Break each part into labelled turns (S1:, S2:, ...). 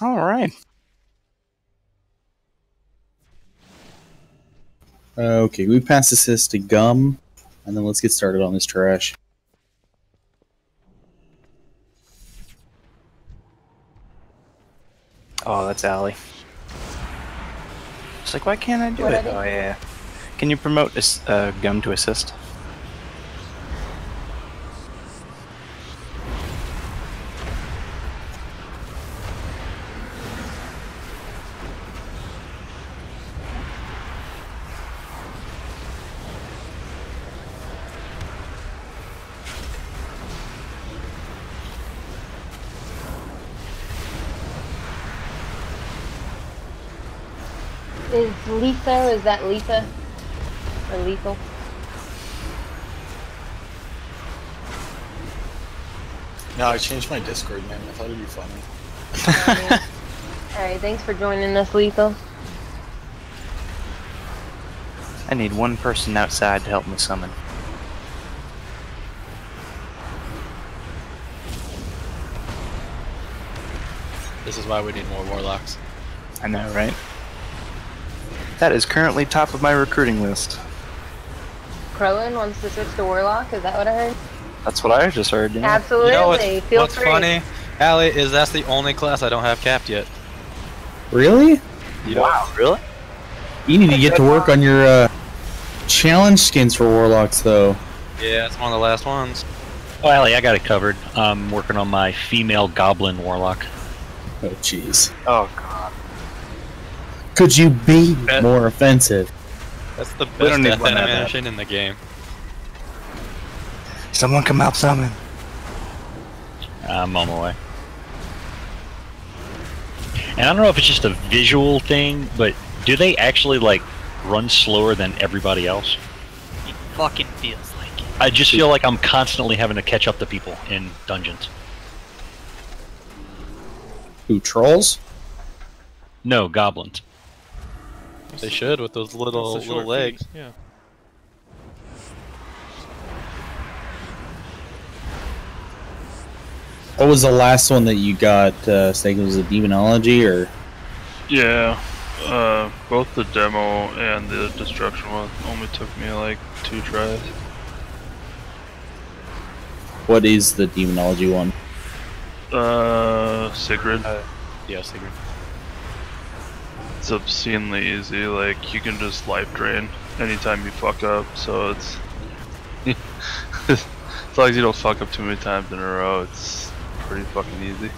S1: All right.
S2: Okay, we pass this to Gum, and then let's get started on this trash.
S1: Oh, that's Allie. It's like, why can't I do it? Oh, yeah. Can you promote Gum to assist?
S3: Is Lisa, is that Lisa? Or Lethal?
S4: No, I changed my Discord name. I thought it'd be funny.
S3: Alright, thanks for joining us, Lethal.
S1: I need one person outside to help me summon.
S4: This is why we need more warlocks.
S1: I know, right? That is currently top of my recruiting list.
S3: Crowin wants to switch to Warlock, is that what I heard?
S1: That's what I just heard, yeah.
S3: Absolutely,
S5: You know
S3: feel
S5: what's
S3: free.
S5: funny, Allie, is that's the only class I don't have capped yet.
S2: Really?
S5: Yep.
S1: Wow, really?
S2: You need to get to work on your challenge skins for Warlocks, though.
S5: Yeah, it's one of the last ones.
S6: Oh, Allie, I got it covered. I'm working on my female Goblin Warlock.
S2: Oh, jeez.
S1: Oh, God.
S2: Could you be more offensive?
S5: That's the
S1: We
S5: best
S1: don't need
S5: death
S1: one of that.
S5: animation in the game.
S1: Someone come out summon.
S6: I'm on my way. And I don't know if it's just a visual thing, but do they actually, like, run slower than everybody else?
S7: It fucking feels like it.
S6: I just feel like I'm constantly having to catch up to people in dungeons.
S2: Who, trolls?
S6: No, goblins.
S5: They should with those little legs.
S8: Yeah.
S2: What was the last one that you got, Steak? Was it Demonology, or?
S8: Yeah. Both the demo and the destruction one only took me like 2 tries.
S2: What is the Demonology one?
S8: Sigrid.
S5: Yeah, Sigrid.
S8: It's obscenely easy, like you can just life drain anytime you fuck up, so it's as long as you don't fuck up too many times in a row, it's pretty fucking easy.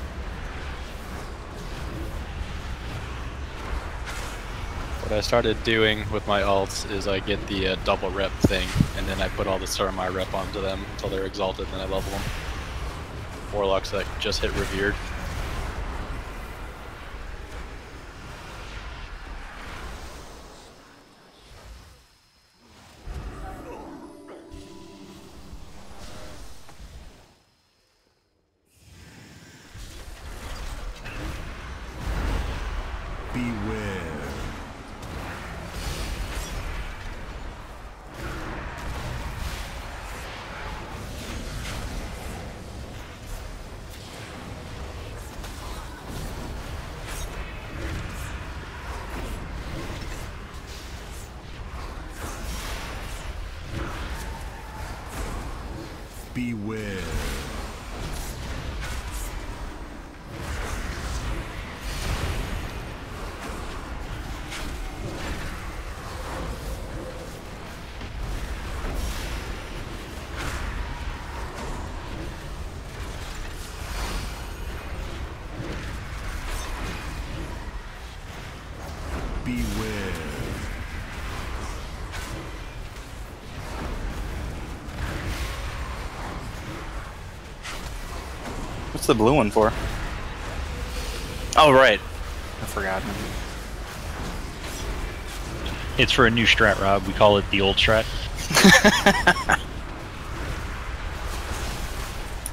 S5: What I started doing with my alts is I get the double rep thing, and then I put all the star my rep onto them until they're exalted, and then I level them. Warlocks that just hit revered.
S9: Beware. Beware. Beware.
S1: What's the blue one for? Oh, right. I forgot.
S6: It's for a new strat, Rob. We call it the old strat.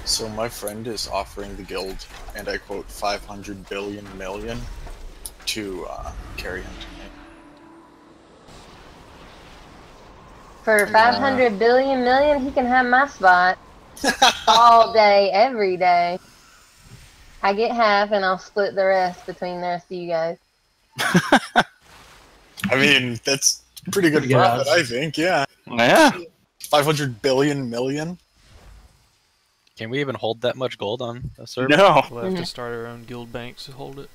S4: So my friend is offering the guild, and I quote, 500 billion million to carry him tonight.
S3: For 500 billion million, he can have my spot all day, every day. I get half, and I'll split the rest between the rest of you guys.
S4: I mean, that's pretty good profit, I think, yeah.
S1: Yeah.
S4: 500 billion million?
S5: Can we even hold that much gold on a server?
S1: No.
S7: We'll have to start our own guild banks to hold it.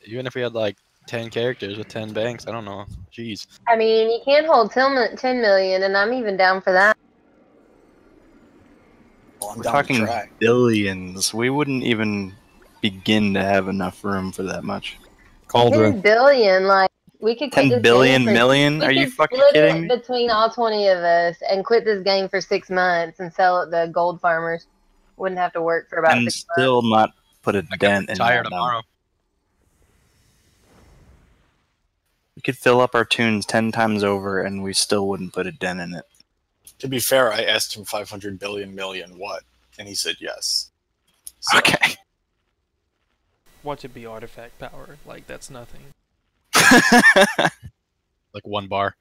S5: Even if we had like 10 characters with 10 banks, I don't know. Jeez.
S3: I mean, you can't hold 10 million, and I'm even down for that.
S4: Well, I'm
S1: We're
S4: down to
S1: talking
S4: try.
S1: billions. We wouldn't even begin to have enough room for that much.
S3: 10 billion, like, we could quit
S1: 10
S3: this
S1: billion
S3: game for,
S1: million?
S3: we
S1: Are you
S3: could
S1: fucking
S3: split
S1: kidding
S3: it
S1: me?
S3: between all 20 of us and quit this game for 6 months and sell it to gold farmers. Wouldn't have to work for about
S1: And
S3: 6
S1: still not put a dent in
S5: Retire
S1: that
S5: tomorrow.
S1: number. We could fill up our tunes 10 times over and we still wouldn't put a dent in it.
S4: To be fair, I asked him 500 billion million what? And he said yes. So,
S1: Okay.
S7: Watch it be artifact power. Like, that's nothing.
S5: Like 1 bar.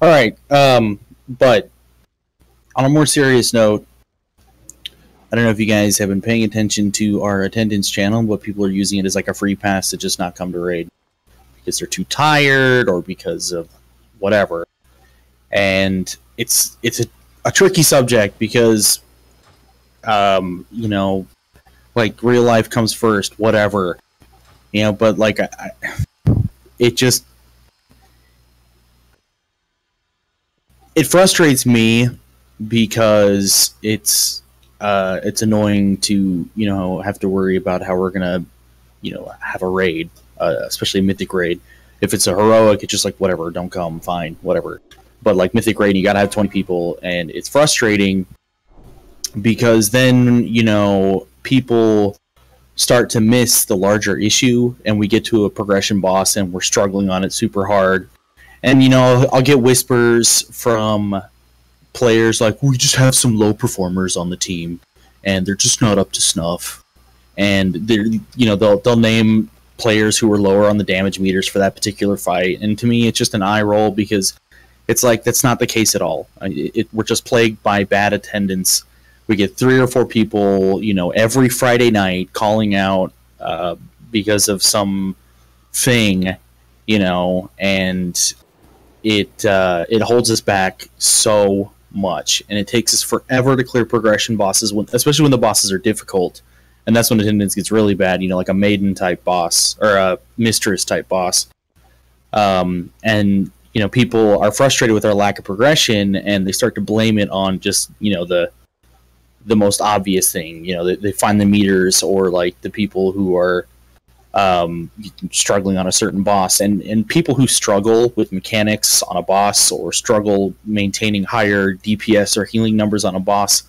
S2: All right, but on a more serious note, I don't know if you guys have been paying attention to our attendance channel, but people are using it as like a free pass to just not come to raid because they're too tired or because of whatever. And it's a tricky subject because, you know, like real life comes first, whatever, you know. But like, it just it frustrates me because it's annoying to, you know, have to worry about how we're gonna, you know, have a raid, especially a mythic raid. If it's a heroic, it's just like whatever, don't come, fine, whatever. But like mythic raid, you gotta have 20 people, and it's frustrating because then, you know, people start to miss the larger issue, and we get to a progression boss, and we're struggling on it super hard. And, you know, I'll get whispers from players like, we just have some low performers on the team, and they're just not up to snuff. And they're, you know, they'll name players who are lower on the damage meters for that particular fight. And to me, it's just an eye roll because it's like that's not the case at all. We're just plagued by bad attendance. We get 3 or 4 people, you know, every Friday night calling out because of some thing, you know, and it holds us back so much, and it takes us forever to clear progression bosses, especially when the bosses are difficult, and that's when attendance gets really bad. You know, like a maiden type boss or a mistress type boss, and you know, people are frustrated with our lack of progression, and they start to blame it on just, you know, the most obvious thing. You know, they find the meters or like the people who are struggling on a certain boss, and people who struggle with mechanics on a boss or struggle maintaining higher DPS or healing numbers on a boss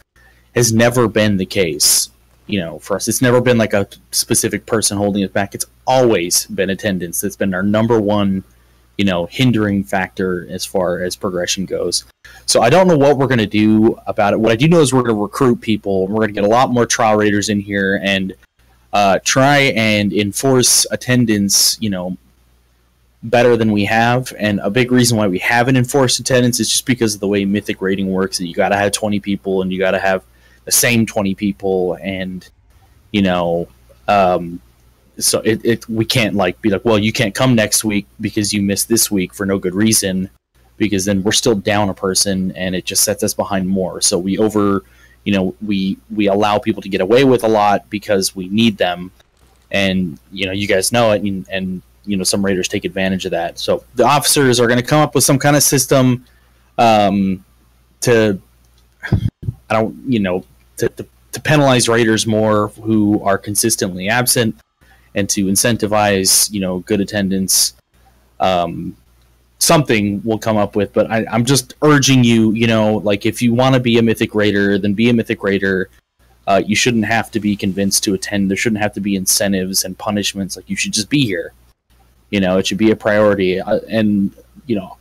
S2: has never been the case. You know, for us, it's never been like a specific person holding it back. It's always been attendance that's been our number one, you know, hindering factor as far as progression goes. So I don't know what we're going to do about it. What I do know is we're going to recruit people. We're going to get a lot more trial raiders in here and try and enforce attendance, you know, better than we have. And a big reason why we haven't enforced attendance is just because of the way mythic raiding works. That you got to have 20 people, and you got to have the same 20 people, and you know, so we can't like be like, well, you can't come next week because you missed this week for no good reason, because then we're still down a person and it just sets us behind more. So we we allow people to get away with a lot because we need them, and you guys know it, and some raiders take advantage of that. So the officers are going to come up with some kind of system to penalize raiders more who are consistently absent, and to incentivize good attendance. Something we'll come up with, but I'm just urging you, like, if you want to be a Mythic Raider, then be a Mythic Raider. You shouldn't have to be convinced to attend. There shouldn't have to be incentives and punishments. Like, you should just be here. It should be a priority. And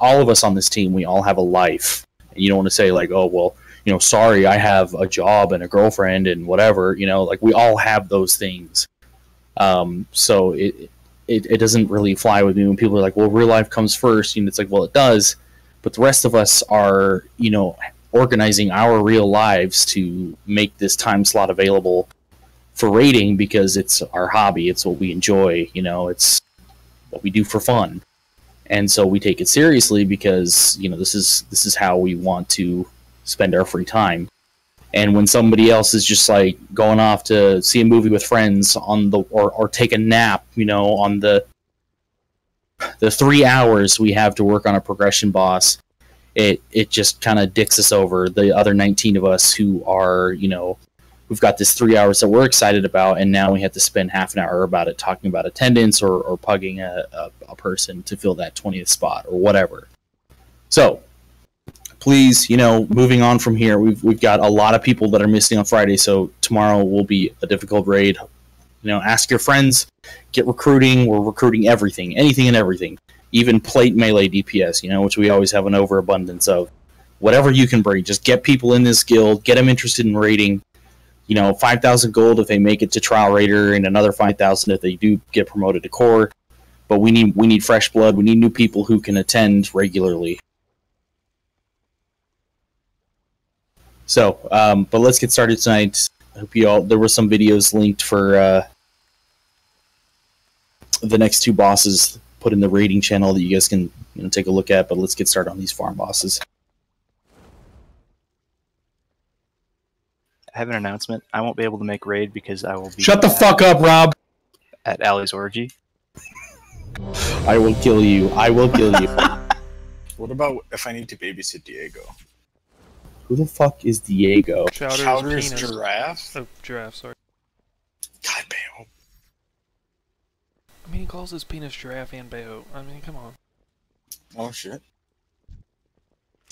S2: all of us on this team, we all have a life. And you don't want to say like, oh, well, sorry, I have a job and a girlfriend and whatever. Like, we all have those things. So it doesn't really fly with me when people are like, well, real life comes first. It's like, well, it does, but the rest of us are, organizing our real lives to make this time slot available for raiding because it's our hobby. It's what we enjoy. It's what we do for fun. And so we take it seriously because, this is how we want to spend our free time. And when somebody else is just like going off to see a movie with friends or take a nap, on the 3 hours we have to work on a progression boss, it just kind of dicks us over, the other 19 of us who are, we've got this 3 hours that we're excited about, and now we have to spend half an hour about it talking about attendance or pugging a person to fill that 20th spot or whatever. So please, moving on from here, we've got a lot of people that are missing on Friday, so tomorrow will be a difficult raid. Ask your friends, get recruiting. We're recruiting everything, anything and everything, even plate melee DPS, which we always have an overabundance of. Whatever you can bring, just get people in this guild, get them interested in raiding. 5,000 gold if they make it to trial raider, and another 5,000 if they do get promoted to core. But we need fresh blood. We need new people who can attend regularly. So, but let's get started tonight. I hope there were some videos linked for the next 2 bosses put in the raiding channel that you guys can take a look at, but let's get started on these farm bosses.
S1: I have an announcement. I won't be able to make raid because I will be...
S2: Shut the fuck up, Rob!
S1: At Allie's Orgy.
S2: I will kill you. I will kill you.
S4: What about if I need to babysit Diego?
S2: Who the fuck is Diego?
S4: Chowder's giraffe?
S7: Oh, giraffe, sorry.
S4: God, Beo.
S7: I mean, he calls his penis giraffe and Beo. I mean, come on.
S4: Oh, shit.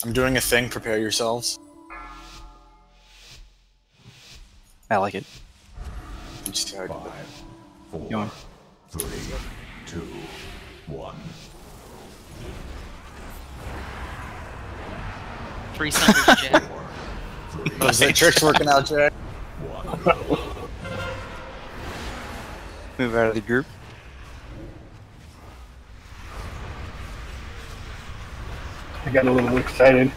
S4: I'm doing a thing. Prepare yourselves.
S1: I like it.
S9: 5, 4,
S1: You want?
S9: 3, 2, 1.
S10: 3 suckers, Jack.
S4: Oh, is that trick's working out, Jack?
S1: Move out of the group.
S11: I got a little excited.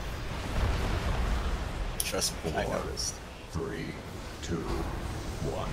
S4: Trust me, I noticed.
S9: 3, 2, 1.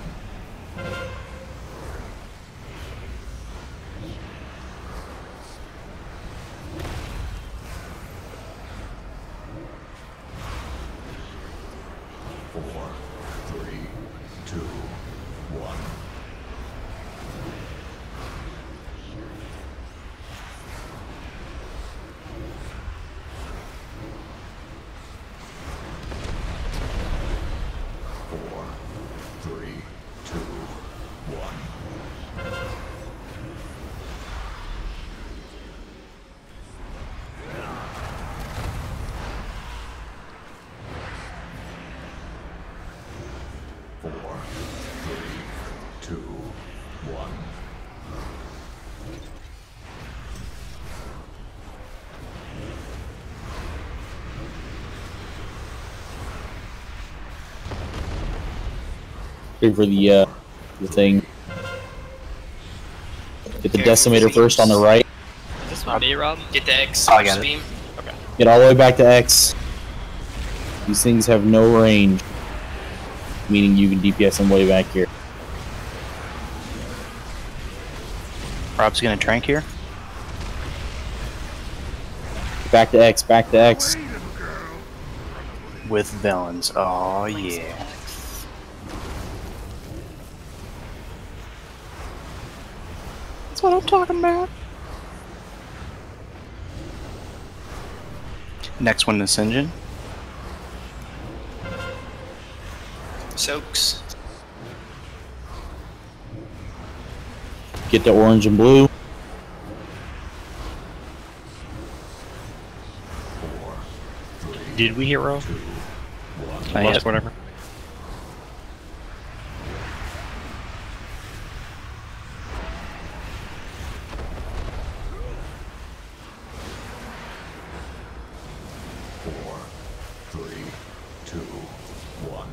S2: For the thing. Get the decimator first on the right.
S10: Is this on me, Rob? Get the X
S1: I got it.
S10: beam. Okay.
S2: Get all the way back to X. These things have no range, meaning you can DPS them way back here.
S1: Rob's gonna trank here.
S2: Back to X, back to X.
S1: With villains. Oh yeah. That's what I'm talking about. Next one is Sinjin.
S10: Soaks.
S2: Get to orange and blue.
S6: Did we hero?
S1: Yes.
S6: Whatever.
S9: Four, three, two, one.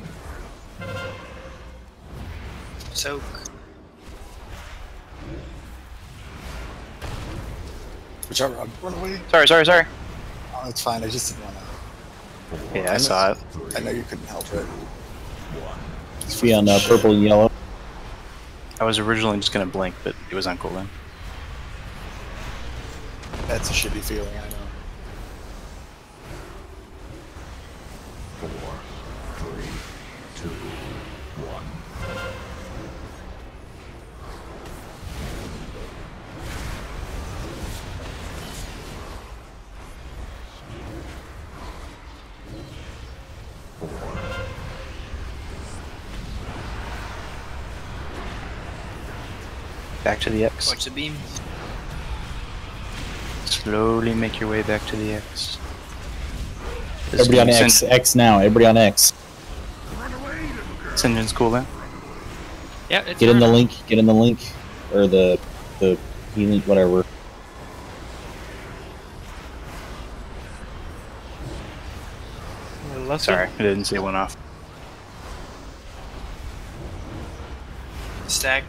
S10: Soak.
S4: Which out, Rob? Run away.
S1: Sorry.
S4: Oh, it's fine. I just didn't want to.
S1: Yeah, I saw it.
S4: I know you couldn't help it.
S2: Let's be on purple and yellow.
S1: I was originally just gonna blink, but it was on cooldown.
S4: That's a shitty feeling, I know.
S9: Four, three, two, one.
S1: Back to the X.
S10: Watch the beam.
S1: Slowly make your way back to the X.
S2: Everybody on X. X now. Everybody on X.
S1: Sinjin's cooldown.
S10: Yeah, it's
S2: Get in the
S10: running.
S2: link. Get in the link. Or the healing, whatever.
S1: Sorry, I didn't see it went off.
S10: Stack.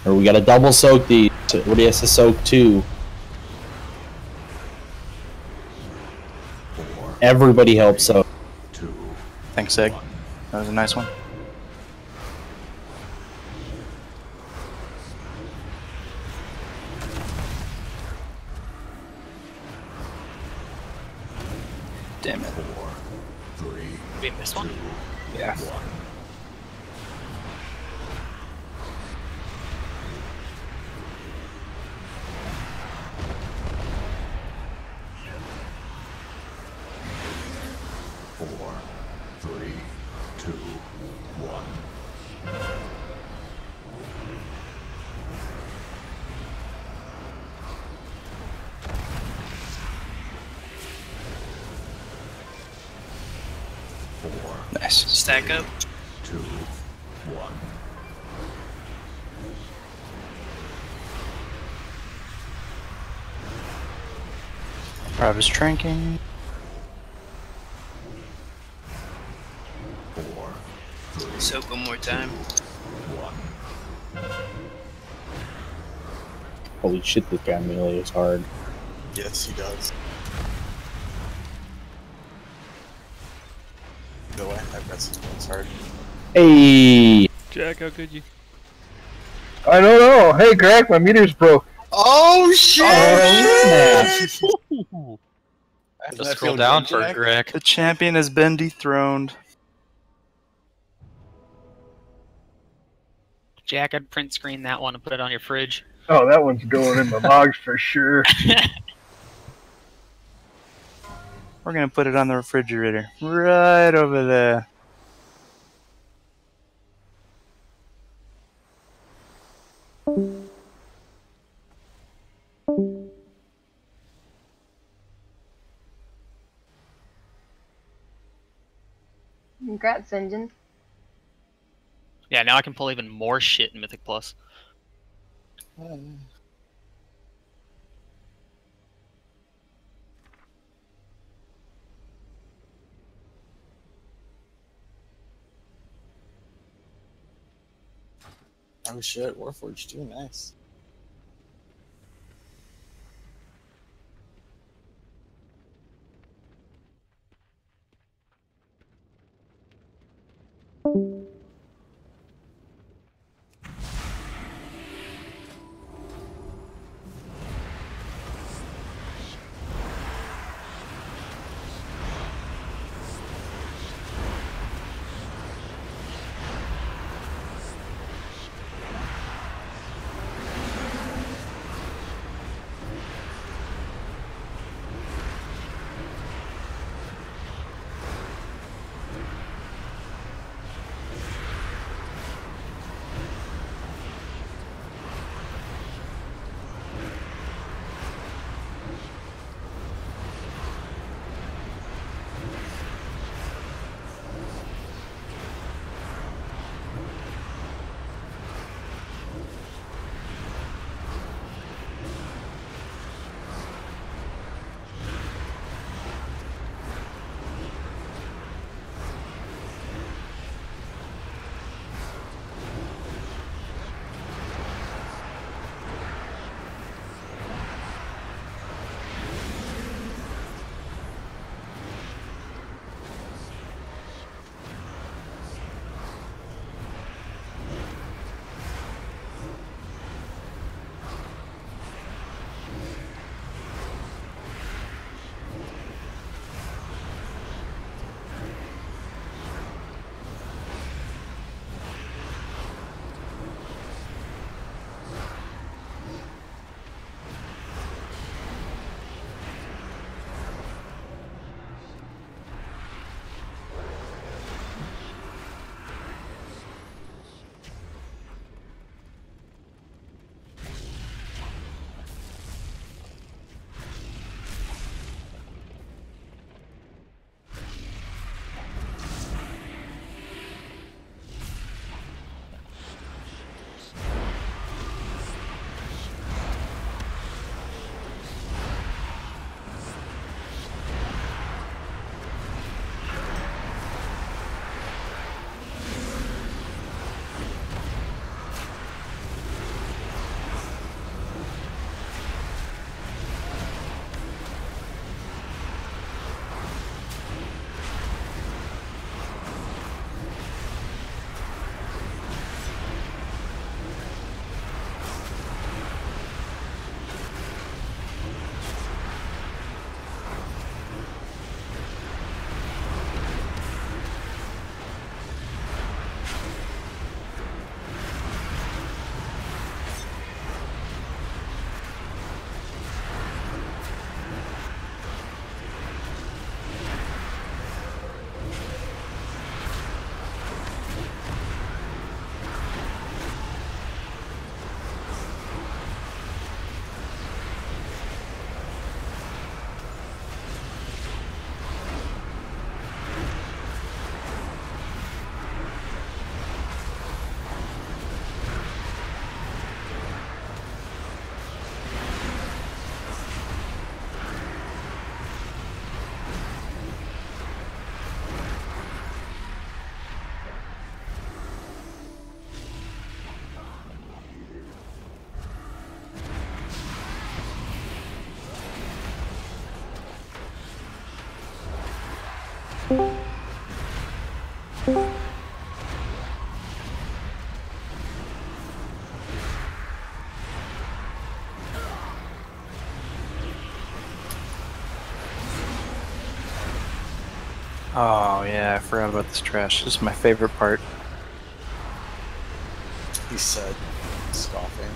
S2: Or we gotta double soak these. What do you have to soak two? Everybody helps soak.
S1: Thanks, Seg. That was a nice one. Damn it.
S10: We missed one.
S1: Yeah.
S9: Four, three, two, one. Four,
S1: Nice.
S10: Stack up.
S9: two, one.
S1: Rob is tranking.
S9: Four,
S10: Soak one more time.
S9: one.
S2: Holy shit, this guy melee is hard.
S4: Yes, he does. Go away. I've got some points hard.
S2: Hey!
S7: Jack, how could you?
S11: I don't know. Hey, Greg, my meter's broke.
S4: Oh shit!
S5: Ooh. Just scroll down for Greg.
S1: The champion has been dethroned.
S10: Jack, I'd print screen that one and put it on your fridge.
S11: Oh, that one's going in the logs for sure.
S1: We're gonna put it on the refrigerator. Right over there.
S3: Congrats, Engine.
S10: Yeah, now I can pull even more shit in Mythic Plus.
S4: Oh shit, Warforged too, nice.
S1: Oh yeah, I forgot about this trash. This is my favorite part.
S4: He said, scoffing.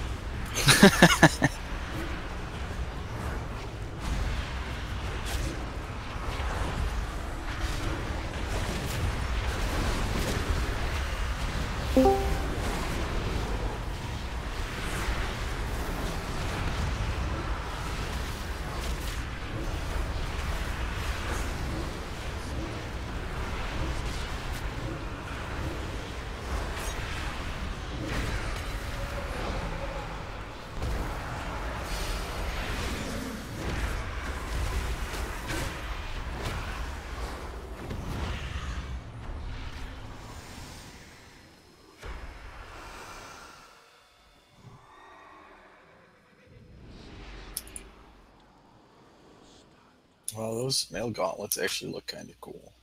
S4: Well, those mail gauntlets actually look kind of cool.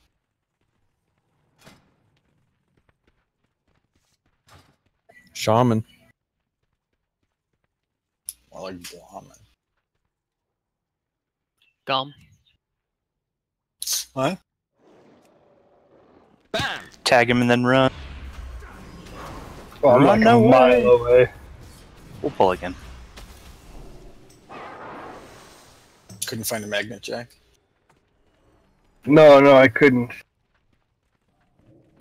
S12: Shaman.
S4: I like Blahman.
S10: Gum.
S4: What?
S1: Bam! Tag him and then run.
S11: Oh, I'm like a mile away.
S1: We'll pull again.
S4: Couldn't find a magnet jack?
S11: No, I couldn't.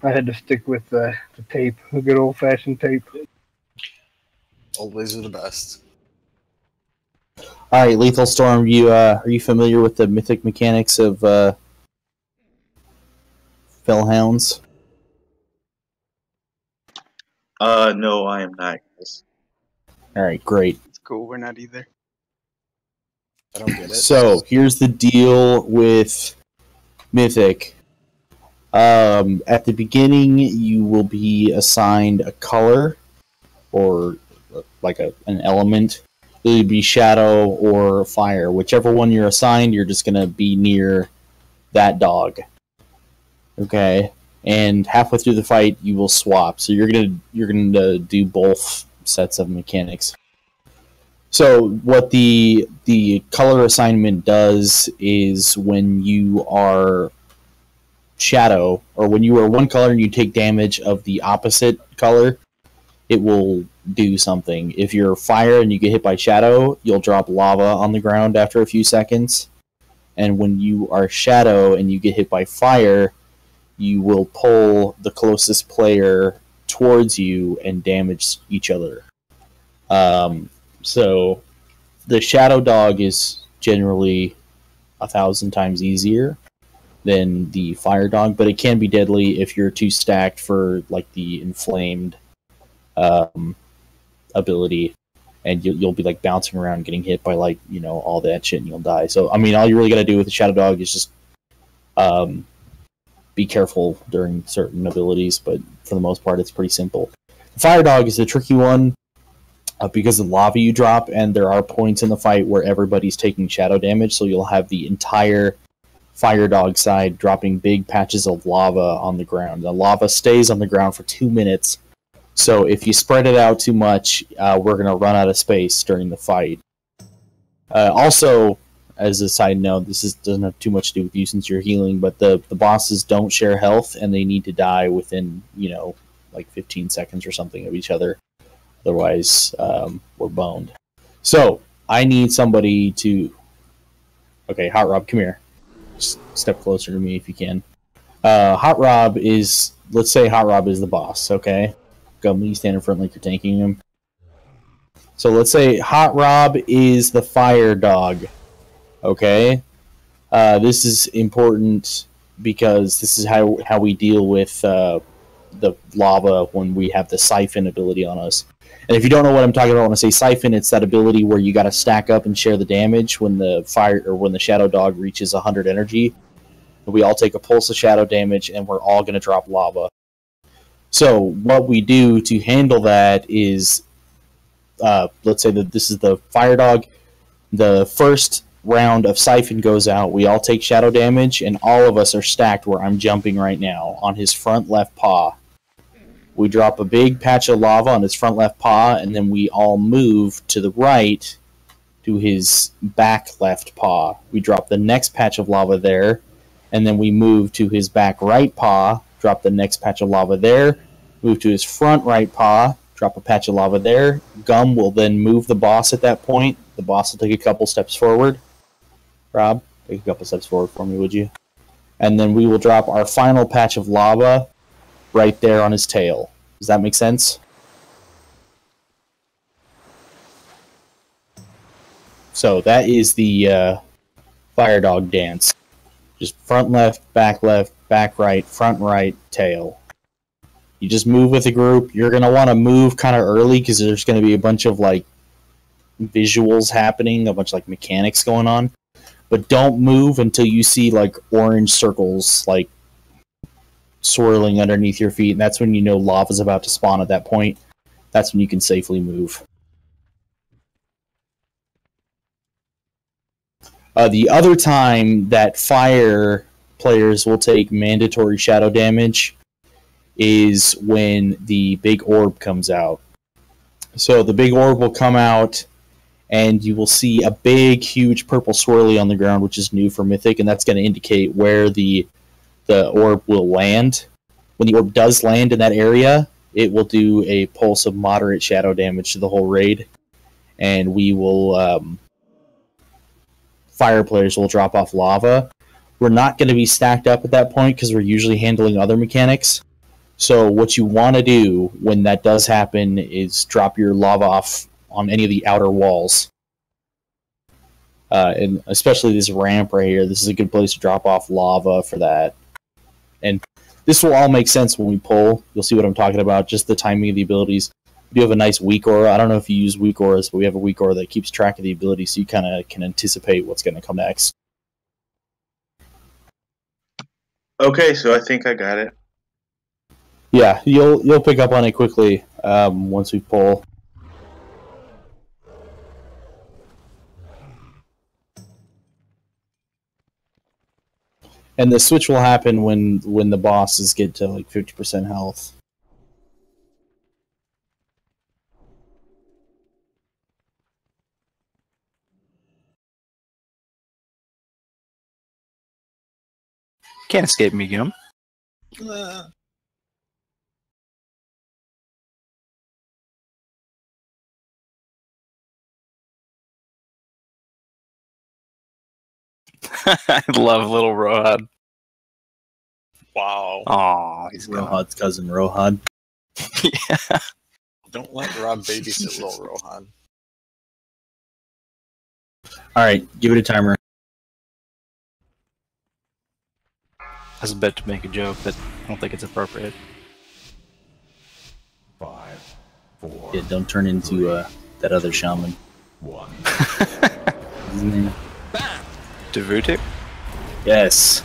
S11: I had to stick with the tape, the good old-fashioned tape.
S4: Always are the best.
S2: All right, Lethal Storm. Are you familiar with the mythic mechanics of Fellhounds?
S13: No, I am not.
S2: All right, great.
S13: It's cool. We're not either.
S4: I don't get it.
S2: So here's the deal with Mythic. At the beginning, you will be assigned a color or like an element. It'll be shadow or fire. Whichever one you're assigned, you're just gonna be near that dog. Okay, and halfway through the fight, you will swap. So you're gonna do both sets of mechanics. So what the color assignment does is when you are shadow, or when you are one color and you take damage of the opposite color, it will do something. If you're fire and you get hit by shadow, you'll drop lava on the ground after a few seconds. And when you are shadow and you get hit by fire, you will pull the closest player towards you and damage each other. So the shadow dog is generally 1,000 times easier than the fire dog, but it can be deadly if you're too stacked for like the inflamed ability, and you'll be like bouncing around getting hit by like, you know, all that shit, and you'll die. So I mean, all you really gotta do with the shadow dog is just be careful during certain abilities, but for the most part it's pretty simple. The fire dog is a tricky one because of the lava you drop, and there are points in the fight where everybody's taking shadow damage, so you'll have the entire fire dog side dropping big patches of lava on the ground. The lava stays on the ground for 2 minutes, so if you spread it out too much, we're going to run out of space during the fight. Also, as a side note, doesn't have too much to do with you since you're healing, but the bosses don't share health, and they need to die within, you know, like 15 seconds or something of each other. Otherwise, we're boned. So, I need somebody to... Okay, Hot Rob, come here. Just step closer to me if you can. Hot Rob is... Let's say Hot Rob is the boss, okay? Go, you stand in front like you're tanking him. So let's say Hot Rob is the fire dog, okay? This is important because this is how we deal with the lava when we have the siphon ability on us. And if you don't know what I'm talking about when I say siphon, it's that ability where you got to stack up and share the damage when the fire or when the shadow dog reaches 100 energy. We all take a pulse of shadow damage, and we're all going to drop lava. So what we do to handle that is, let's say that this is the fire dog. The first round of Siphon goes out, we all take shadow damage, and all of us are stacked where I'm jumping right now on his front left paw. We drop a big patch of lava on his front left paw, and then we all move to the right to his back left paw. We drop the next patch of lava there, and then we move to his back right paw, drop the next patch of lava there, move to his front right paw, drop a patch of lava there. Gum will then move the boss at that point. The boss will take a couple steps forward. Rob, take a couple steps forward for me, would you? And then we will drop our final patch of lava right there on his tail. Does that make sense? So that is the fire dog dance. Just front left, back right, front right, tail. You just move with a group. You're going to want to move kind of early because there's going to be a bunch of like visuals happening, a bunch of like mechanics going on. But don't move until you see like orange circles like swirling underneath your feet, and that's when you know lava's about to spawn at that point. That's when you can safely move. The other time that fire players will take mandatory shadow damage is when the big orb comes out. So the big orb will come out, and you will see a big, huge purple swirly on the ground, which is new for Mythic, and that's going to indicate where the orb will land. When the orb does land in that area, it will do a pulse of moderate shadow damage to the whole raid, and we will... fire players will drop off lava. We're not going to be stacked up at that point because we're usually handling other mechanics. So what you want to do when that does happen is drop your lava off on any of the outer walls. And especially this ramp right here. This is a good place to drop off lava for that. And this will all make sense when we pull. You'll see what I'm talking about, just the timing of the abilities. We do have a nice weak aura. I don't know if you use weak auras, but we have a weak aura that keeps track of the abilities, so you kind of can anticipate what's going to come next.
S13: Okay, so I think I got it.
S2: Yeah, you'll pick up on it quickly once we pull. And the switch will happen when the bosses get to like 50% health.
S1: Can't escape me, Gum. I love little Rohad.
S4: Wow.
S1: Aw, he's
S2: Rohad's cousin Rohad.
S1: Yeah.
S4: Don't let Rob babysit little Rohan.
S2: Alright, give it a timer.
S1: I was about to make a joke, but I don't think it's appropriate.
S9: 5, 4.
S2: Yeah, don't turn into that other shaman.
S9: 1.
S2: What's his name?
S1: Devutu?
S2: Yes.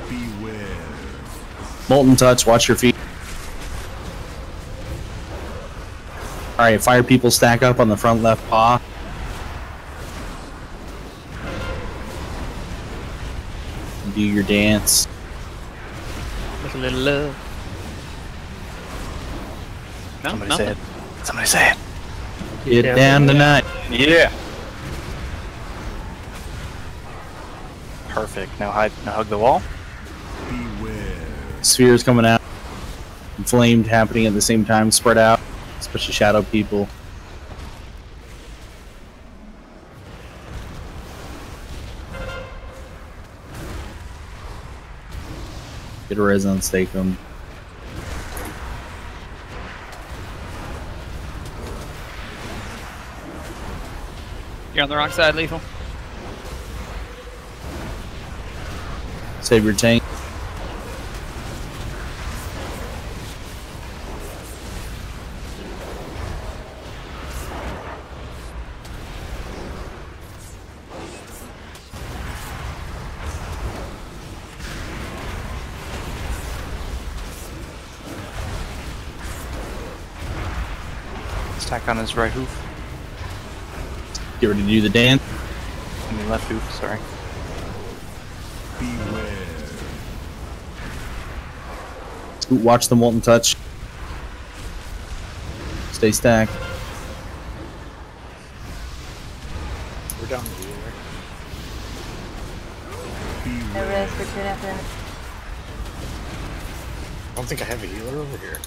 S9: Beware.
S2: Molten Touch, watch your feet. Alright, fire people stack up on the front left paw. Do your dance.
S10: With a little love. No,
S1: Somebody
S10: nothing.
S1: say it. Somebody say it.
S2: Get down tonight.
S1: Yeah. Perfect. Now hug the wall.
S9: Beware.
S2: Spheres coming out. Inflamed happening at the same time, spread out. Especially shadow people. Get a res on stake them.
S10: You're on the wrong side, Lethal.
S2: Save your tank.
S1: Stack on his right hoof.
S2: Get ready to do the dance.
S1: I mean left hoof, sorry.
S9: Beware.
S2: Scoot, watch the molten touch. Stay stacked.
S4: We're down the healer.
S3: No rest for 2.5 minutes.
S4: I don't think I have a healer over here.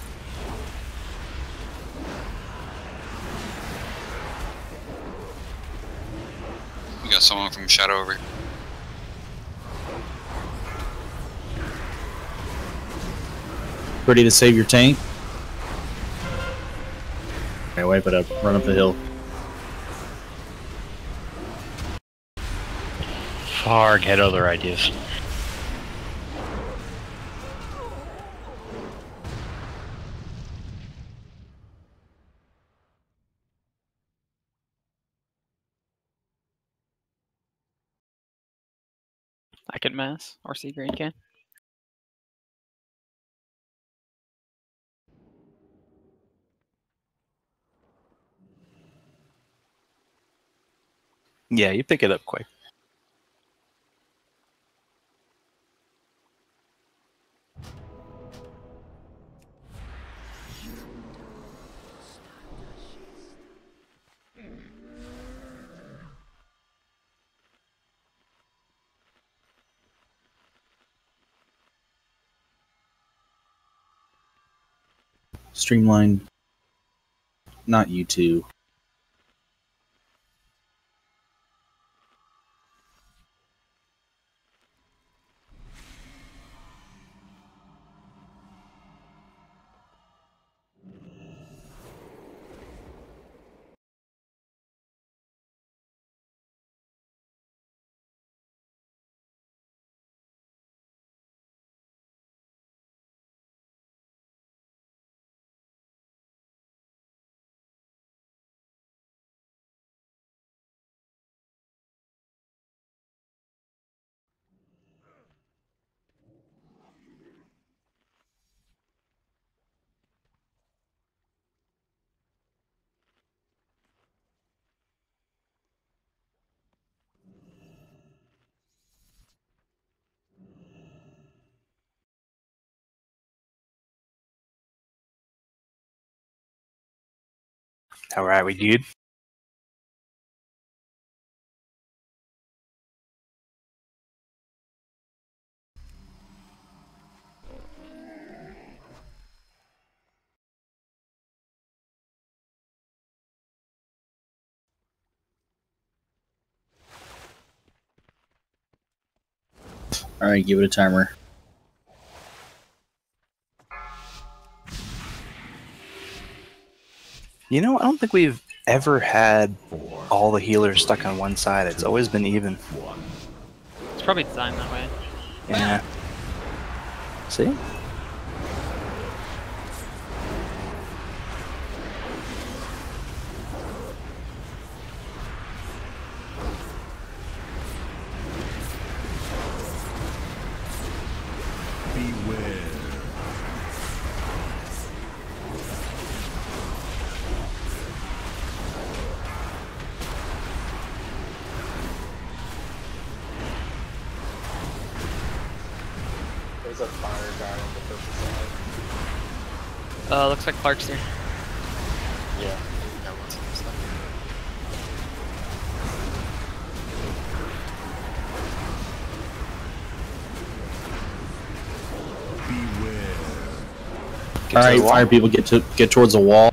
S14: We got someone from Shadow over here.
S2: Ready to save your tank. Okay, wipe it up. Run up the hill.
S6: Farg had other ideas.
S10: I can mass, or Sea Green can.
S1: Yeah, you pick it up quick.
S2: Streamline. Not you two.
S1: Alright, we good?
S2: Alright, give it a timer.
S1: You know, I don't think we've ever had all the healers stuck on one side. It's always been even.
S10: It's probably designed that way.
S1: Yeah. See?
S9: Beware.
S4: There's a fire guy on the purple side.
S10: Looks like Clark's here.
S4: Yeah. That one's some stuff.
S2: Alright, fire people, get towards the wall.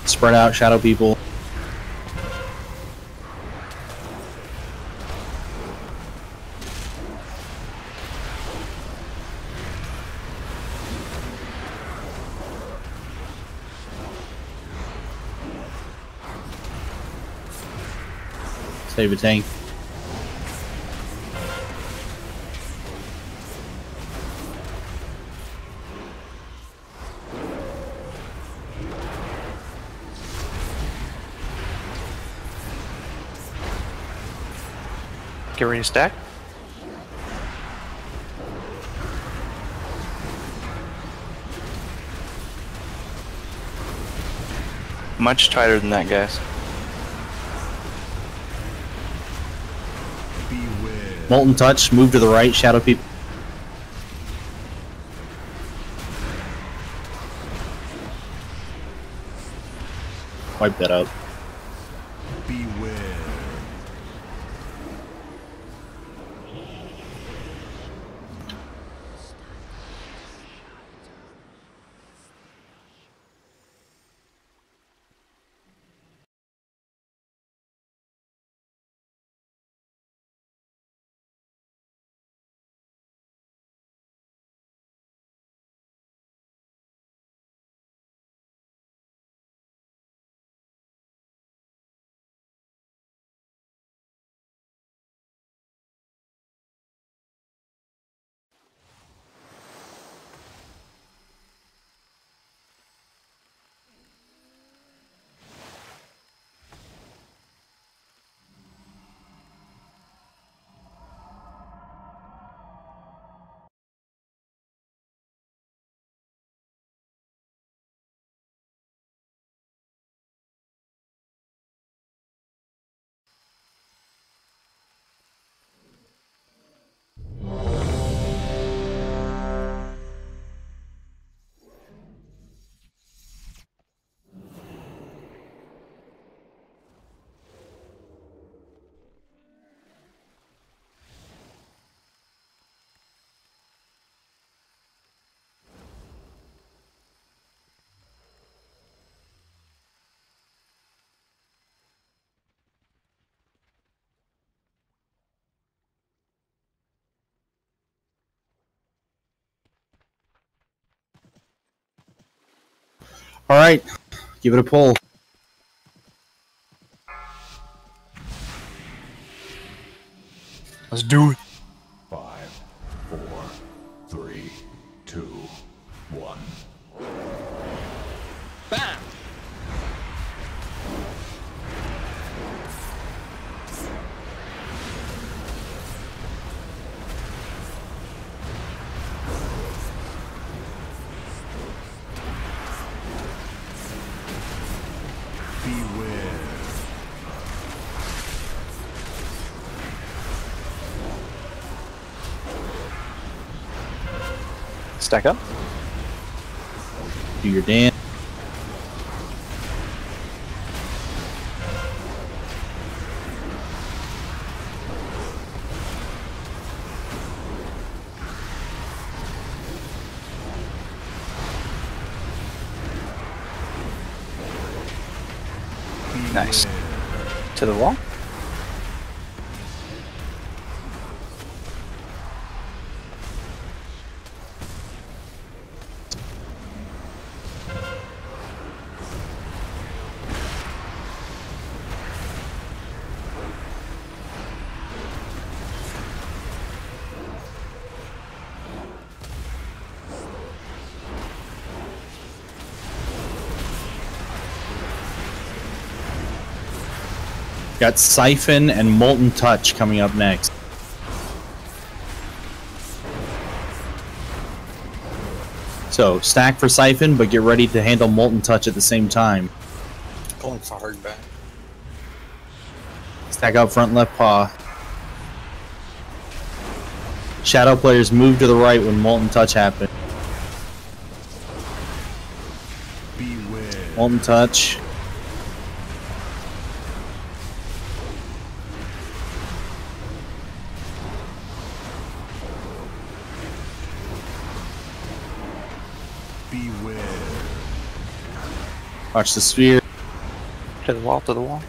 S2: Spread out, shadow people. Save a tank.
S1: Get ready to stack. Much tighter than that, guys.
S2: Molten Touch, move to the right, Shadow People. Wipe that out.
S9: Beware.
S2: All right, give it a pull.
S1: Let's do it.
S9: 5, 4, 3, 2, 1.
S10: Bam!
S9: Beware.
S1: Stack up.
S2: Do your dance.
S1: Nice. To the wall.
S2: Got Siphon and Molten Touch coming up next. So, stack for Siphon, but get ready to handle Molten Touch at the same time.
S4: Going for hard back.
S2: Stack out front left paw. Shadow players move to the right when Molten Touch happens.
S9: Beware.
S2: Molten Touch.
S9: Beware.
S2: Watch the sphere.
S1: To the wall, to the wall.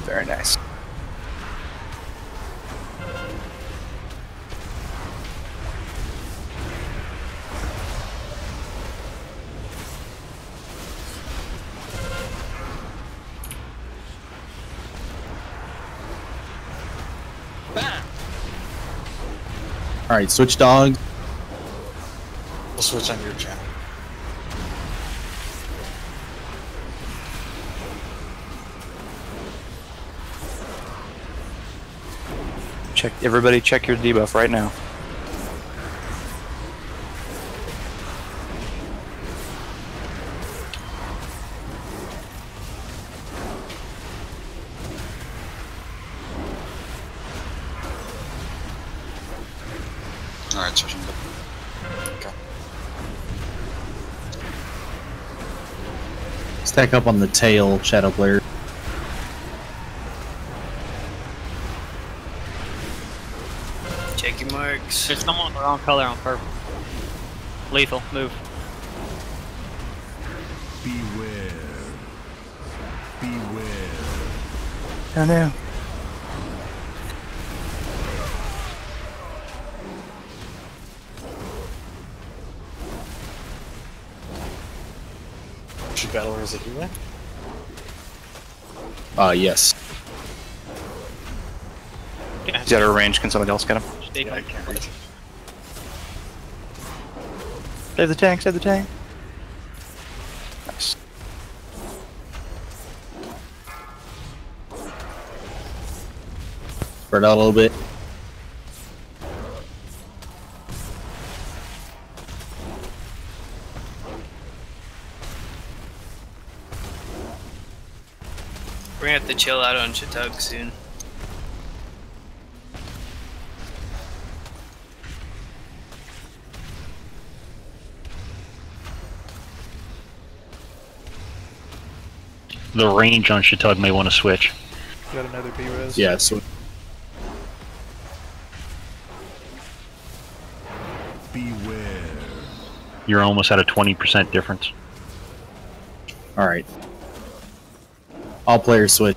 S1: Very nice.
S2: Alright, switch dogs.
S4: We'll switch on your channel.
S1: Everybody check your debuff right now.
S14: Alright, switching up. Okay.
S2: Stack up on the tail, Shadow Player.
S10: Check your marks. There's someone the wrong color on purple. Lethal, move.
S9: Beware. Beware.
S1: Oh no.
S4: Should you battle her as a healer?
S2: Yes.
S1: He's out of range. Can somebody else get him?
S4: Yeah, I can't reach.
S1: Save the tank. Save the tank. Nice.
S2: Spread out a little bit.
S10: We're gonna have to chill out on Chitug soon.
S6: The range on Chitug may want to switch.
S7: Got another B-res.
S2: Yeah, so
S9: Beware.
S6: You're almost at a 20% difference.
S2: alright. All players switch.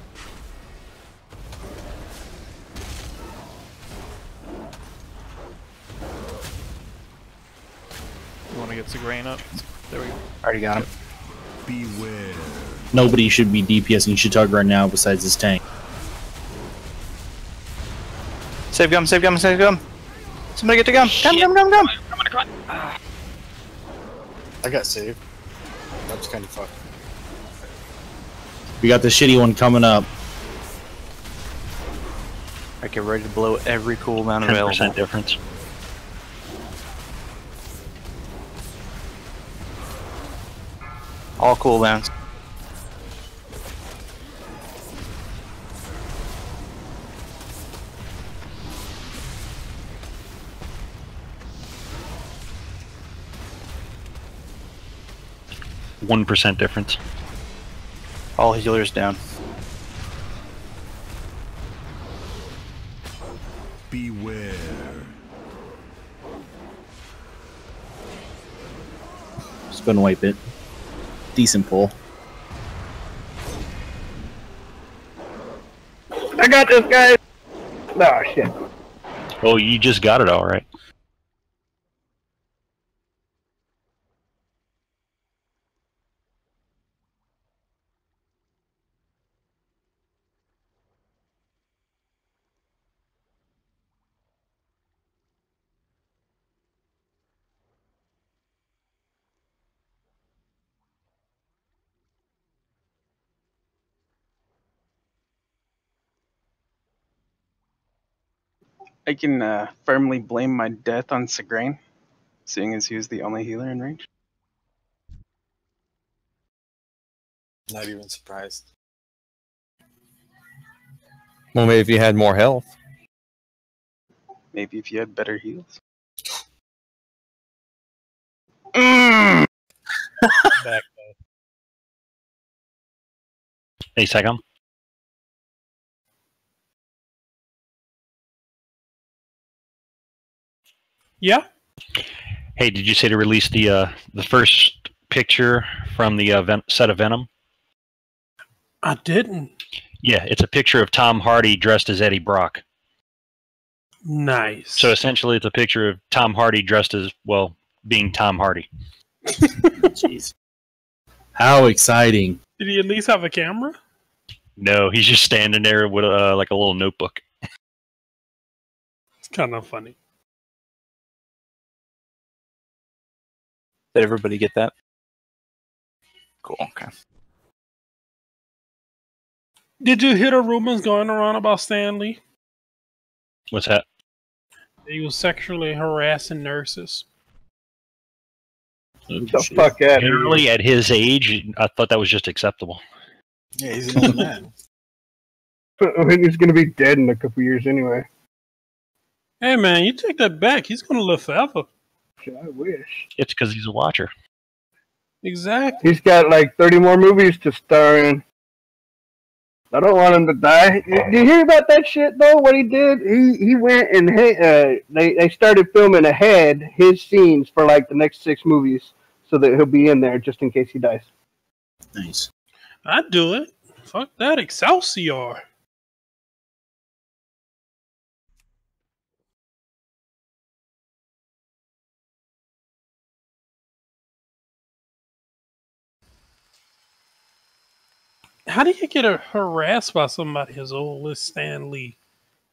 S7: You want to get Sigrain up? There we go.
S1: Already got him.
S9: Beware.
S2: Nobody should be DPSing Chitug right now besides this tank.
S1: Save gum. Save gum. Save gum. Somebody get to gum. Gum. Gum. Gum. Gum.
S10: Come on.
S4: I got saved. That's kind of fucked.
S2: We got the shitty one coming up.
S1: I get ready to blow every cooldown
S6: 10%
S1: available.
S6: difference.
S1: All cooldowns.
S6: One 1% difference.
S1: All healers down.
S9: Beware.
S2: Just gonna wipe it. Decent pull.
S11: I got this, guys! Oh, shit.
S6: Oh, you just got it all right.
S15: I can firmly blame my death on Sigrain, seeing as he was the only healer in range.
S4: Not even surprised.
S12: Well, maybe if you had more health.
S15: Maybe if you had better heals.
S5: Back.
S6: Hey, second.
S16: Yeah.
S6: Hey, did you say to release the first picture from the set of Venom?
S16: I didn't.
S6: Yeah, it's a picture of Tom Hardy dressed as Eddie Brock.
S16: Nice.
S6: So essentially, it's a picture of Tom Hardy dressed as, well, being Tom Hardy.
S2: Jeez. How exciting.
S16: Did he at least have a camera?
S6: No, he's just standing there with like a little notebook.
S16: It's kind of funny.
S1: Did everybody get that? Cool. Okay.
S16: Did you hear the rumors going around about Stanley?
S6: What's that?
S16: He was sexually harassing nurses.
S11: The fuck out of
S6: Generally,
S11: here.
S6: at his age, I thought that was just acceptable.
S4: Yeah, he's an old man.
S11: I mean, he's gonna be dead in a couple years anyway.
S16: Hey man, you take that back. He's gonna live forever.
S11: I wish.
S6: It's because he's a watcher.
S16: Exactly.
S11: He's got like 30 more movies to star in. I don't want him to die. Did you hear about that shit though? What he did? He went and they started filming ahead his scenes for like the next 6 movies, so that he'll be in there just in case he dies.
S2: Nice.
S16: I'd do it. Fuck that, Excelsior. How do you get harassed by somebody as old as Stan Lee?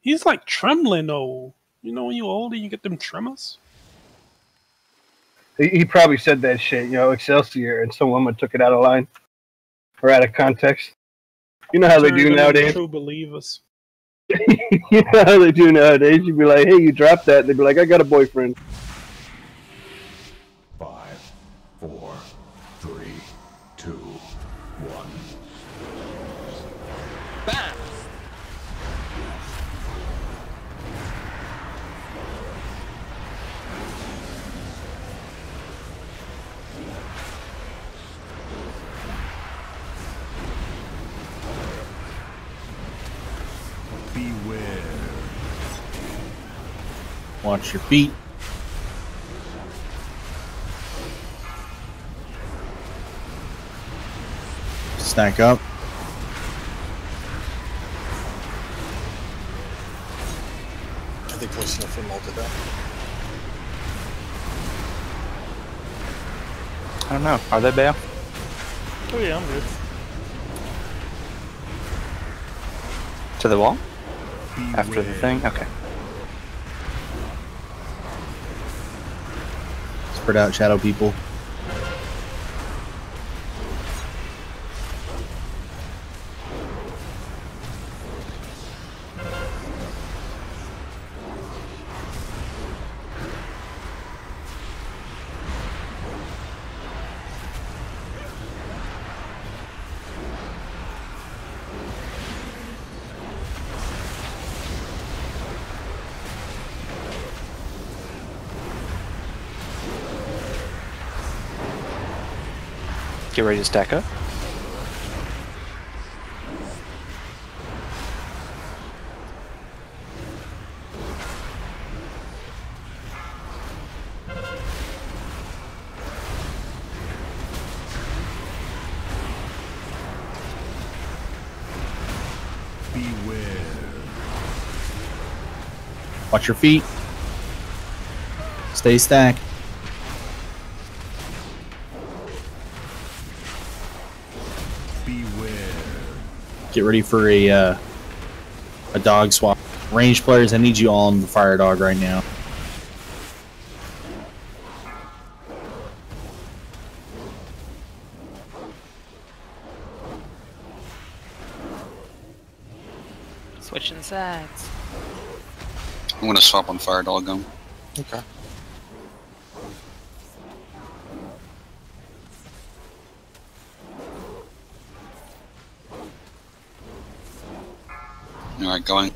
S16: He's like trembling old. You know when you're older, you get them tremors?
S11: He probably said that shit, Excelsior, and some woman took it out of line or out of context. You know how they do
S16: Turned them into
S11: nowadays.
S16: True believers.
S11: You know how they do nowadays. You'd be like, "Hey, you dropped that." They'd be like, "I got a boyfriend."
S9: 5, 4, 3, 2, 1.
S10: Bam!
S9: Beware.
S2: Watch your feet. Stack up.
S4: Are they close enough for multi-die?
S1: I don't know. Are they, Beo?
S7: Oh yeah, I'm good.
S1: To the wall? After the thing? Okay.
S2: Spread out, shadow people.
S1: Get ready to stack up.
S9: Beware.
S2: Watch your feet. Stay stacked.
S9: Beware.
S2: Get ready for a dog swap. Range players, I need you all on the fire dog right now.
S10: Switching sides.
S14: I'm gonna swap on Fire Dog Gun.
S4: Okay.
S14: Alright, going.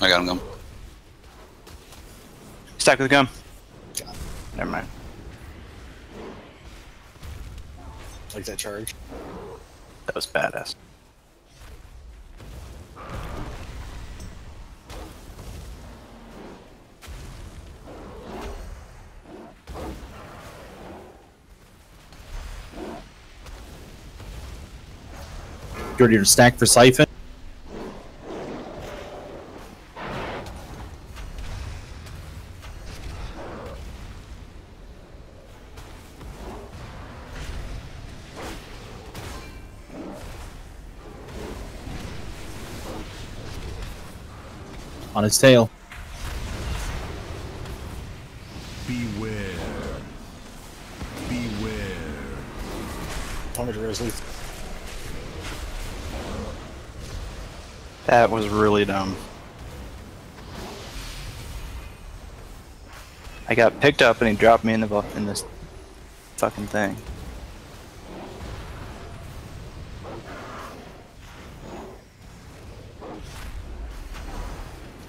S14: I got him going.
S1: Stack with the gun. Never mind.
S4: Like that charge.
S1: That was badass.
S2: Get ready to stack for Siphon. On his tail.
S9: Beware. Beware.
S4: Want me to raise lethal?
S1: That was really dumb. I got picked up and he dropped me in this fucking thing.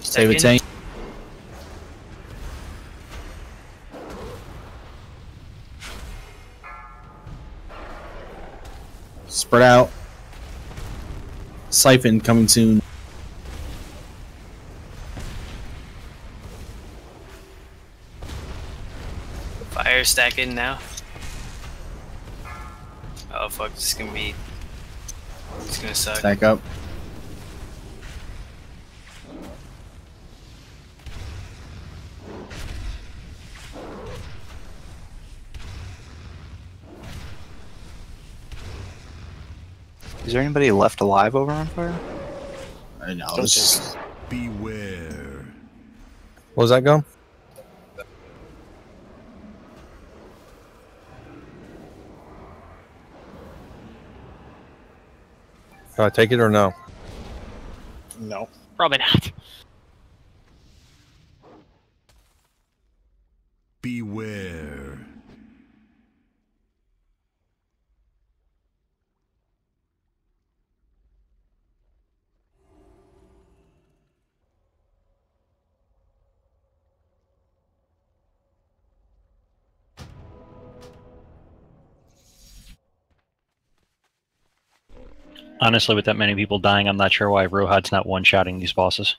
S2: Save it, tank. Spread out. Siphon coming soon.
S10: Fire stacking now. Oh fuck, this is gonna be. It's gonna suck.
S2: Stack up.
S1: Is there anybody left alive over on fire?
S2: I know.
S9: Beware.
S12: What was that gun? Can I take it or no?
S15: No.
S5: Probably not.
S9: Beware.
S6: Honestly, with that many people dying, I'm not sure why Rohad's not one-shotting these bosses.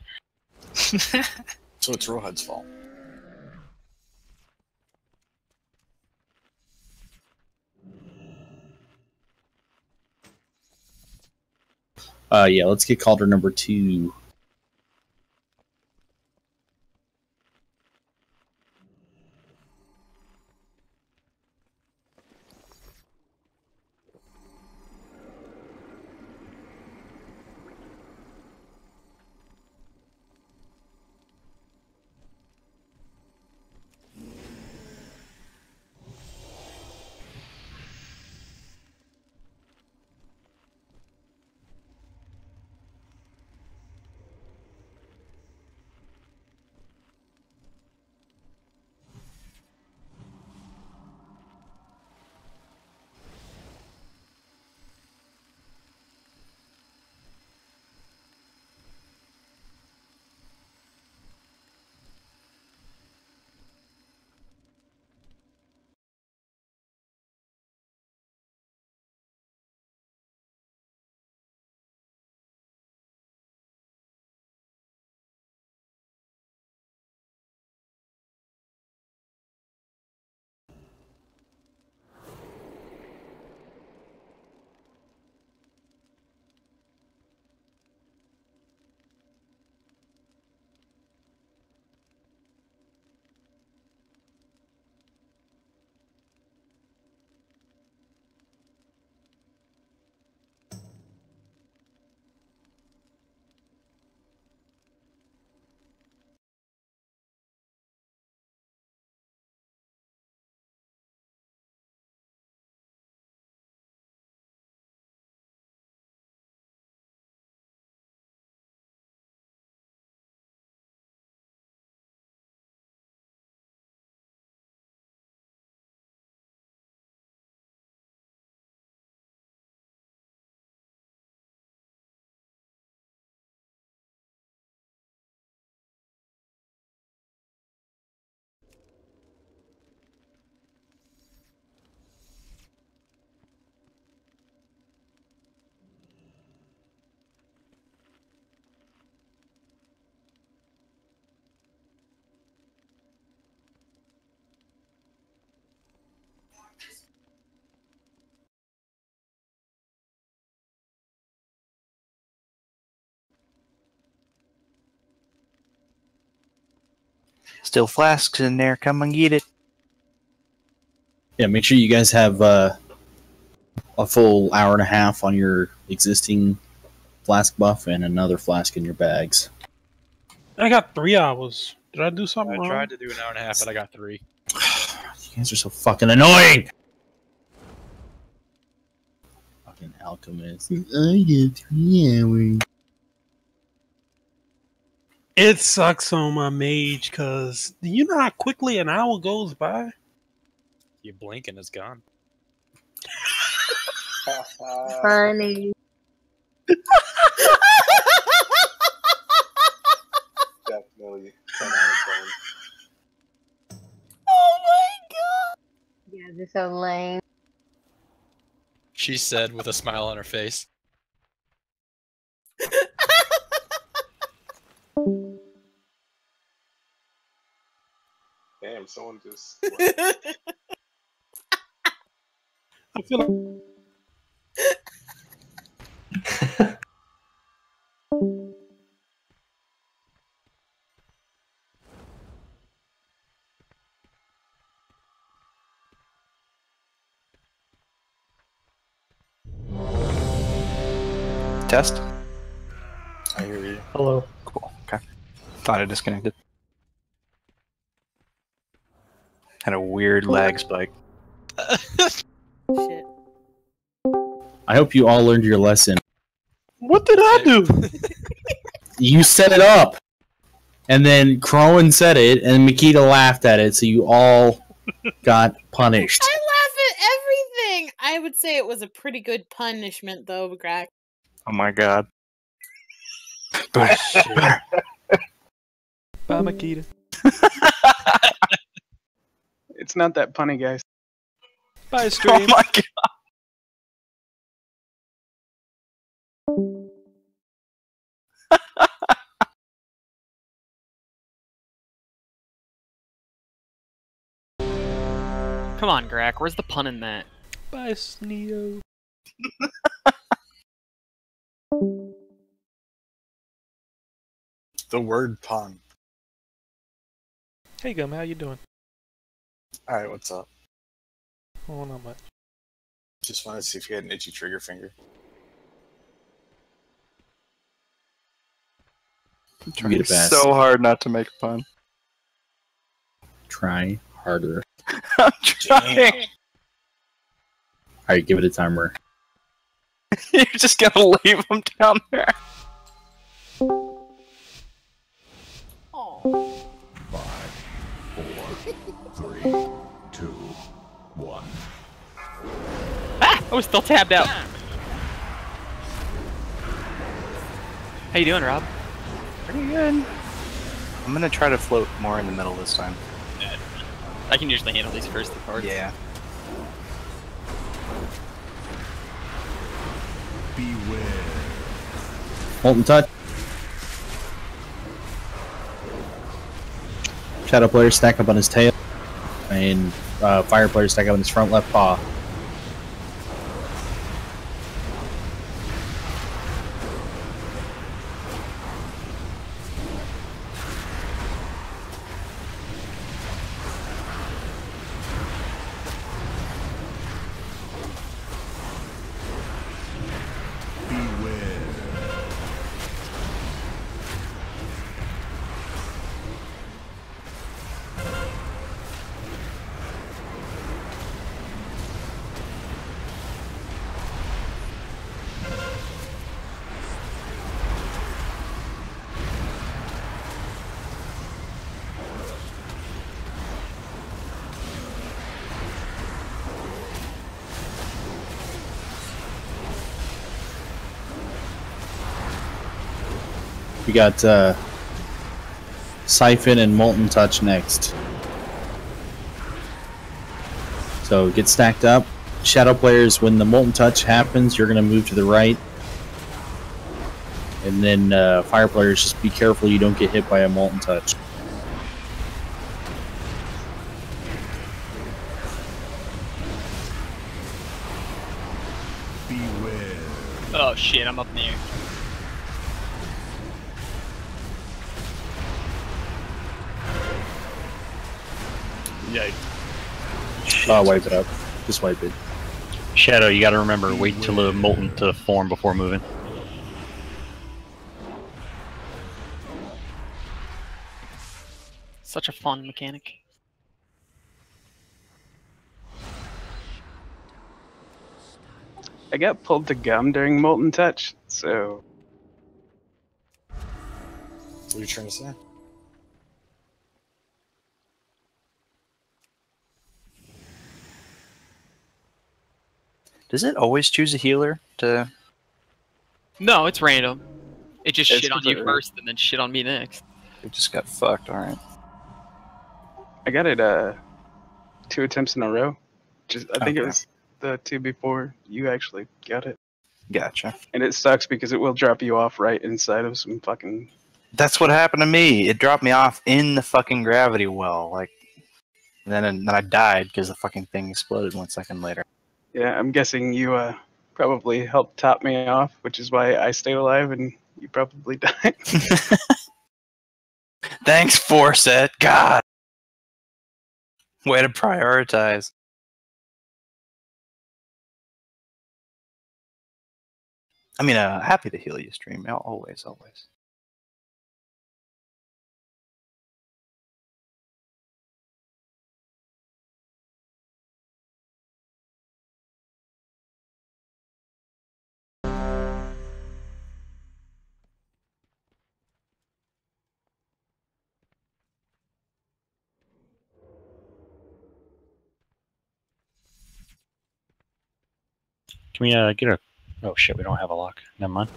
S4: So it's Rohad's fault.
S2: Yeah, let's get Calder number 2.
S1: Still flasks in there. Come and get it.
S2: Yeah, make sure you guys have a full hour and a half on your existing flask buff and another flask in your bags.
S16: I got 3 hours. Did I do something wrong?
S5: I tried to do an hour and a half, but I got 3.
S2: You guys are so fucking annoying! Fucking alchemist. I did 3 hours.
S16: It sucks on my mage because do you know how quickly an hour goes by?
S5: You blink and it's gone.
S3: Funny.
S4: Definitely 10 out of 10.
S17: Oh my god!
S3: Yeah, they're so lame.
S5: She said with a smile on her face.
S4: Damn, someone just.
S16: I feel like
S1: Test?
S4: I hear you.
S1: Hello. Cool. Okay. Thought I disconnected. Had a weird lag spike.
S17: Shit.
S2: I hope you all learned your lesson.
S16: what did I do?
S2: You set it up, and then Crowan said it, and Makita laughed at it, so you all got punished.
S17: I laugh at everything. I would say it was a pretty good punishment, though, Greg.
S1: Oh my god.
S7: Bye, Makita.
S15: It's not that punny, guys.
S7: Bye, stream.
S1: Oh my god.
S10: Come on, Grak. Where's the pun in that?
S7: Bye, Sneo.
S4: The word pun.
S7: Hey, Gum, how you doing?
S4: Alright, what's up?
S7: Oh, not much.
S4: Just wanted to see if you had an itchy trigger finger.
S1: I'm
S2: Be the
S1: trying
S2: best.
S1: so hard not to make a pun.
S2: Try harder.
S1: I'm trying.
S2: Alright, give it a timer.
S1: You're just gonna leave them down there.
S17: Oh.
S9: 5, 4, 3, 2, 1.
S10: Ah! I was still tabbed out. How you doing, Rob?
S1: Pretty good. I'm gonna try to float more in the middle this time.
S10: I can usually handle these first two parts.
S1: Yeah.
S9: Beware.
S2: Molten Touch. Shadow player stack up on his tail. And fire player stack up on his front left paw. We got Siphon and Molten Touch next. So get stacked up. Shadow players, when the Molten Touch happens, you're going to move to the right. And then fire players, just be careful you don't get hit by a Molten Touch.
S9: Beware.
S10: Oh shit, I'm up in the air.
S2: Oh, wipe it up. Just wipe it.
S6: Shadow, you gotta remember, wait till the molten to form before moving.
S10: Such a fun mechanic.
S15: I got pulled to gum during Molten Touch, so
S4: What are you trying to say?
S1: Does it always choose a healer to?
S18: No, it's random. It just
S15: It's
S18: shit on you
S15: completely-
S18: first and then shit on me next.
S1: We just got fucked. All right.
S15: I got it 2 attempts in a row. I think it
S1: Okay.
S15: was the 2 before you actually got it.
S1: Gotcha.
S15: And it sucks because it will drop you off right inside of some fucking...
S1: That's what happened to me. It dropped me off in the fucking gravity well. Like, then I died because the fucking thing exploded 1 second later.
S15: Yeah, I'm guessing you probably helped top me off, which is why I stayed alive and you probably died.
S1: Thanks, Forset. God. Way to prioritize. I mean, happy to heal you, stream. Always, always.
S6: Can we get a... Oh shit, we don't have a lock. Never mind.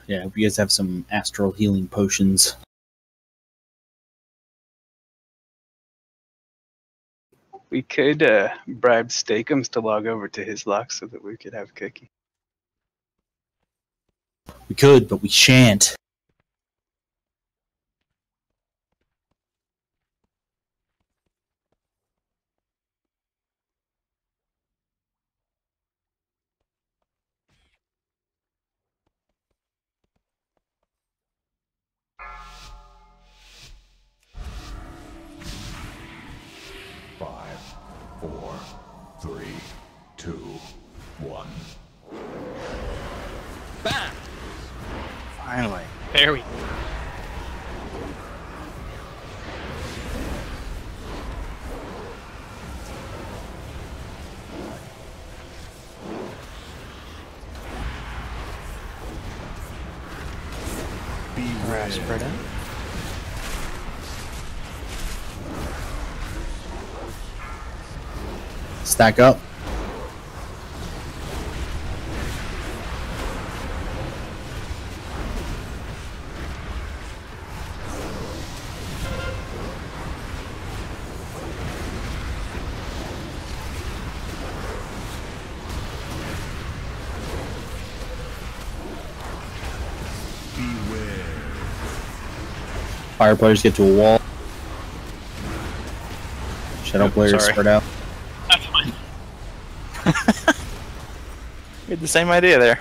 S2: Yeah, if you guys have some astral healing potions.
S15: We could bribe Steakums to log over to his lock so that we could have Cookie.
S2: We could, but we shan't.
S9: Five, 4, 3, 2, 1.
S18: Bam!
S1: Finally.
S18: There we go.
S9: Beware.
S1: Spread out.
S2: Stack up.
S9: Beware.
S2: Fire players get to a wall. Shadow players
S1: sorry.
S2: spread out.
S18: That's fine.
S1: We had the same idea there.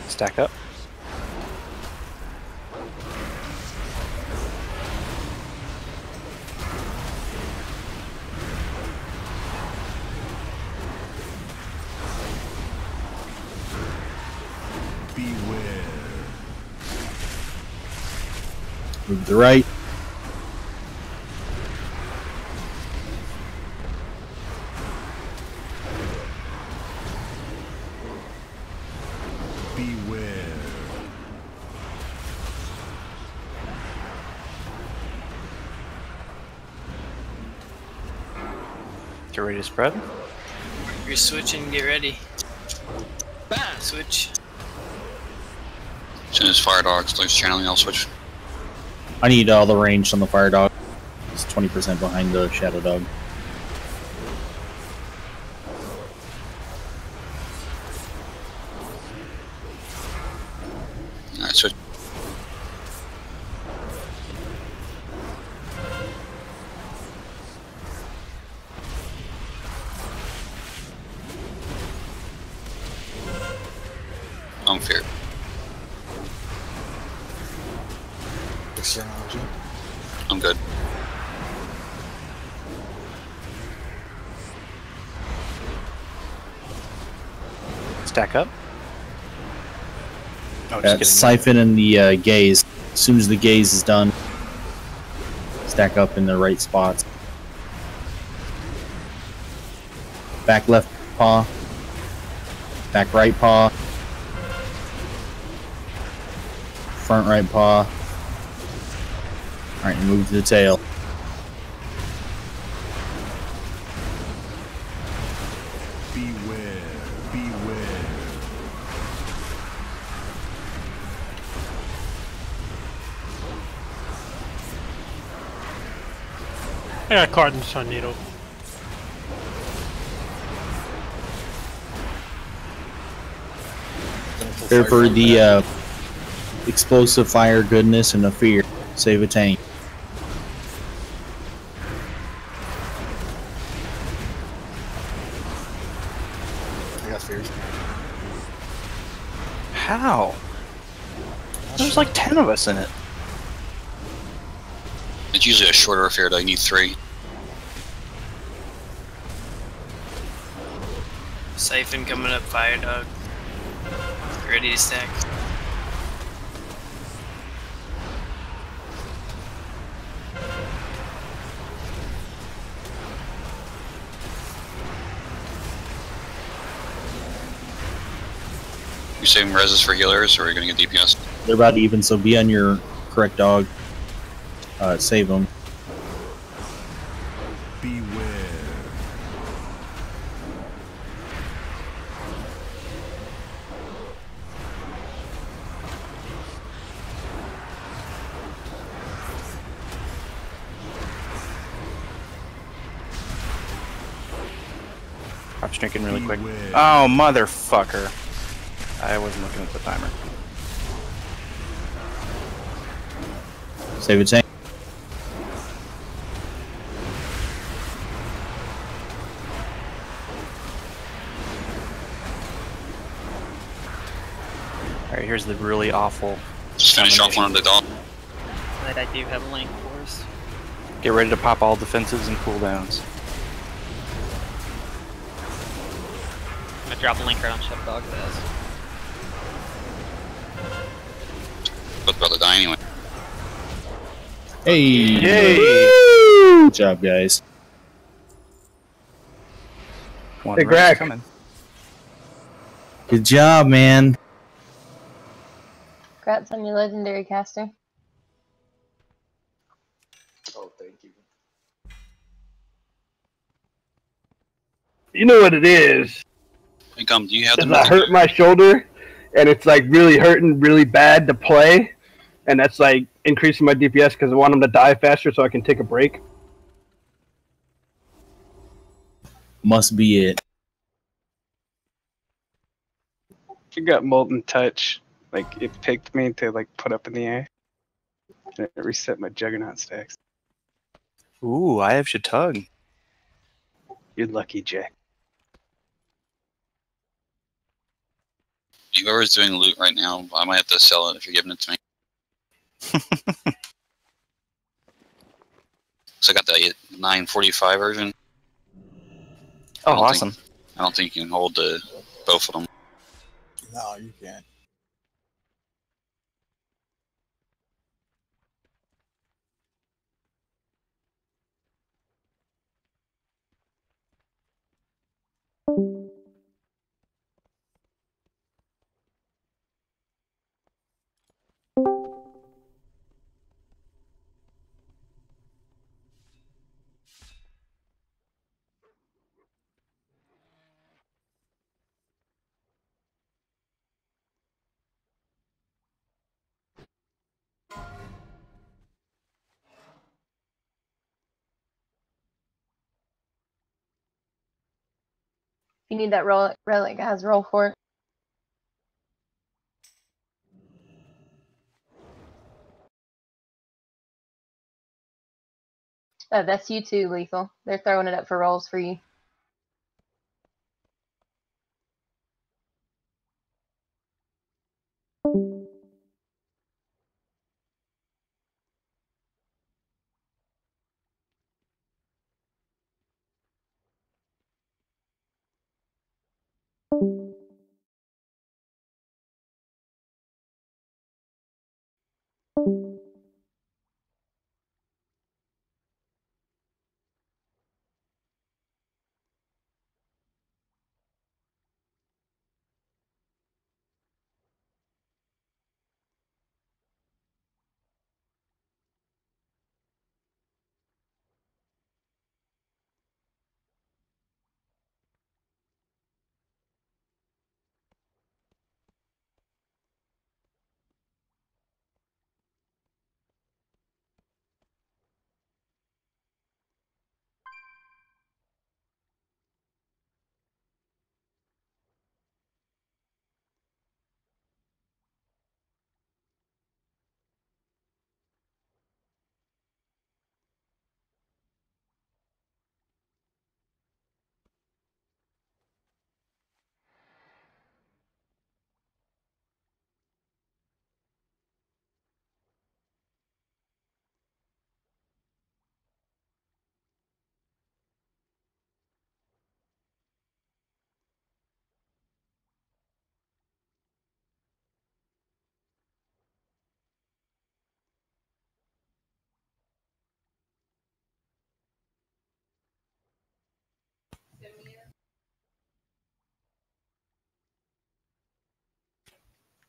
S1: Stack up.
S9: Beware.
S2: Move to the right.
S9: Beware.
S1: Get ready to spread.
S10: You're switching, get ready. Bam! Switch.
S14: As soon as Fire Dog starts channeling, I'll switch.
S2: I need all the range on the fire dog. It's 20% behind the shadow dog.
S14: Alright, switch.
S4: Fix your energy.
S14: I'm good.
S1: Stack up. Oh, just
S2: That
S1: kidding.
S2: siphon and the gaze. As soon as the gaze is done, stack up in the right spots. Back left paw. Back right paw. Front right paw. Alright, move to the tail.
S9: Beware, beware.
S16: I got caught in the tornado.
S2: Here for the explosive fire goodness and the fear. Save a tank.
S4: I got fears.
S1: How? There's like 10 of us in it.
S14: It's usually a shorter affair, though. You need 3.
S10: Siphon coming up, fire dog. Ready to stack.
S14: You saving reses for healers, or are you going to get DPS?
S2: They're about even, so be on your correct dog. Save them.
S9: Beware.
S1: I'm just drinking really quick. Oh, motherfucker. I wasn't looking at the timer.
S2: Save a tank.
S1: Alright, here's the really awful.
S14: Just finish off one of the dogs.
S18: That I do have a link for us.
S1: Get ready to pop all defenses and cooldowns.
S18: I'm gonna drop a link right on Sheepdog's ass.
S14: Both about to die anyway.
S2: Hey!
S1: Yay!
S2: Good job, guys.
S1: One
S11: Hey,
S1: right
S11: Greg.
S1: coming.
S2: Good job, man.
S3: Congrats on your legendary caster.
S4: Oh, thank you.
S11: You know what it is?
S14: Hey, Gum, do you have
S11: Is
S14: the
S11: I hurt my shoulder, and it's like really hurting really bad to play, and that's like increasing my DPS because I want them to die faster so I can take a break.
S2: Must be it.
S15: You got Molten Touch. Like, it picked me to, like, put up in the air. And it reset my Juggernaut stacks.
S1: Ooh, I have Shatug.
S15: You're lucky, Jack.
S14: Whoever's doing loot right now, I might have to sell it if you're giving it to me. So I got the 945 version.
S1: Oh, awesome.
S14: I don't think you can hold both of them.
S4: No, you can't.
S3: If you need that relic, guys, roll for it. Oh, that's you too, Lethal. They're throwing it up for rolls for you.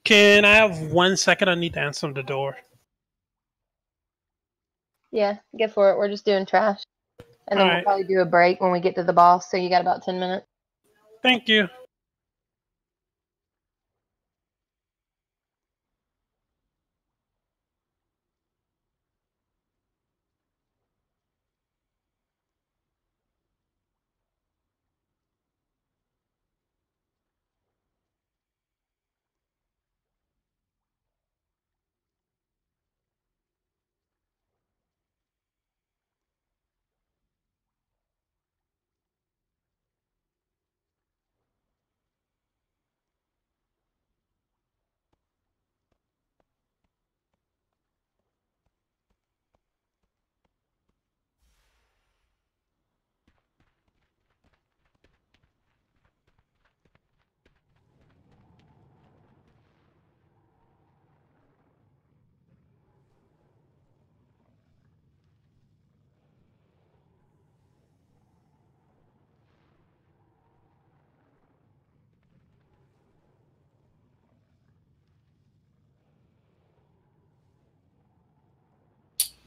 S16: Can I have 1 second? I need to answer the door.
S3: Yeah, get for it. We're just doing trash. And then we'll
S16: Alright.
S3: probably do a break when we get to the boss, so you got about 10 minutes.
S16: Thank you.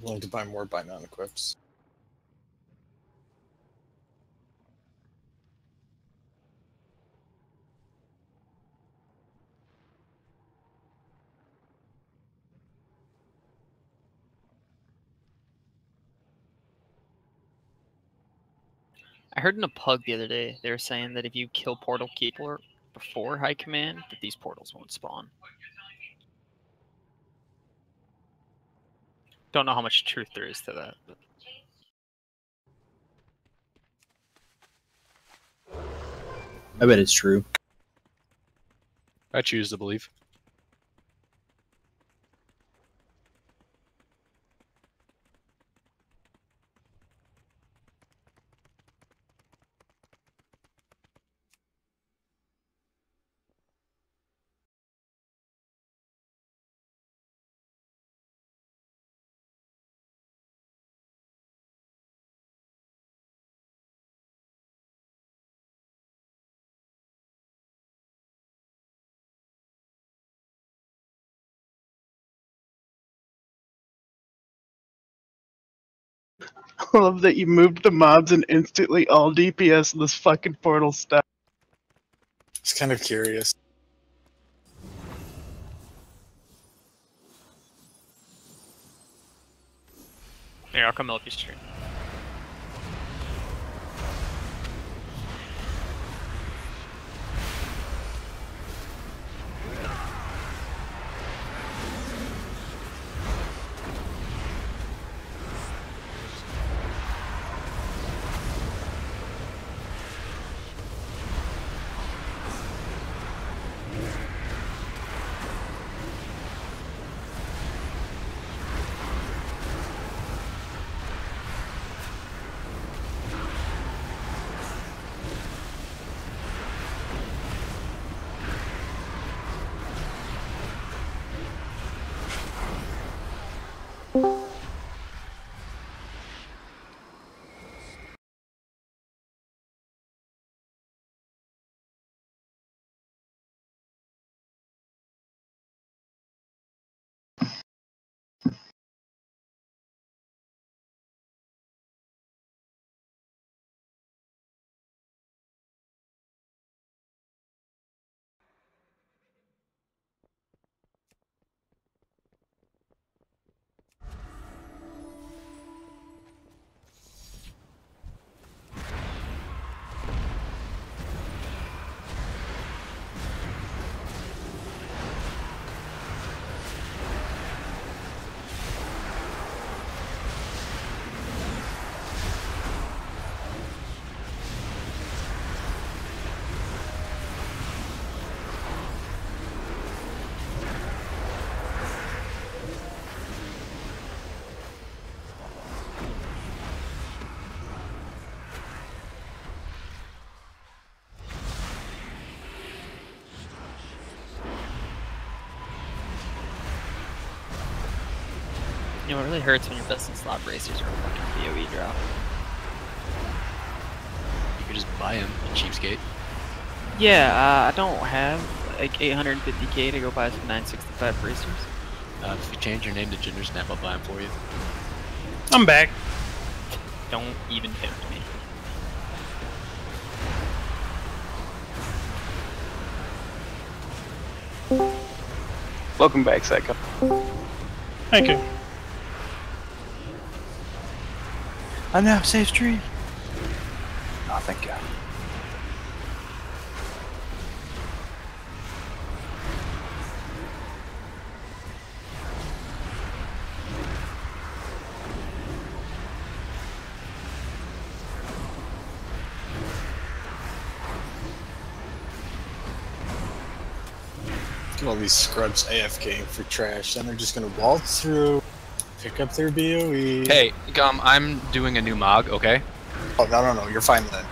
S4: Willing to buy more by non-equips.
S18: I heard in a pug the other day, they were saying that if you kill Portal Keeper before High Command, that these portals won't spawn. Don't know how much truth there is to that. But...
S2: I bet it's true.
S5: I choose to believe.
S15: I love that you moved the mobs and instantly all DPS in this fucking portal stuff.
S4: It's kind of curious.
S18: Here, I'll come help you stream. You know, it really hurts when your best in slot racers are a fucking BOE drop.
S5: You could just buy him, a cheapskate.
S18: Yeah, I don't have like 850k to go buy some 965 racers.
S5: If you change your name to Gingersnap, I'll buy him for you.
S16: I'm back.
S18: Don't even tempt me.
S15: Welcome back, Psycho.
S16: Thank you.
S1: I now safe stream. Oh, thank God.
S4: Look at all these scrubs AFKing for trash, then they're just gonna waltz through, pick up their BOE.
S5: Hey, I'm doing a new MOG, okay?
S4: Oh, no, you're fine then.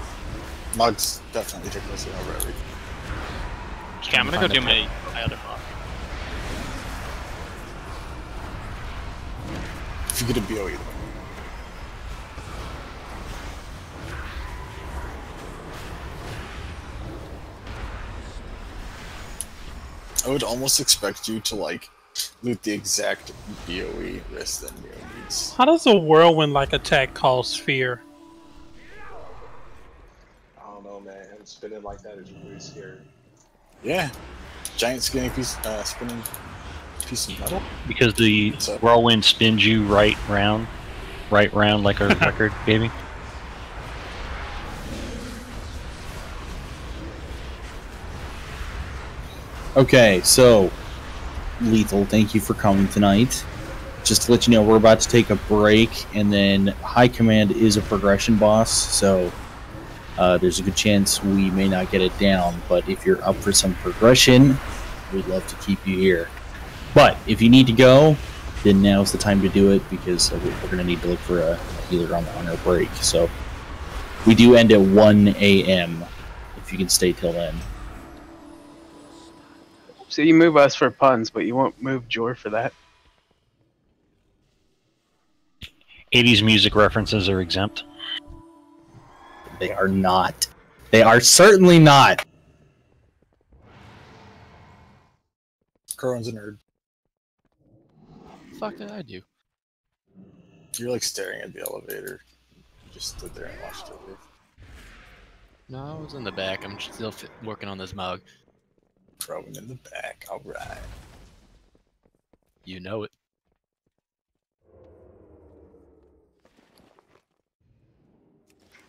S4: Mugs definitely took this over everything.
S18: Okay, I'm gonna go do my other MOG.
S4: If you get a BOE, though. I would almost expect you to, like, loot the exact BOE list than Neo needs.
S16: How does a whirlwind like attack cause fear?
S19: I don't know, man. Him spinning like that is really scary.
S4: Yeah. Giant spinning piece of metal?
S6: Because the whirlwind spins you right round like a record, baby.
S2: Okay, so Lethal, thank you for coming tonight. Just to let you know, we're about to take a break, and then High Command is a progression boss, so there's a good chance we may not get it down. But if you're up for some progression, we'd love to keep you here. But if you need to go, then now's the time to do it, because we're going to need to look for a healer on our break. So we do end at 1 a.m. if you can stay till then.
S15: So you move us for puns, but you won't move Jor for that.
S6: 80s music references are exempt.
S2: They are not. They are certainly not.
S4: Crowan's a nerd.
S5: What the fuck did I do?
S4: You're like staring at the elevator. You just stood there and watched it leave.
S5: No, I was in the back. I'm still working on this MOG.
S4: Crowan in the back. Alright.
S5: You know it.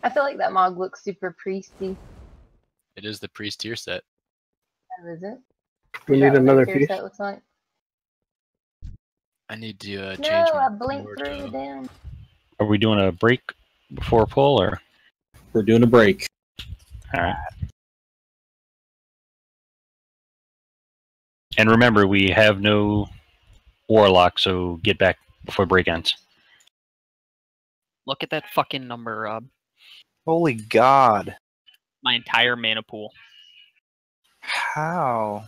S3: I feel like that mog looks super priesty.
S5: It is the priest tier set.
S3: Oh, is it?
S11: We
S3: Is
S11: need
S3: that what
S11: another
S3: that tier
S11: piece.
S3: set looks like?
S5: I need to
S3: No,
S5: change my
S3: I blinked
S5: board,
S3: through the damn.
S6: Are we doing a break before pull, or?
S2: We're doing a break.
S6: Alright. And remember, we have no warlock, so get back before break ends.
S18: Look at that fucking number, Rob.
S1: Holy God.
S18: My entire mana pool.
S1: How?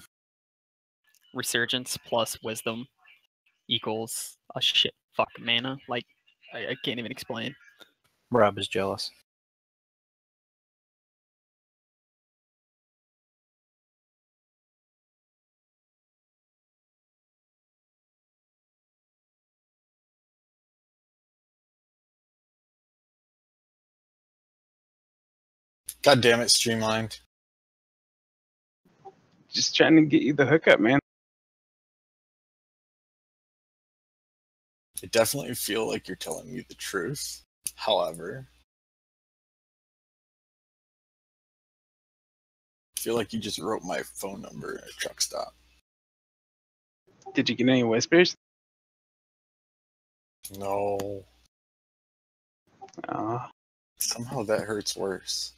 S18: Resurgence plus wisdom equals a shit fuck mana. Like, I can't even explain.
S1: Rob is jealous.
S4: God damn it, Streamlined.
S15: Just trying to get you the hookup, man.
S4: I definitely feel like you're telling me the truth. However, I feel like you just wrote my phone number in a truck stop.
S15: Did you get any whispers?
S4: No.
S15: Oh.
S4: Somehow that hurts worse.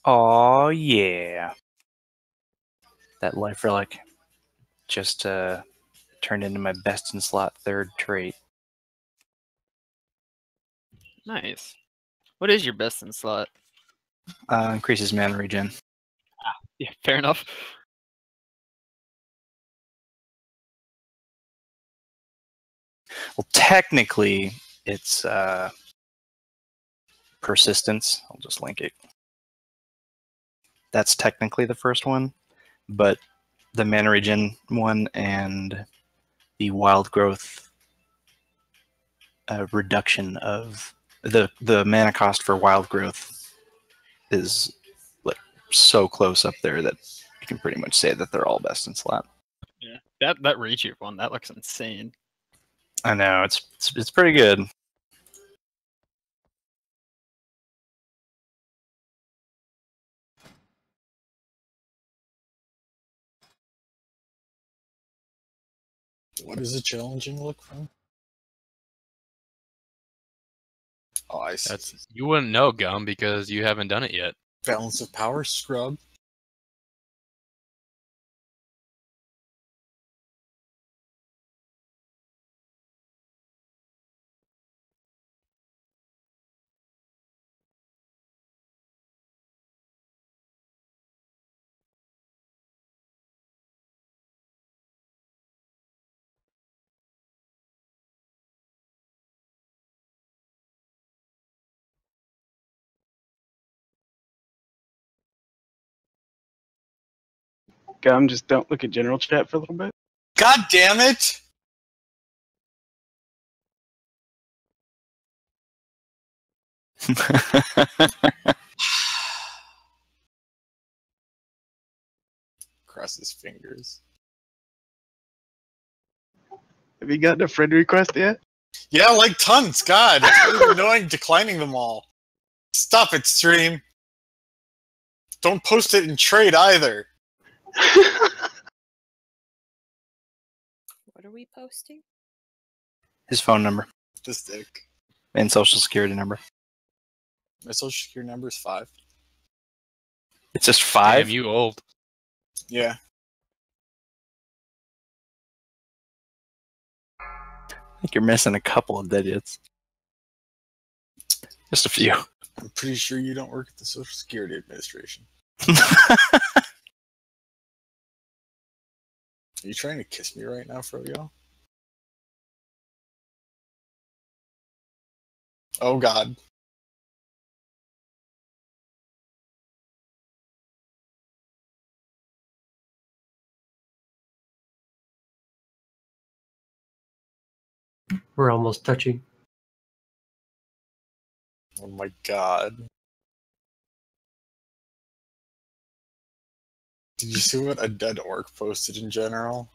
S1: Oh yeah. That life relic just turned into my best in slot third trait.
S18: Nice. What is your best in slot?
S1: Increases mana regen.
S18: Yeah, fair enough.
S1: Well, technically, it's persistence. I'll just link it. That's technically the first one, but the mana regen one and the wild growth reduction of the mana cost for wild growth is like so close up there that you can pretty much say that they're all best in slot.
S18: Yeah, that reach one, that looks insane.
S1: I know it's pretty good.
S4: What is a challenging look from? Oh, I see.
S5: You wouldn't know, Gum, because you haven't done it yet.
S4: Balance of power scrub.
S15: Gum, just don't look at general chat for a little bit.
S4: God damn it! Cross his fingers.
S15: Have you gotten a friend request yet?
S4: Yeah, like tons. God, it's really annoying declining them all. Stop it, stream. Don't post it in trade either.
S17: What are we posting?
S1: His phone number
S4: This dick.
S1: and social security number.
S4: My social security number is 5.
S1: It's just 5.
S5: Damn, you old.
S4: Yeah.
S1: I think you're missing a couple of digits. Just a few.
S4: I'm pretty sure you don't work at the Social Security Administration. Are you trying to kiss me right now, Froyo? Oh God.
S20: We're almost touching.
S4: Oh my God. Did you see what a dead orc posted in general?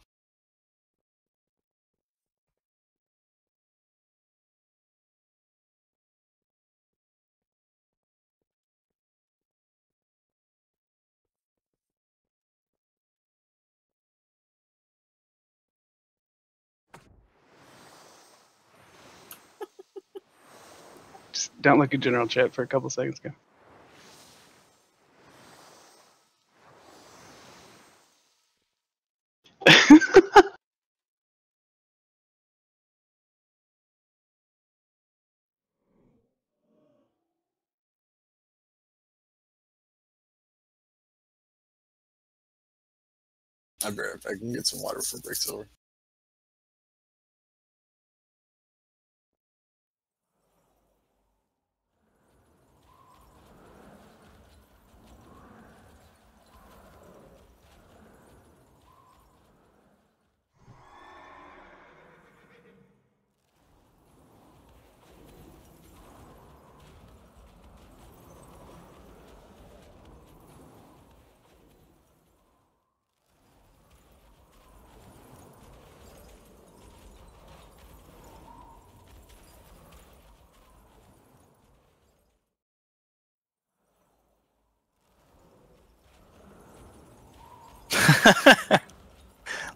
S15: Just don't look at general chat for a couple seconds, Gum.
S4: I'll be right back. I can get some water for breaks over.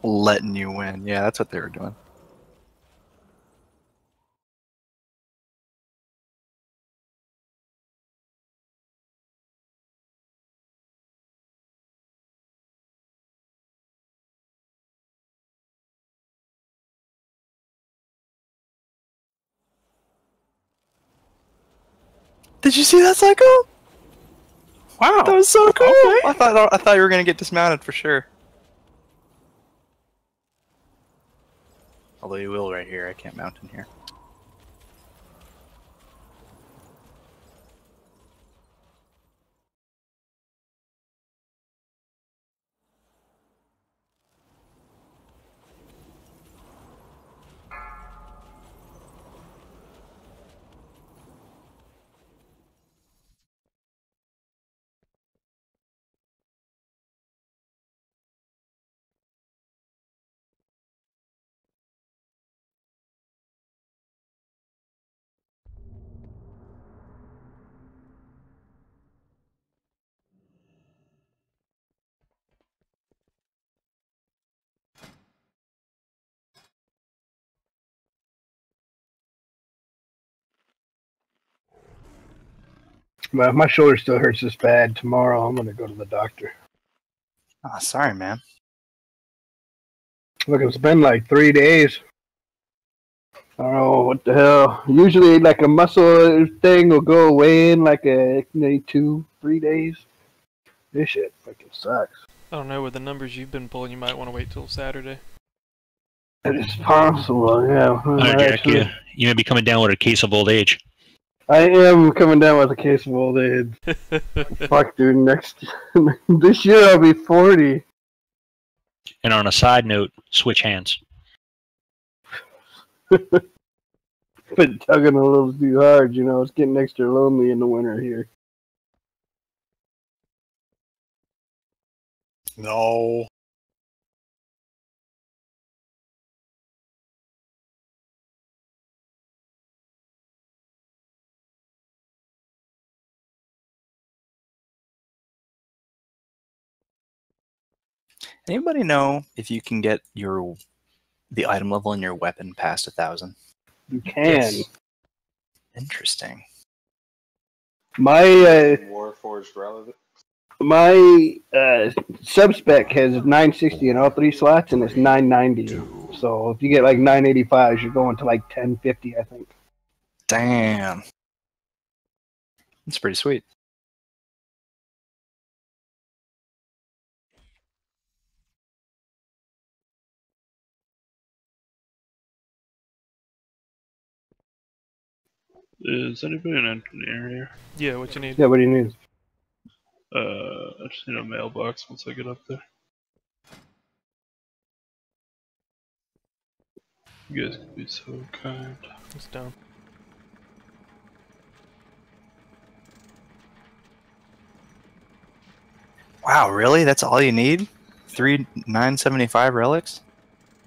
S1: Letting you win. Yeah, that's what they were doing. Did you see that Psycho?
S16: Wow,
S1: that was so cool.
S16: Okay.
S1: I thought you were gonna get dismounted for sure. Although you will right here. I can't mount in here.
S11: Well, if my shoulder still hurts this bad, tomorrow I'm going to go to the doctor.
S1: Oh, sorry, man.
S11: Look, it's been like 3 days. I don't know what the hell. Usually, like a muscle thing will go away in like maybe 2-3 days. This shit fucking sucks.
S7: I don't know, with the numbers you've been pulling, you might want to wait till Saturday.
S11: It's possible, yeah.
S6: Jack, you may be coming down with a case of old age.
S11: I am coming down with a case of old age. Fuck, dude. This year I'll be 40.
S6: And on a side note, switch hands.
S11: Been tugging a little too hard, you know. It's getting extra lonely in the winter here.
S4: No.
S1: Anybody know if you can get the item level in your weapon past 1,000?
S11: You can.
S1: Yes. Interesting.
S11: My
S19: Warforged Relic.
S11: my sub-spec has 960 in all 3 slots, and it's 990. So if you get like 985s, you're going to like 1050, I think.
S1: Damn. That's pretty sweet.
S8: Is anybody an engineer here?
S7: Yeah, what you need?
S11: Yeah, what do you need?
S8: I just need a mailbox once I get up there. You guys can be so kind.
S7: It's down.
S1: Wow, really? That's all you need? 3 975 relics?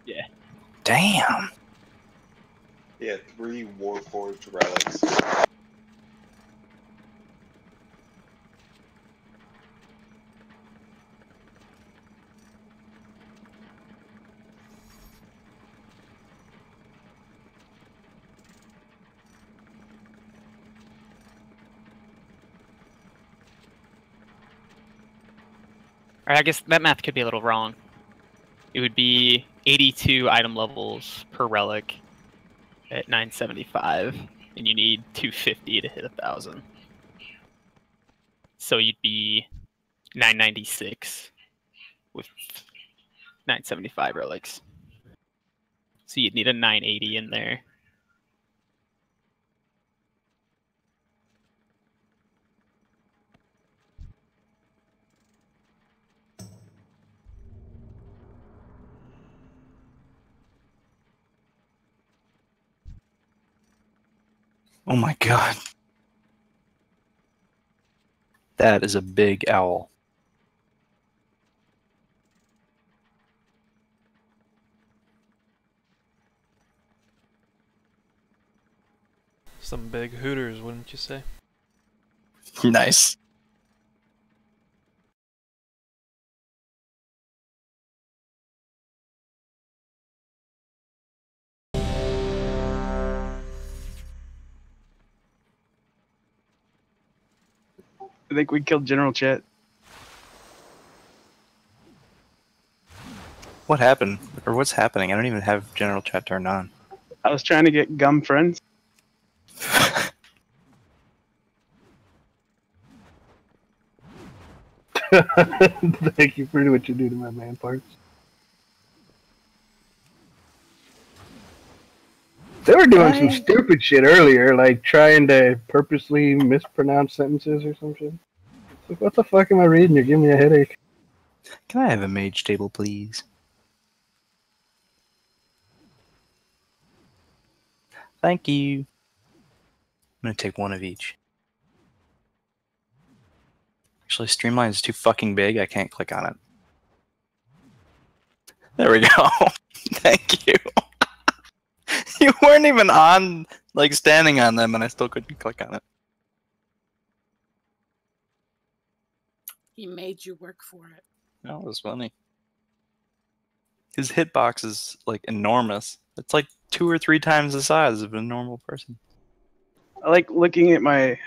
S18: Yeah.
S1: Damn.
S19: Yeah, 3 Warforged Relics.
S18: Or I guess that math could be a little wrong. It would be 82 item levels per relic at 975, and you need 250 to hit 1,000. So you'd be 996 with 975 relics. So you'd need a 980 in there.
S1: Oh my god. That is a big owl.
S7: Some big hooters, wouldn't you say?
S1: Nice.
S15: I think we killed General Chet.
S1: What happened? Or what's happening? I don't even have general chat turned on.
S15: I was trying to get gum friends.
S11: Thank you for what you do to my man parts. They were doing some stupid shit earlier, like trying to purposely mispronounce sentences or some shit. It's like, what the fuck am I reading? You're giving me a headache.
S1: Can I have a mage table, please? Thank you. I'm gonna take one of each. Actually, Streamline is too fucking big. I can't click on it. There we go. Thank you. You weren't even on, like, standing on them, and I still couldn't click on it.
S17: He made you work for it.
S1: That was funny. His hitbox is, like, enormous. It's like 2 or 3 times the size of a normal person.
S15: I like looking at my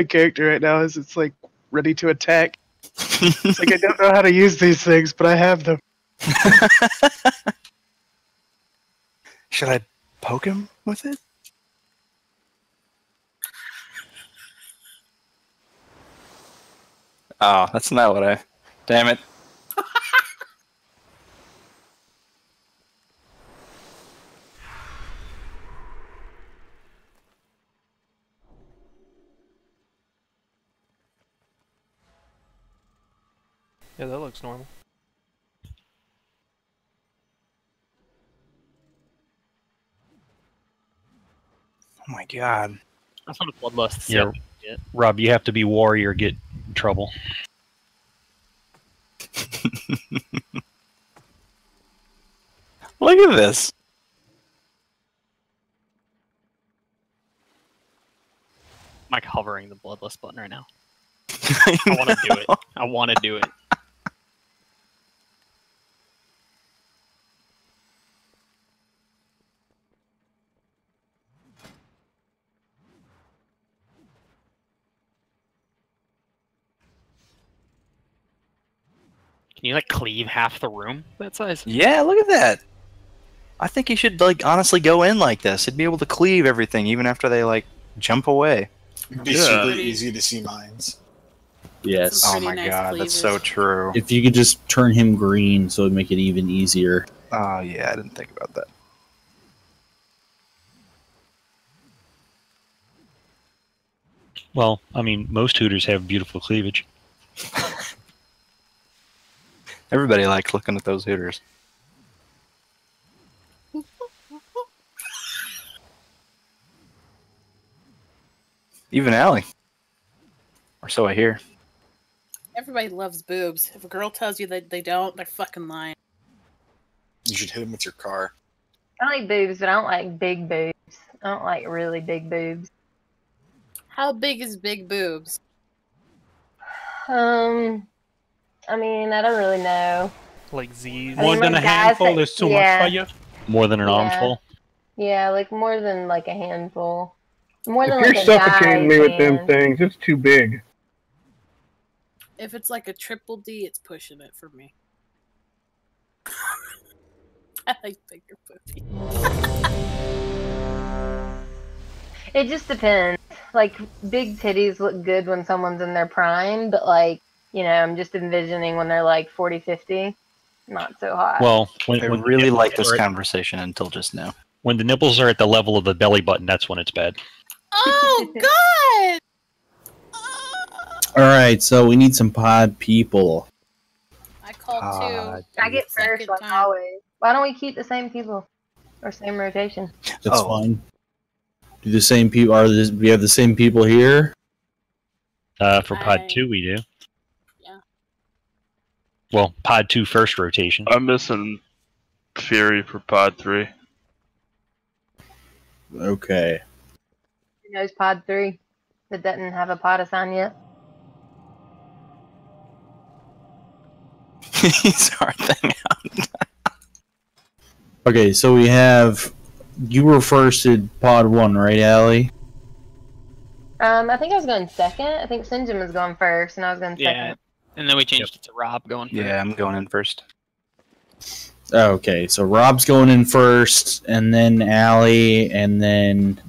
S15: character right now as it's like ready to attack. It's like I don't know how to use these things, but I have them.
S1: Should I poke him with it? Oh, that's not what I... Damn it.
S7: Yeah, that looks normal.
S1: Oh my god.
S18: That's not a bloodlust.
S6: Yeah, Rob, you have to be warrior, get in trouble.
S1: Look at this.
S18: I'm like hovering the bloodlust button right now. I want to do it. I want to do it. Can you like cleave half the room that size?
S1: Yeah, look at that. I think he should, like, honestly go in like this. He'd be able to cleave everything even after they, like, jump away.
S4: It'd be super easy to see mines.
S2: Yes.
S1: Oh my god, that's so true.
S2: If you could just turn him green, so it'd make it even easier.
S1: Oh yeah, I didn't think about that.
S6: Well, I mean, most Hooters have beautiful cleavage.
S1: Everybody likes looking at those Hooters. Even Allie. Or so I hear.
S17: Everybody loves boobs. If a girl tells you that they don't, they're fucking lying.
S4: You should hit him with your car.
S3: I like boobs, but I don't like big boobs. I don't like really big boobs.
S17: How big is big boobs?
S3: I mean, I don't really know.
S7: Like Z's.
S16: More than a handful is too much for you?
S6: More than an armful?
S3: Yeah, like more than like a handful. More than
S11: If
S3: like
S11: you're
S3: a
S11: suffocating me with them
S3: hand.
S11: things, it's too big.
S17: If it's like a triple D, it's pushing it for me. I like bigger pussy.
S3: It just depends. Like, big titties look good when someone's in their prime, but like, you know, I'm just envisioning when they're like 40, 50. Not so hot.
S6: Well,
S1: I
S6: when
S1: really like this conversation until just now.
S6: When the nipples are at the level of the belly button, that's when it's bad.
S17: Oh, God!
S2: Alright, so we need some pod people.
S17: I called two.
S3: I get first, like always. Why don't we keep the same people? Or same rotation?
S2: That's fine. Do the same people? We have the same people here?
S6: For pod 2, we do.
S17: Yeah.
S6: Well, pod 2 first rotation.
S8: I'm missing Fury for pod 3.
S2: Okay.
S3: Who knows pod 3 that doesn't have a pod assigned yet?
S1: He's hard thing out.
S2: Okay, so we have... You were first in pod 1, right, Allie?
S3: I think I was going second. I think Sinjin was going first, and I was going second.
S18: Yeah, and then we changed it to Rob going first.
S1: Yeah, I'm going in first.
S2: Okay, so Rob's going in first, and then Allie, and then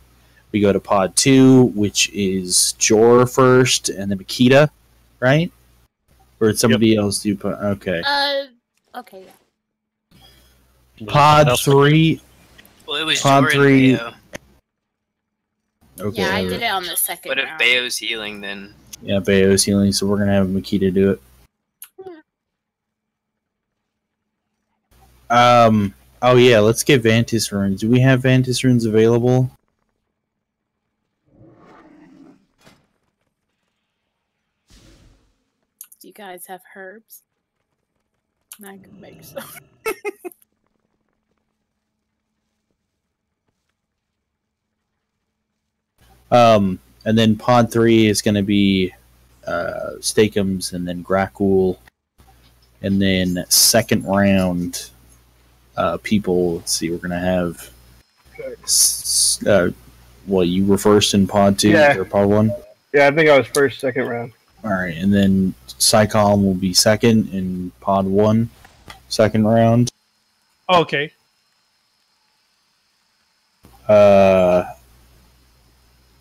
S2: we go to pod 2, which is Jor first, and then Makita, right? Or did somebody else do pod? Okay.
S17: Okay.
S2: Pod 3.
S10: Well, it was
S2: Pod
S10: Jordan
S2: 3.
S10: Beo.
S2: Okay.
S17: Yeah, I did it on the second
S10: But if
S17: round.
S10: Beo's healing, then
S2: Yeah, Beo's healing, so we're gonna have Makita do it. Oh yeah, let's get Vantis runes. Do we have Vantis runes available?
S17: Do you guys have herbs? I could make some.
S2: And then Pod 3 is gonna be Steakums and then Grakul. And then second round people, let's see, we're gonna have you were first in Pod 2 or Pod 1?
S11: Yeah, I think I was first, second round.
S2: Alright, and then Psycom will be second in Pod 1, second round.
S16: Okay.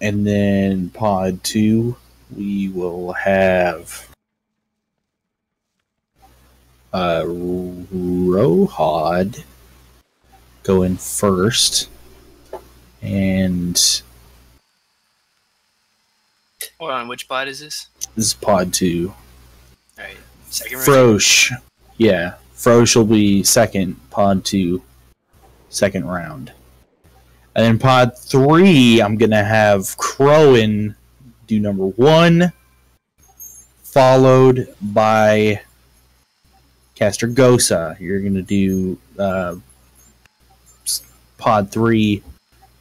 S2: And then Pod 2, we will have Rohad going first. And
S10: hold on, which pod is this?
S2: this is Pod 2.
S10: Alright, second round.
S2: Frosh. Yeah, Frosh will be second, Pod 2, second round. And then Pod 3, I'm going to have Crowan do number 1, followed by Caster Gosa. You're going to do Pod 3,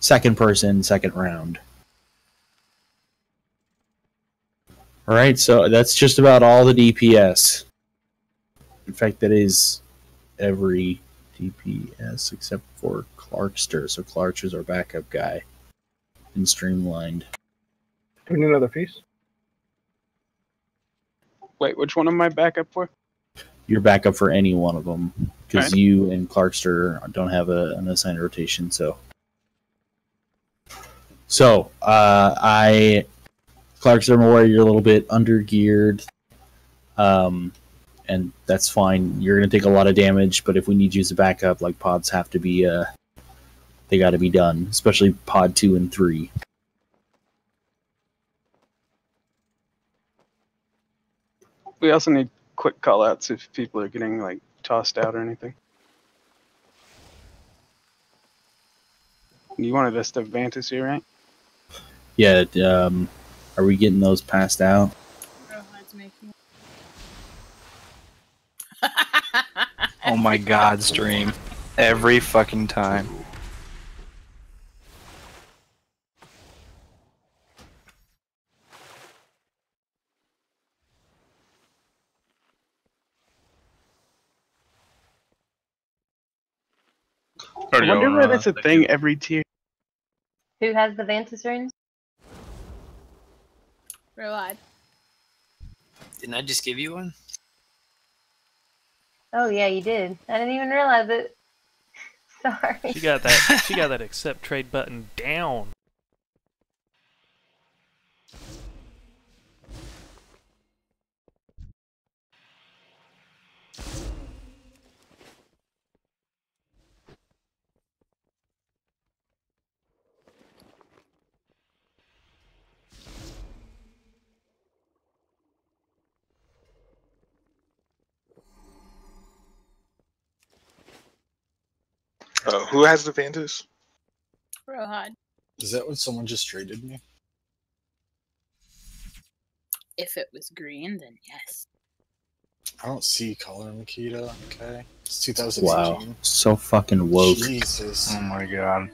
S2: second person, second round. Alright, so that's just about all the DPS. In fact, that is every DPS except for Clarkster. So Clarkster's our backup guy in Streamlined.
S11: Do we need another piece?
S15: Wait, which one am I back up for?
S2: You're backup for any one of them because
S15: Alright.
S2: you and Clarkster don't have an assigned rotation. So Clarkster, I'm aware you're a little bit under geared. And that's fine. You're going to take a lot of damage, but if we need you as a backup, like pods have to be, they got to be done, especially pod 2 and 3.
S15: We also need quick callouts if people are getting like tossed out or anything. You wanted us to Vantis here, right?
S2: Yeah, are we getting those passed out?
S1: Oh my god, stream. Every fucking time.
S15: I wonder why that's a thing every tier.
S3: Who has the Vantis runes?
S17: Relied.
S10: Didn't I just give you one?
S3: Oh yeah, you did. I didn't even realize it. Sorry.
S7: She got that. She got that accept trade button down.
S20: Who has the Vantis?
S17: Rohad.
S4: Is that what someone just traded me?
S17: If it was green, then yes.
S4: I don't see color Makita. Okay. It's 2018.
S2: Wow, so fucking woke.
S4: Jesus.
S1: Oh my god.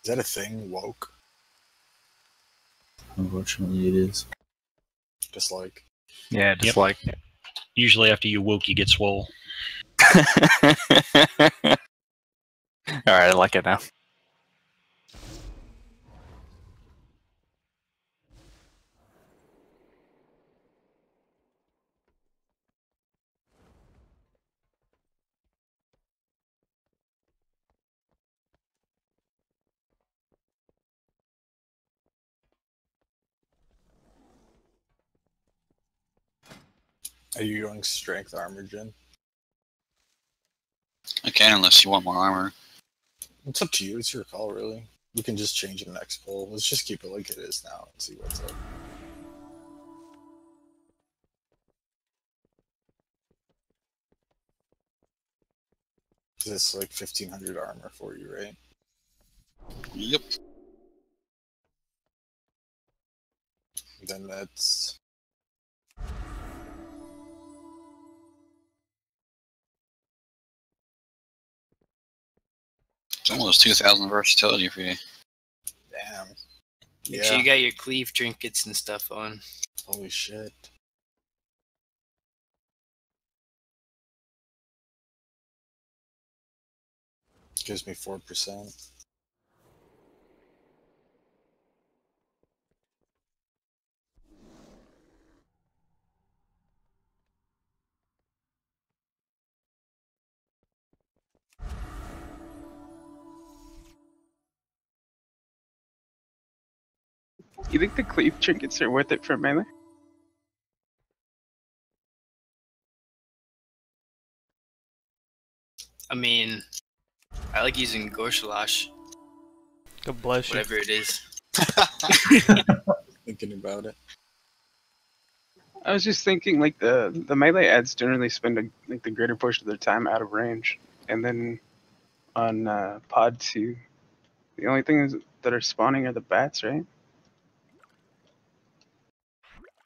S4: Is that a thing? Woke?
S2: Unfortunately, it is.
S4: Just like.
S1: Yeah, just like.
S6: Usually after you woke, you get swole.
S1: Alright, I like it now.
S4: Are you going strength armor, Jin?
S14: I can unless you want more armor.
S4: It's up to you. It's your call, really. We can just change it next poll. Let's just keep it like it is now and see what's up. It's like 1500 armor for you, right?
S14: Yep.
S4: Then that's...
S14: It's almost 2,000 versatility for you.
S4: Damn.
S10: Make sure you got your cleave trinkets and stuff on.
S4: Holy shit. Gives me 4%.
S15: You think the cleave trinkets are worth it for melee?
S10: I mean, I like using Gorshalash.
S7: God bless you.
S10: Whatever it is.
S4: Thinking about it.
S15: I was just thinking, like the melee ads generally spend like the greater portion of their time out of range, and then on pod 2, the only things that are spawning are the bats, right?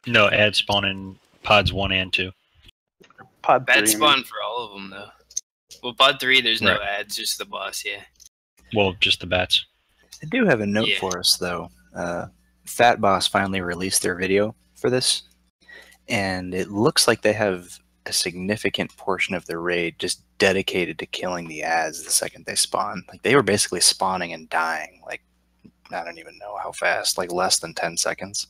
S6: No, ad spawn in pods 1 and 2.
S15: Pod
S10: Bad
S15: 3.
S10: spawn for all of them, though. Well, pod 3, there's no
S6: Right.
S10: ads, just the boss, yeah.
S6: Well, just the bats.
S1: I do have a note
S10: Yeah.
S1: for us, though. Fat Boss finally released their video for this, and it looks like they have a significant portion of their raid just dedicated to killing the ads the second they spawn. Like, they were basically spawning and dying, like, I don't even know how fast, like less than 10 seconds.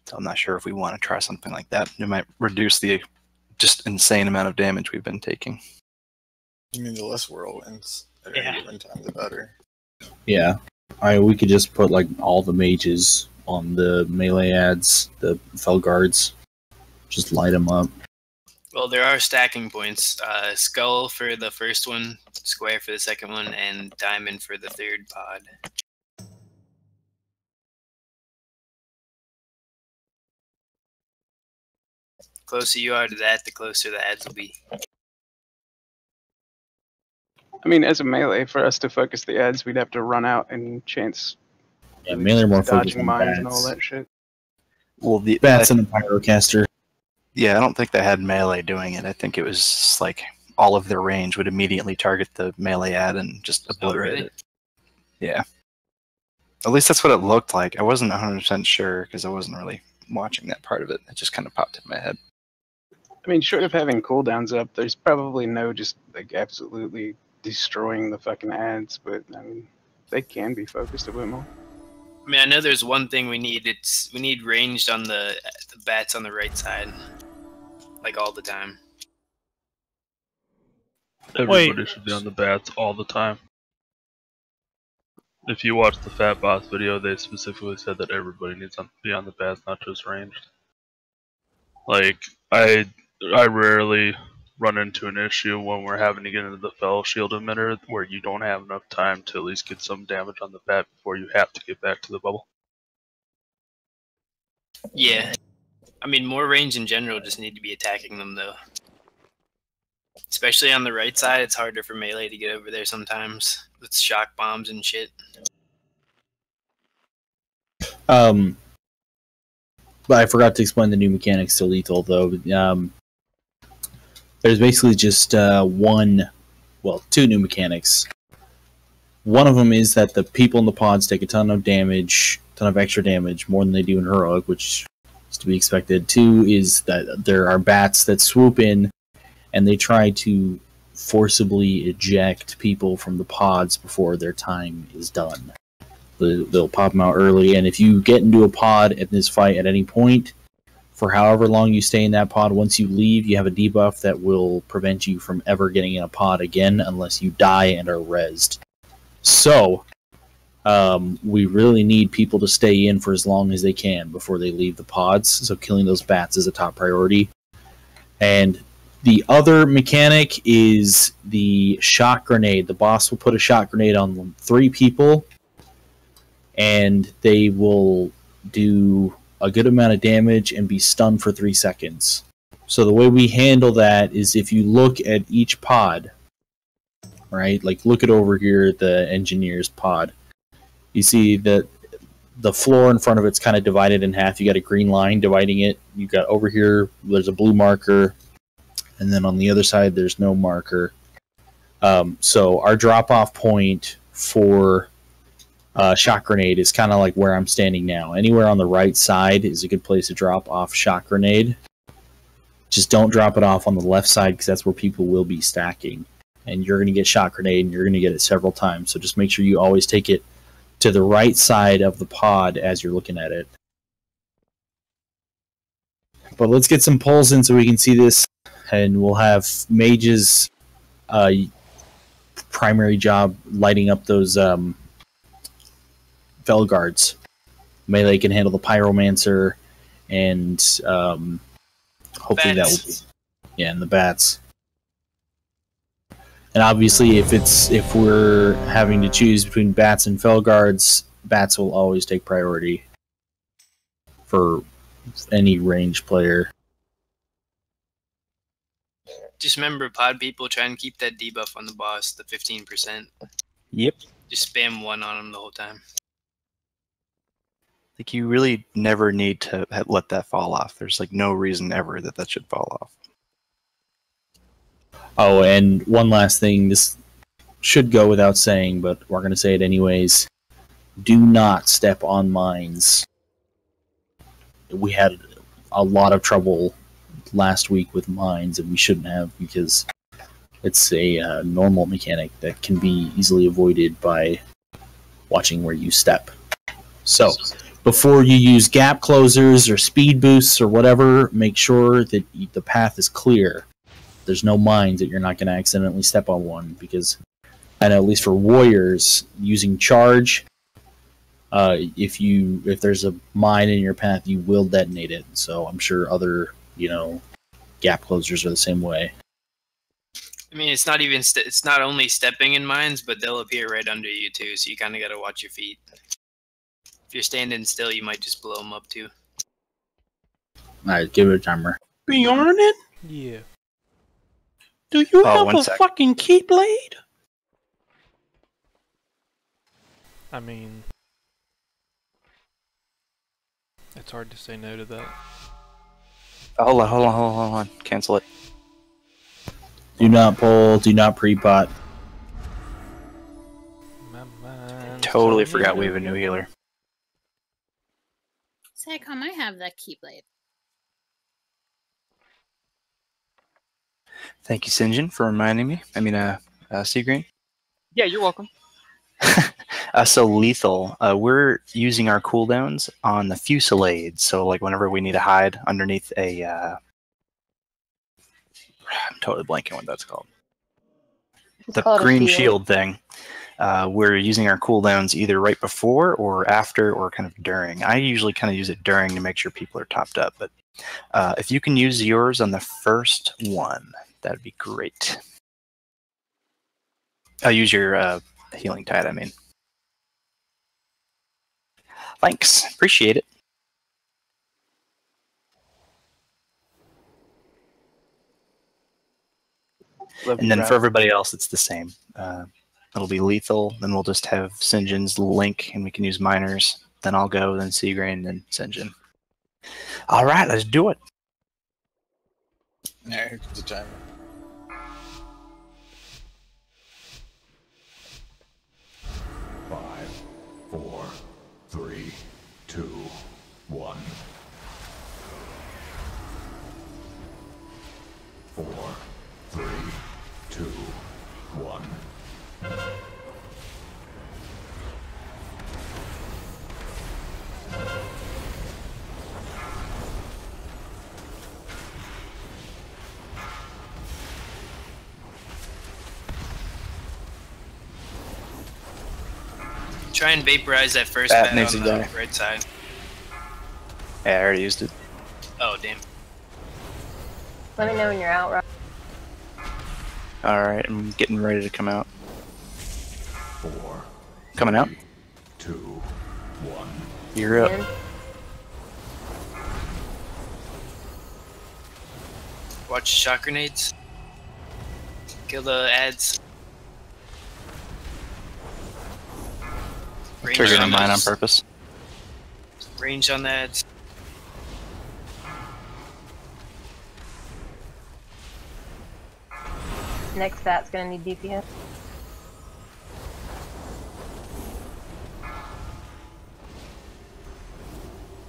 S1: So I'm not sure if we want to try something like that. It might reduce the just insane amount of damage we've been taking.
S4: I mean, the less whirlwinds at any given time, the better.
S2: Yeah. We could just put like all the mages on the melee ads, the fell guards. Just light them up.
S10: Well, there are stacking points. Skull for the first one, square for the second one, and diamond for the third pod. Closer you are to that, the closer the ads will be.
S15: I mean, as a melee, for us to focus the ads, we'd have to run out and chance
S2: Yeah, melee are more focused
S15: dodging
S2: on
S15: mines
S2: bats.
S15: and all that shit.
S1: Well, the
S2: Bats and the pyrocaster.
S1: Yeah, I don't think they had melee doing it. I think it was just like all of their range would immediately target the melee ad and just obliterate
S10: really?
S1: it. Yeah. At least that's what it looked like. I wasn't 100% sure because I wasn't really watching that part of it. It just kind of popped in my head.
S15: I mean, short of having cooldowns up, there's probably no just like absolutely destroying the fucking ads, but I mean, they can be focused a bit more.
S10: I mean, I know there's one thing we need. We need ranged on the bats on the right side, like all the time.
S8: Everybody should be on the bats all the time. If you watch the Fat Boss video, they specifically said that everybody needs to be on the bats, not just ranged. Like, I rarely run into an issue when we're having to get into the Fell Shield emitter where you don't have enough time to at least get some damage on the bat before you have to get back to the bubble.
S10: Yeah. I mean, more range in general, just need to be attacking them, though. Especially on the right side, it's harder for melee to get over there sometimes with shock bombs and shit.
S2: But I forgot to explain the new mechanics to Lethal, though. There's basically just two new mechanics. One of them is that the people in the pods take a ton of extra damage, more than they do in Heroic, which is to be expected. Two is that there are bats that swoop in, and they try to forcibly eject people from the pods before their time is done. They'll pop them out early, and if you get into a pod in this fight at any point, for however long you stay in that pod, once you leave, you have a debuff that will prevent you from ever getting in a pod again unless you die and are rezzed. So, We really need people to stay in for as long as they can before they leave the pods. So killing those bats is a top priority. And the other mechanic is the shock grenade. The boss will put a shock grenade on 3 people, and they will do a good amount of damage and be stunned for 3 seconds. So the way we handle that is if you look at each pod, right? Like look at over here at the engineer's pod. You see that the floor in front of it's kind of divided in half. You got a green line dividing it. You got over here, there's a blue marker. And then on the other side, there's no marker. So our drop-off point for shock grenade is kind of like where I'm standing now. Anywhere on the right side is a good place to drop off shock grenade. Just don't drop it off on the left side because that's where people will be stacking. And you're going to get shock grenade, and you're going to get it several times. So just make sure you always take it to the right side of the pod as you're looking at it. But let's get some polls in so we can see this. And we'll have Mage's primary job lighting up those Fel guards. Melee can handle the Pyromancer, and hopefully that will be and the bats. And obviously, if we're having to choose between bats and Fel guards, bats will always take priority for any ranged player.
S10: Just remember, pod people, try and keep that debuff on the boss, the 15%.
S1: Yep.
S10: Just spam 1 on him the whole time.
S1: Like, you really never need to let that fall off. There's, like, no reason ever that should fall off.
S2: Oh, and one last thing. This should go without saying, but we're going to say it anyways. Do not step on mines. We had a lot of trouble last week with mines, and we shouldn't have, because it's a normal mechanic that can be easily avoided by watching where you step. So, before you use gap closers or speed boosts or whatever, make sure that the path is clear. There's no mines that you're not going to accidentally step on one, because I know at least for warriors, using charge, if there's a mine in your path, you will detonate it. So I'm sure other gap closers are the same way.
S10: I mean, it's not even it's not only stepping in mines, but they'll appear right under you too. So you kind of got to watch your feet. If you're standing still, you might just blow them up too.
S2: Alright, give it a timer.
S16: Bjorn it?
S7: Yeah.
S16: Do you have
S1: 1
S16: a
S1: sec.
S16: fucking keyblade?
S7: I mean, it's hard to say no to that.
S1: Hold on. Cancel it.
S2: Do not pull, do not pre-pot.
S1: Totally forgot we have a new healer.
S17: Sagcom, I have that Keyblade.
S1: Thank you, Sinjin, for reminding me. I mean, Seagreen.
S18: Yeah, you're welcome.
S1: So lethal. We're using our cooldowns on the fusillade. So like whenever we need to hide underneath a, I'm totally blanking what that's called. The green shield thing. We're using our cooldowns either right before or after or kind of during. I usually kind of use it during to make sure people are topped up. But if you can use yours on the first one, that'd be great. I'll use your healing tide, I mean. Thanks. Appreciate it. And then for everybody else, it's the same. It'll be lethal. Then we'll just have Sinjin's link, and we can use miners. Then I'll go, then Seagrain, then Sinjin. All right, let's do it.
S4: Yeah, here comes the timer.
S9: Five, 4, 3, 2, 1. 4, 3, 2, 1.
S10: Try and vaporize that first
S1: Bat
S10: bat
S1: needs
S10: on
S1: to
S10: the
S1: die.
S10: right side.
S1: Yeah, I already used it.
S10: Oh, damn.
S3: Let me know when you're out, Rob.
S1: Alright, I'm getting ready to come out.
S9: 4,
S1: Coming out?
S9: 2, 1.
S1: You're up.
S3: In.
S10: Watch shot grenades. Kill the ads. Range
S1: Triggered
S10: on
S1: mine on
S10: those.
S1: purpose.
S10: Range on the ads.
S3: Next bat's gonna need DPS.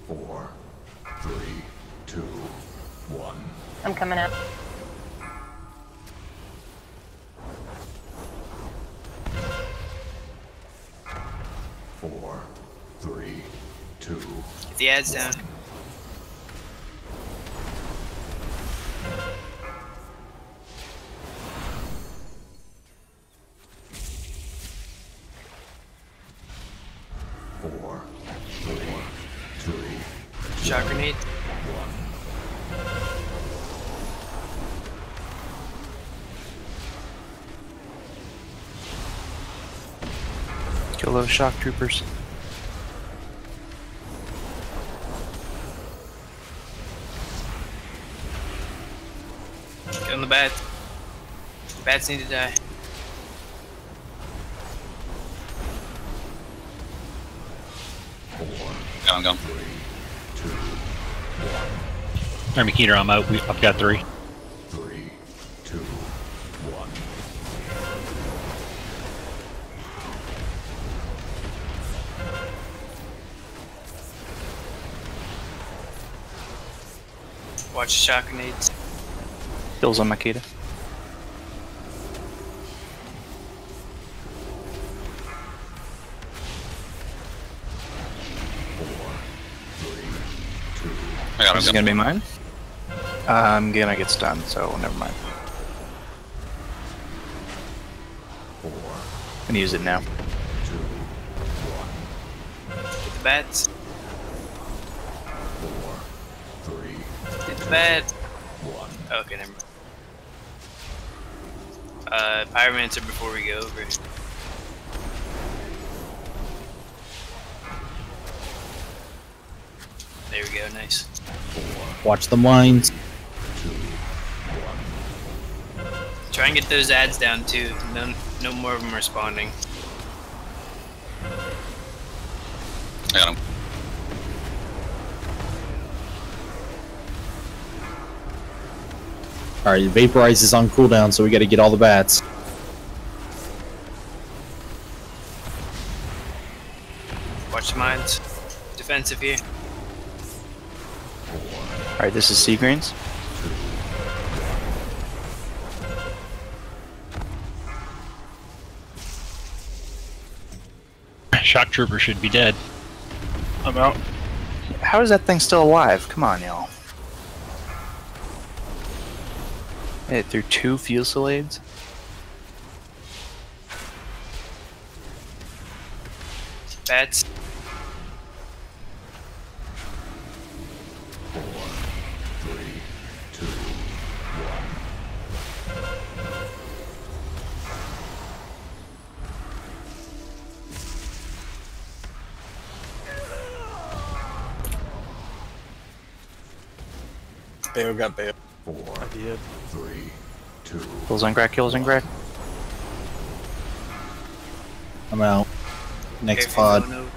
S9: Four, 3, 2, 1.
S3: I'm coming up.
S9: Four, 3, 2.
S10: Get the ads down.
S9: Four, 3.
S10: Shot grenade.
S1: Kill those shock troopers.
S10: Get on the bat. The bats need to die.
S14: Go.
S6: Army Keeter, I'm out. I've got 3.
S9: 3, 2, 1.
S10: Watch shot grenades.
S1: Kills on Makita.
S14: I got
S1: This is
S14: him.
S1: gonna be mine. I'm gonna get stunned, so never mind. Gonna use it now.
S10: Get the bats. Get the bat. Okay, never mind. Pyromancer before we go over. There we go, nice.
S2: Watch the mines.
S10: Try and get those ads down too. No more of them are spawning.
S14: I got him.
S2: Alright, Vaporize is on cooldown, so we gotta get all the bats.
S10: Watch the mines. Defensive here.
S1: Alright, this is Seagreens.
S6: Shock Trooper should be dead.
S4: I'm out.
S1: How is that thing still alive? Come on, y'all. It threw 2 fusillades.
S10: Bats.
S4: Beo got Beo.
S9: 4,
S4: I did.
S9: 3, 2.
S1: Kills on crack, kills on crack.
S2: I'm out. Next
S10: Okay,
S2: pod.
S10: going over.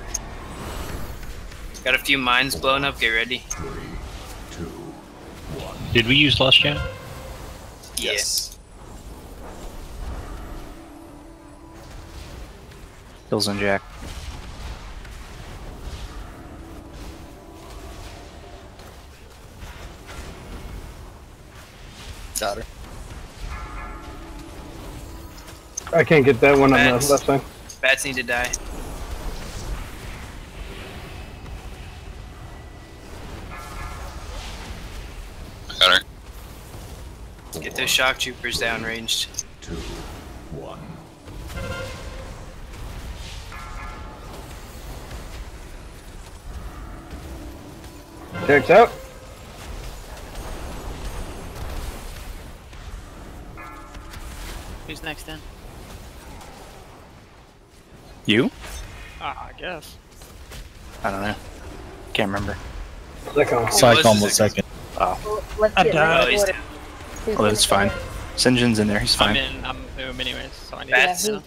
S10: Got a few mines blown up, get ready.
S6: Did we use Lost Gen?
S10: Yes.
S1: Kills on Jack.
S4: Got her.
S11: I can't get that one on the
S10: Bats.
S11: left side.
S10: Bats need to die.
S14: I got her.
S10: Get those shock troopers downranged.
S9: 2, 1.
S11: Checks out.
S18: Who's next in?
S1: You?
S18: I guess.
S1: I don't know. Can't remember.
S2: Cyclone was second.
S1: Oh.
S3: Let's
S16: I
S3: get
S16: died.
S3: ready for it. Who's
S1: Well, that's
S3: gonna
S1: fine.
S3: go?
S1: Sinjin's in there. He's fine.
S18: I'm home anyways, so I need
S3: Yeah,
S18: to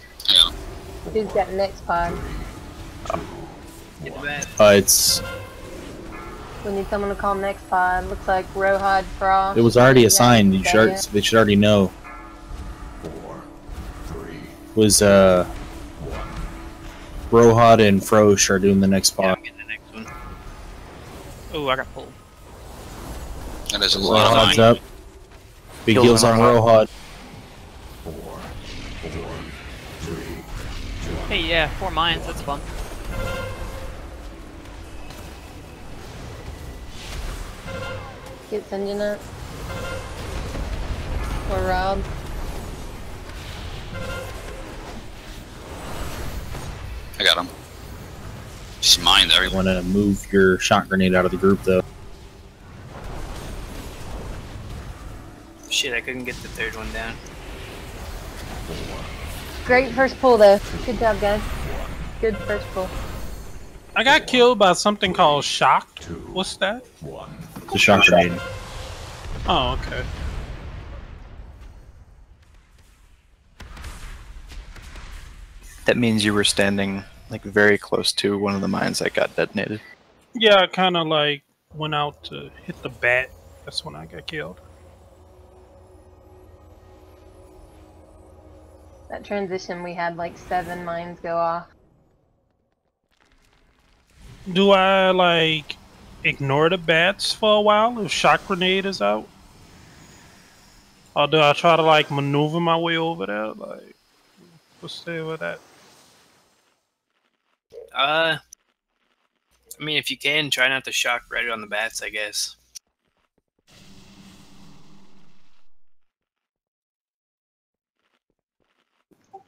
S3: who's got next pod?
S10: Get the bat.
S2: It's
S3: We need someone to call next pod. Looks like Rohad Frost.
S2: it was already
S3: Yeah,
S2: assigned. You
S3: is that
S2: should
S3: it?
S2: they should already know.
S9: 4, 3,
S2: Was Rohad and Frosh are doing the next pod.
S18: Oh, I got pulled.
S14: That is a lot of
S2: Rohad's
S14: mine.
S2: up. Big heals on Rohad.
S9: 4, 4, 3,
S18: Hey, yeah, 4 mines, that's fun.
S3: Get Sinjin up. Or Rob.
S14: I got him. Just mind everyone.
S2: Want to move your shot grenade out of the group though.
S10: Shit, I couldn't get the third one down.
S3: Great first pull though. Good job, guys. Good first pull.
S16: I got killed by something called shock. What's that?
S2: It's a shot grenade.
S16: Oh, okay.
S1: That means you were standing like very close to one of the mines that got detonated.
S16: Yeah, I kind of like went out to hit the bat. That's when I got killed.
S3: That transition, we had like 7 mines go off.
S16: Do I like ignore the bats for a while if shock grenade is out? Or do I try to like maneuver my way over there? Like, what's the deal with that?
S10: I mean, if you can, try not to shock right on the bats, I guess.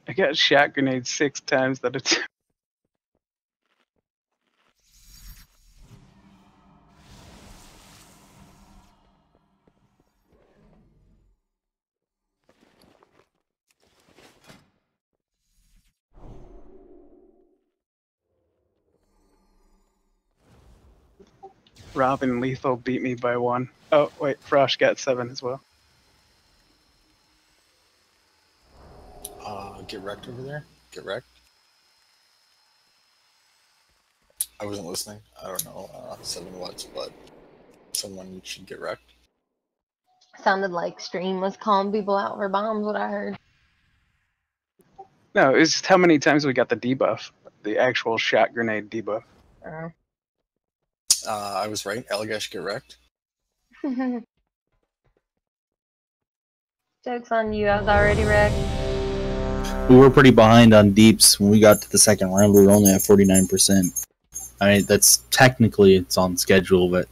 S15: I got shot grenades 6 times that it's. Robin Lethal beat me by 1. Oh, wait, Frosh got 7 as well.
S4: Get wrecked over there. Get wrecked. I wasn't listening. I don't know 7 watts, but someone should get wrecked.
S3: Sounded like Stream was calling people out for bombs, what I heard.
S15: No, it's just how many times we got the debuff. The actual shot grenade debuff.
S4: I was right. Elgash get wrecked.
S3: Joke's on you, I was already wrecked.
S2: We were pretty behind on deeps when we got to the second round. We were only at 49%. I mean, that's technically it's on schedule, but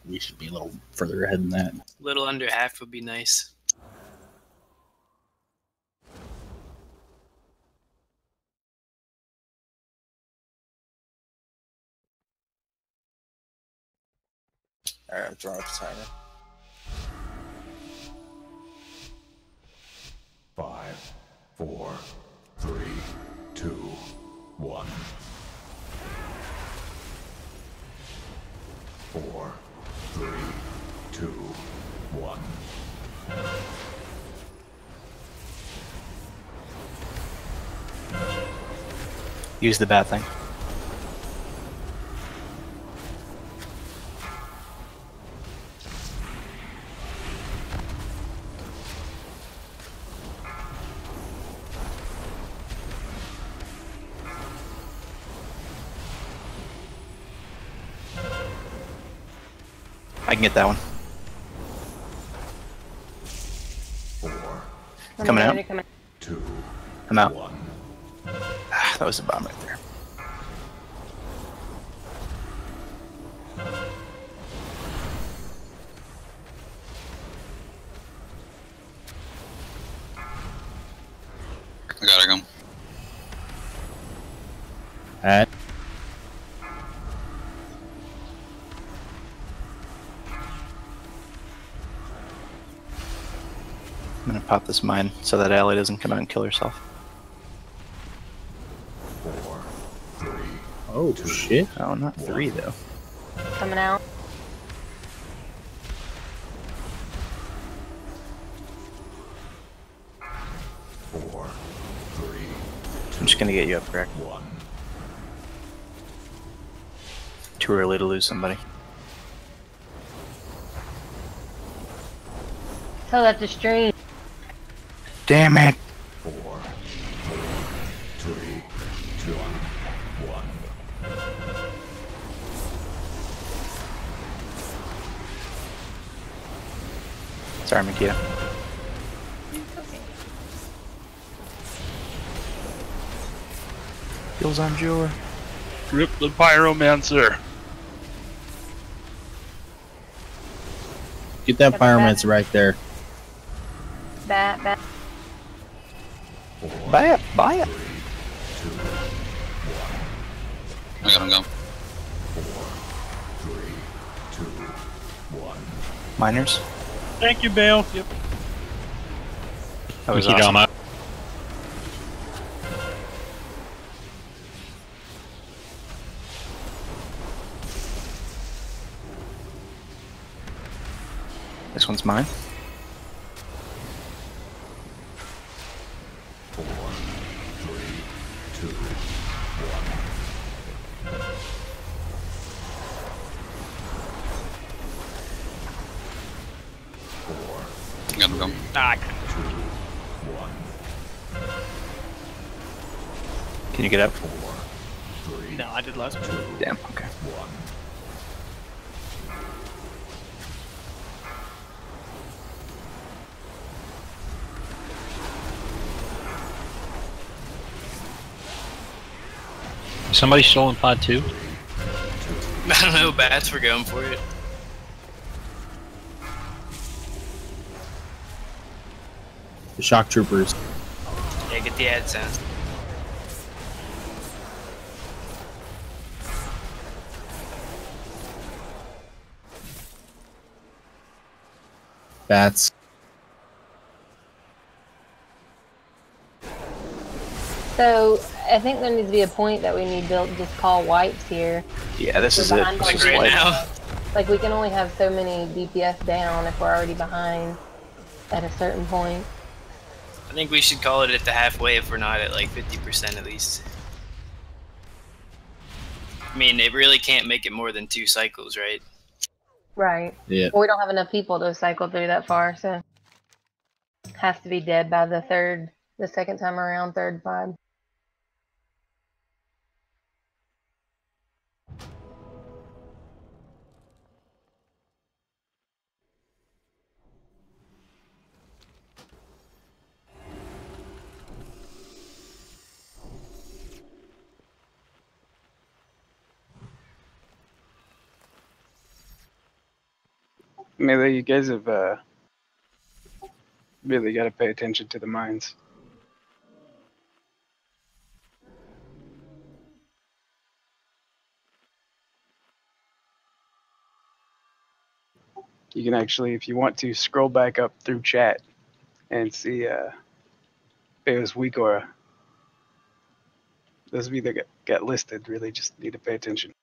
S2: we should be a little further ahead than that.
S10: A little under half would be nice.
S4: Alright, I'm throwing up the timer.
S9: 5, 4, 3, 2, 1. 4, 3, 2, 1.
S1: Use the bat thing. I can get that one. Coming out. I'm out. Ah, that was a bomb right there.
S14: I gotta go.
S1: pop this mine so that Allie doesn't come out and kill herself.
S9: 4, 3,
S2: Oh, shit.
S1: Oh, not 3, though.
S3: Coming out.
S1: I'm just gonna get you up, Greg. Too early to lose somebody.
S3: Tell that to stream.
S1: Damn it!
S9: 4, 3, 2, 1.
S1: Sorry, Makita. Feels on Jor.
S8: Rip the pyromancer.
S2: Get that pyromancer right there.
S3: Bat.
S1: Buy it. Buy it.
S14: I got him going.
S9: 4, 3, 2, 1.
S1: Miners.
S16: Thank you, Bale. Yep.
S1: That was
S6: Thank you,
S1: awesome.
S6: Dama.
S1: This one's mine.
S9: 4, 3, 2, 1.
S14: Got him going.
S1: Can you get up?
S18: No, I did last one.
S1: Damn, okay.
S6: Is somebody still in pod 2?
S10: I don't know, bats were going for it.
S2: The shock troopers.
S10: Yeah, get the ad sound.
S2: Bats.
S3: So I think there needs to be a point that we need to just call wipes here.
S1: Yeah, this is
S3: We're
S1: it.
S3: behind
S1: This
S3: on
S1: is
S3: DPS.
S1: like,
S10: now.
S3: Like we can only have so many DPS down if we're already behind at a certain point.
S10: I think we should call it at the halfway if we're not at like 50% at least. I mean, it really can't make it more than 2 cycles, right?
S3: Right.
S2: Yeah.
S3: Well, we don't have enough people to cycle through that far, so has to be dead by the second time around, third pod.
S15: Melee, you guys have really got to pay attention to the mines. You can actually, if you want to, scroll back up through chat and see Beo's weak aura. Those of you that got listed really just need to pay attention.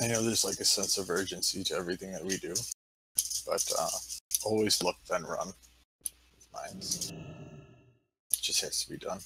S4: I know there's like a sense of urgency to everything that we do, but always look then run. Mines. It just has to be done.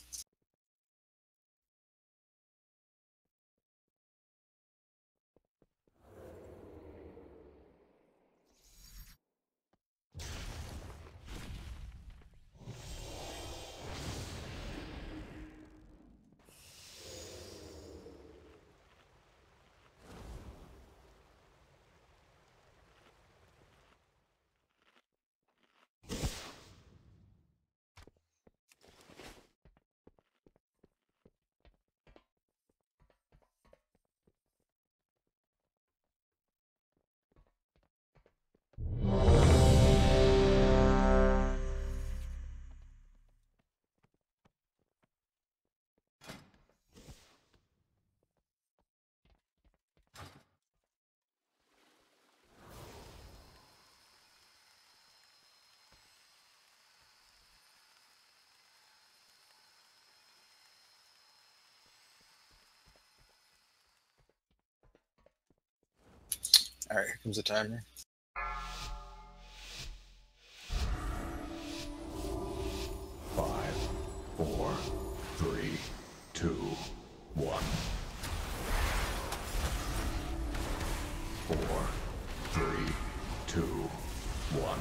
S4: Alright, here comes the timer.
S9: Five, four, three, two, one. 4, 3, 2, 1.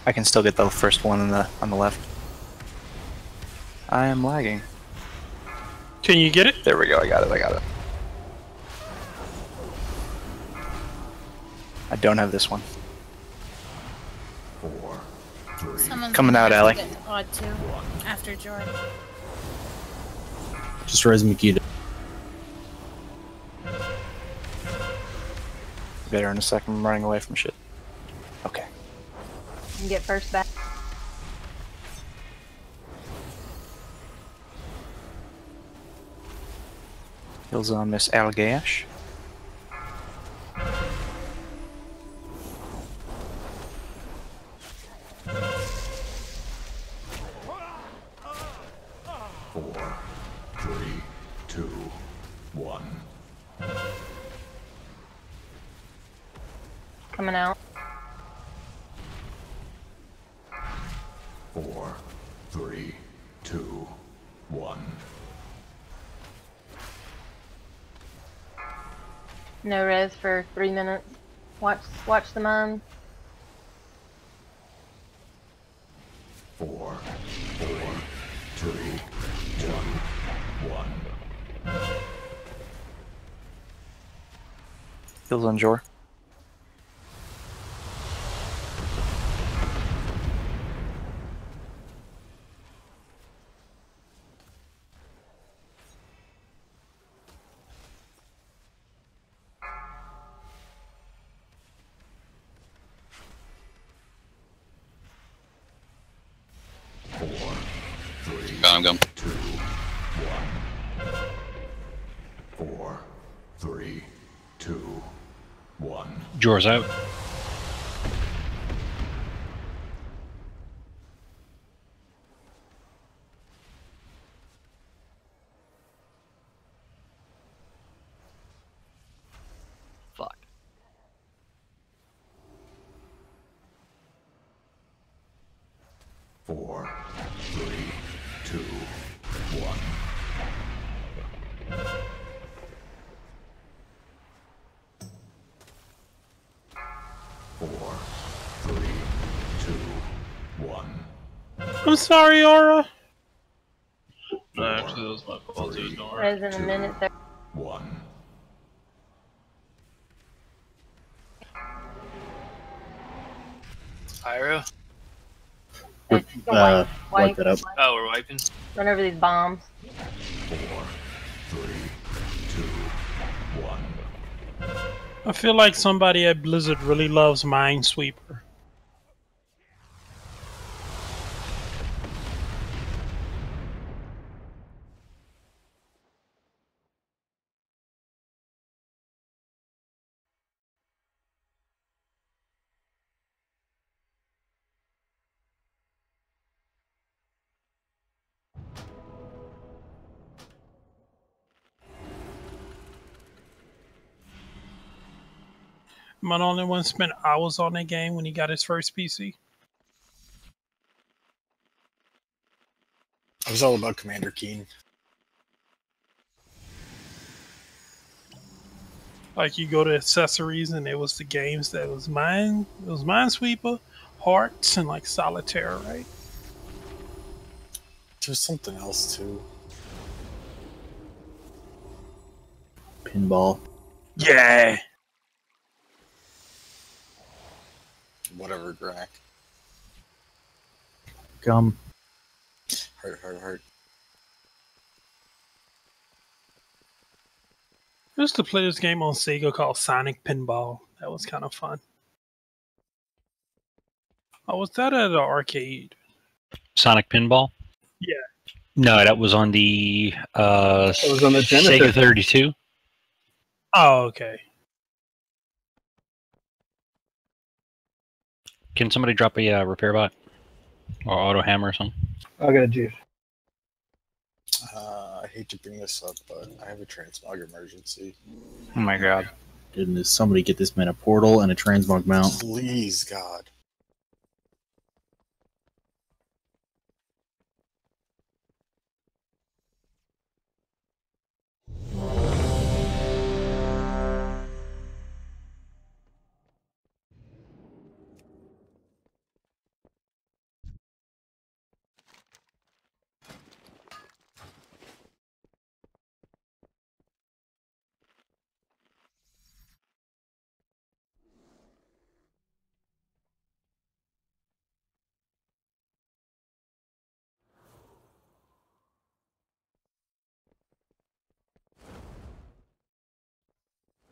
S1: I can still get the first one on the left. I am lagging.
S16: Can you get it?
S1: There we go. I got it. I don't have this one.
S9: 4, 3.
S17: Someone's
S1: Coming
S17: gonna
S1: out,
S17: have
S1: Allie.
S17: to get to Pod 2 after Jordan.
S2: Just res Makita.
S1: Better in a second. I'm running away from shit. Okay.
S3: You can get first back.
S1: Kills on Miss Algash.
S9: Four, three, two, one.
S3: Coming out.
S9: 4, 3, 2, 1.
S3: No res for 3 minutes. Watch the mine.
S9: 4, 4, 3, 2, 1.
S1: Kills on Jor.
S14: I'm going.
S9: 2, 1. 4, 3, 2, 1.
S6: Jor's out.
S18: Fuck.
S9: 4, 3, 2, 1. Four, three, two, one.
S16: I'm sorry, Aura.
S8: No, actually, that was my fault too. Don't worry.
S3: Res in a minute there.
S9: 1.
S10: Pyro?
S2: Wipe that up.
S10: Oh, we're wiping?
S3: Run over these bombs.
S9: 4, 3, 2, 1.
S16: I feel like somebody at Blizzard really loves Minesweeper. Am I the only one spent hours on that game when he got his first PC?
S4: I was all about Commander Keen.
S16: Like you go to accessories and it was the games that was mine. It was Minesweeper, Hearts, and like Solitaire, right?
S4: There's something else too.
S2: Pinball.
S16: Yeah.
S4: Whatever, Grack.
S2: Gum.
S4: Heart.
S16: I used to play this game on Sega called Sonic Pinball. That was kind of fun. Oh, was that at an arcade?
S6: Sonic Pinball?
S16: Yeah.
S6: No, that was on the
S11: was on the Genesis.
S6: Sega 32.
S16: Oh, okay.
S6: Can somebody drop a repair bot or auto hammer or something?
S11: I got a juice.
S4: I hate to bring this up, but I have a transmog emergency.
S1: Oh my god.
S2: Goodness, somebody get this man a portal and a transmog mount.
S4: Please, God.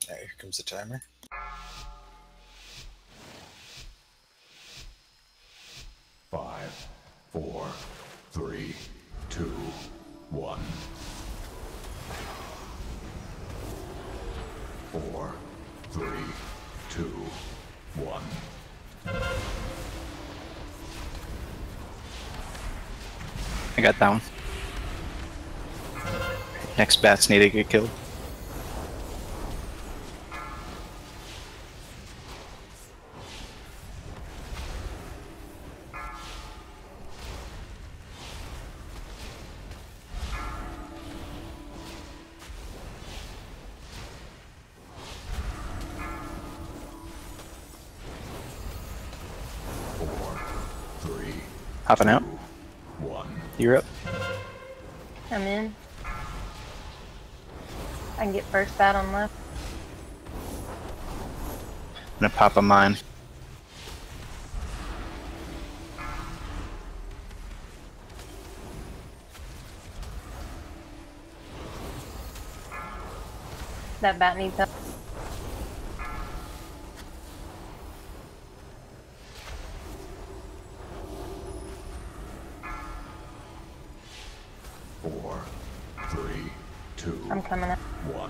S4: Alright, here comes the timer.
S9: Five, 4, 3, 2, 1. 4, 3, 2, 1.
S1: I got that one. Next bats need to get killed. Hopping out. You're up.
S3: I'm in. I can get first bat on left.
S1: I'm gonna pop a mine.
S3: That bat needs help. I'm coming up.
S9: 1.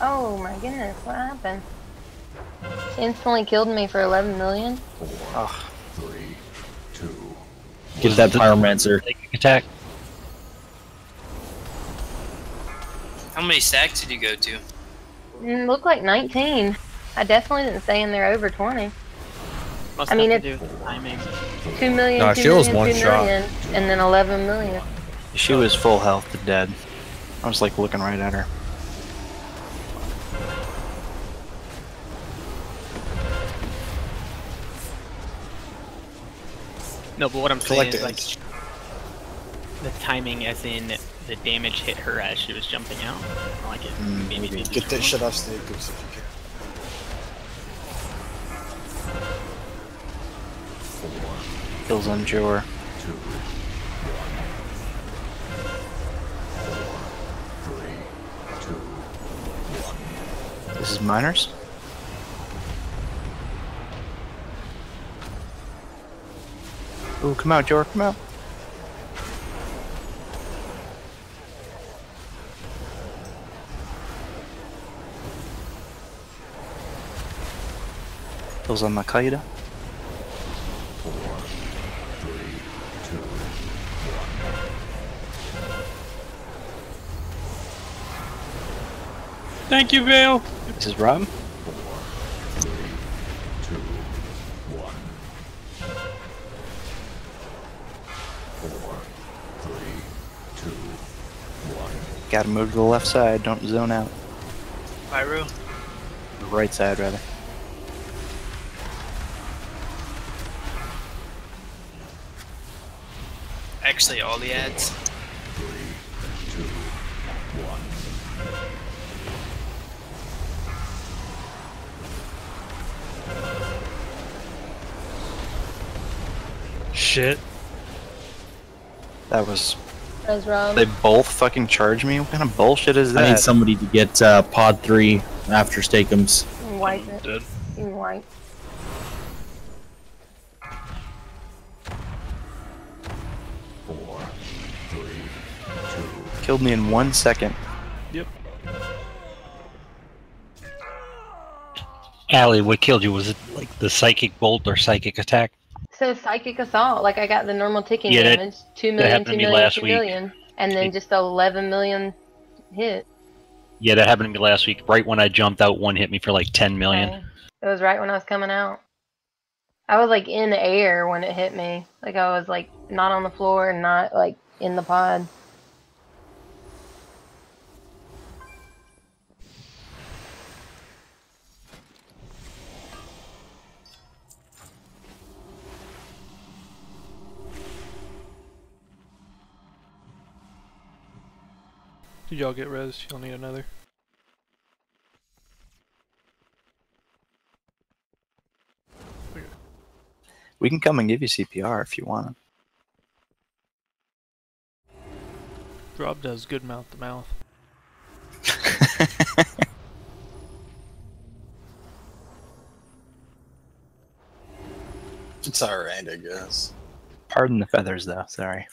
S3: Oh my goodness, what happened? Instantly killed me for 11 million?
S1: Oh.
S9: 3, 2.
S2: Get that pyromancer.
S6: Attack.
S10: How many stacks did you go to?
S3: Looked like 19. I definitely didn't stay in there over 20.
S18: Must
S3: I mean,
S18: have to
S3: it's
S18: do with timing.
S3: 2 million,
S1: Nah,
S3: 2
S1: she was
S3: million,
S1: one
S3: 2
S1: shot.
S3: million, and then 11 million.
S1: She was full health to dead. I was like looking right at her.
S18: No, but what I'm saying is like
S4: Collect
S18: the timing, as in the damage hit her as she was jumping out. I like it. Maybe they
S4: Get
S18: just
S4: that
S18: won't.
S4: shit off stage if you can.
S9: 4,
S1: Kills on Jor.
S9: 2, 1. 4, 3, 2, 1.
S1: This is miners. Ooh, come out, Jor, come out. Kills on Makeda.
S9: 4, 3, 2, 1.
S16: Thank you, Beo.
S1: This is Rob.
S9: 4, 3, 2, 1. 4, 3, 2, 1.
S1: Gotta move to the left side, don't zone out.
S10: Pyro?
S1: The right side, rather.
S10: Actually, all the ads.
S9: 3, 2, 1.
S16: Shit.
S1: That was...
S3: That's Rob.
S1: They both fucking charged me? What kind of bullshit is that?
S2: I need somebody to get pod 3 after Steakums.
S3: Wipe it. You can wipe.
S1: Killed me in 1 second.
S16: Yep.
S6: Allie, what killed you? Was it like the psychic bolt or psychic attack?
S3: So psychic assault, like I got the normal ticking
S6: Yeah, that-
S3: damage, 2
S6: that
S3: million,
S6: happened to
S3: 2
S6: me
S3: million,
S6: last
S3: 2
S6: week.
S3: million, and then just 11 million hit.
S6: Yeah, that happened to me last week. Right when I jumped out, one hit me for like 10 million.
S3: Okay. It was right when I was coming out. I was like in the air when it hit me. Like I was like not on the floor and not like in the pod.
S7: Did y'all get res? You'll need another.
S1: We can come and give you CPR if you want.
S7: Rob does good mouth to mouth.
S4: It's alright, I guess.
S1: Pardon the feathers, though. Sorry.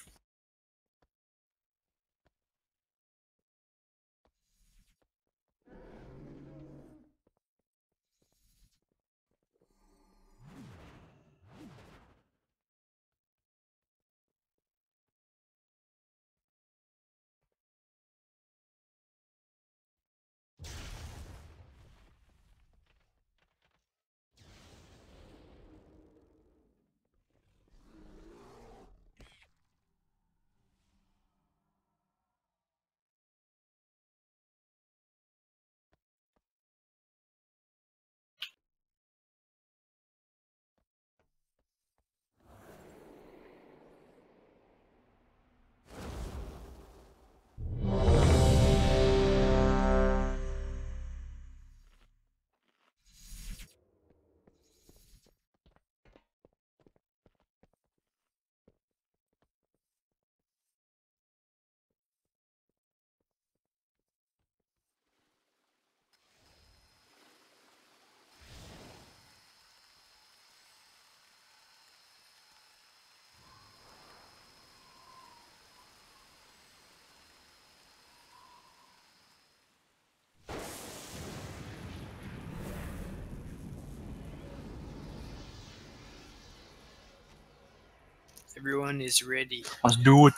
S10: Everyone is ready.
S1: Let's do it.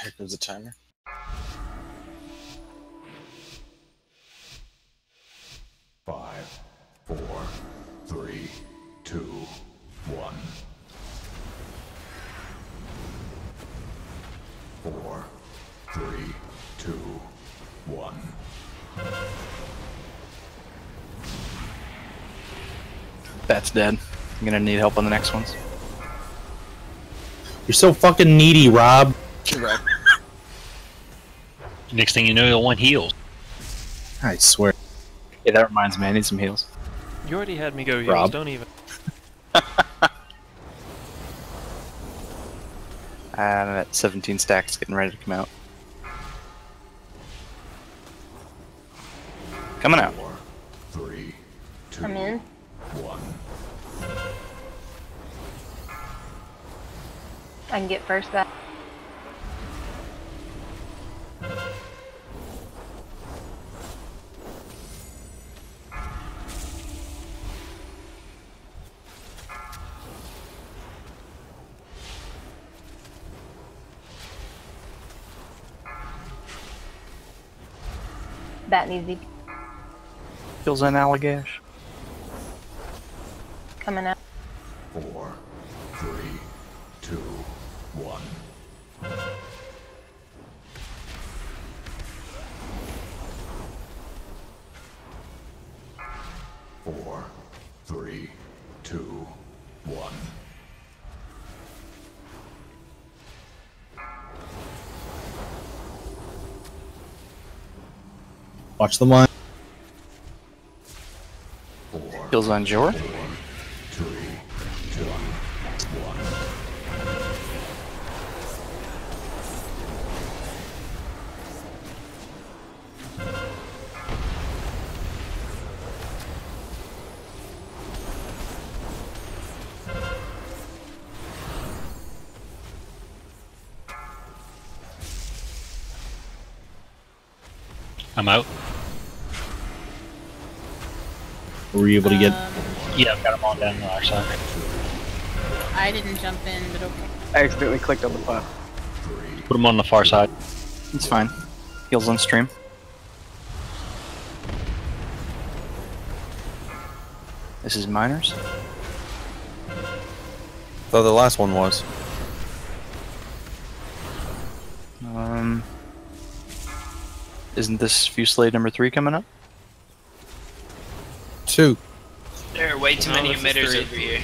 S4: Here comes the timer.
S9: Five, 4, 3, 2, 1. 4, 3, 2, 1.
S1: That's dead. I'm gonna need help on the next ones.
S2: You're so fucking needy, Rob.
S4: Right.
S6: Next thing you know, you'll want heals.
S2: I swear.
S1: Yeah, that reminds me. I need some heals.
S7: You already had me go heals,
S1: Rob?
S7: don't even.
S1: I'm at 17 stacks, getting ready to come out. Coming out.
S9: 3, 2,
S3: I'm in.
S9: 1.
S3: I can get first back. Bat needs EP.
S1: Kills on Allagash.
S3: Coming out.
S9: 4, 3, 2, 1. Four, 3, 2, 1.
S2: Watch the line.
S1: Kills on Jor.
S9: 3, 2, 1.
S6: I'm out.
S2: Were you able to get?
S6: Yeah, I've got them all down on our side.
S17: I didn't jump in, but okay.
S15: I accidentally clicked on the pod.
S6: Put them on the far side.
S1: It's fine. Heals on stream. This is miners.
S12: Though the last one was.
S1: Isn't this Fusillade number 3 coming up?
S12: 2.
S10: There are way too many
S7: this is
S10: emitters
S7: 3.
S10: over here.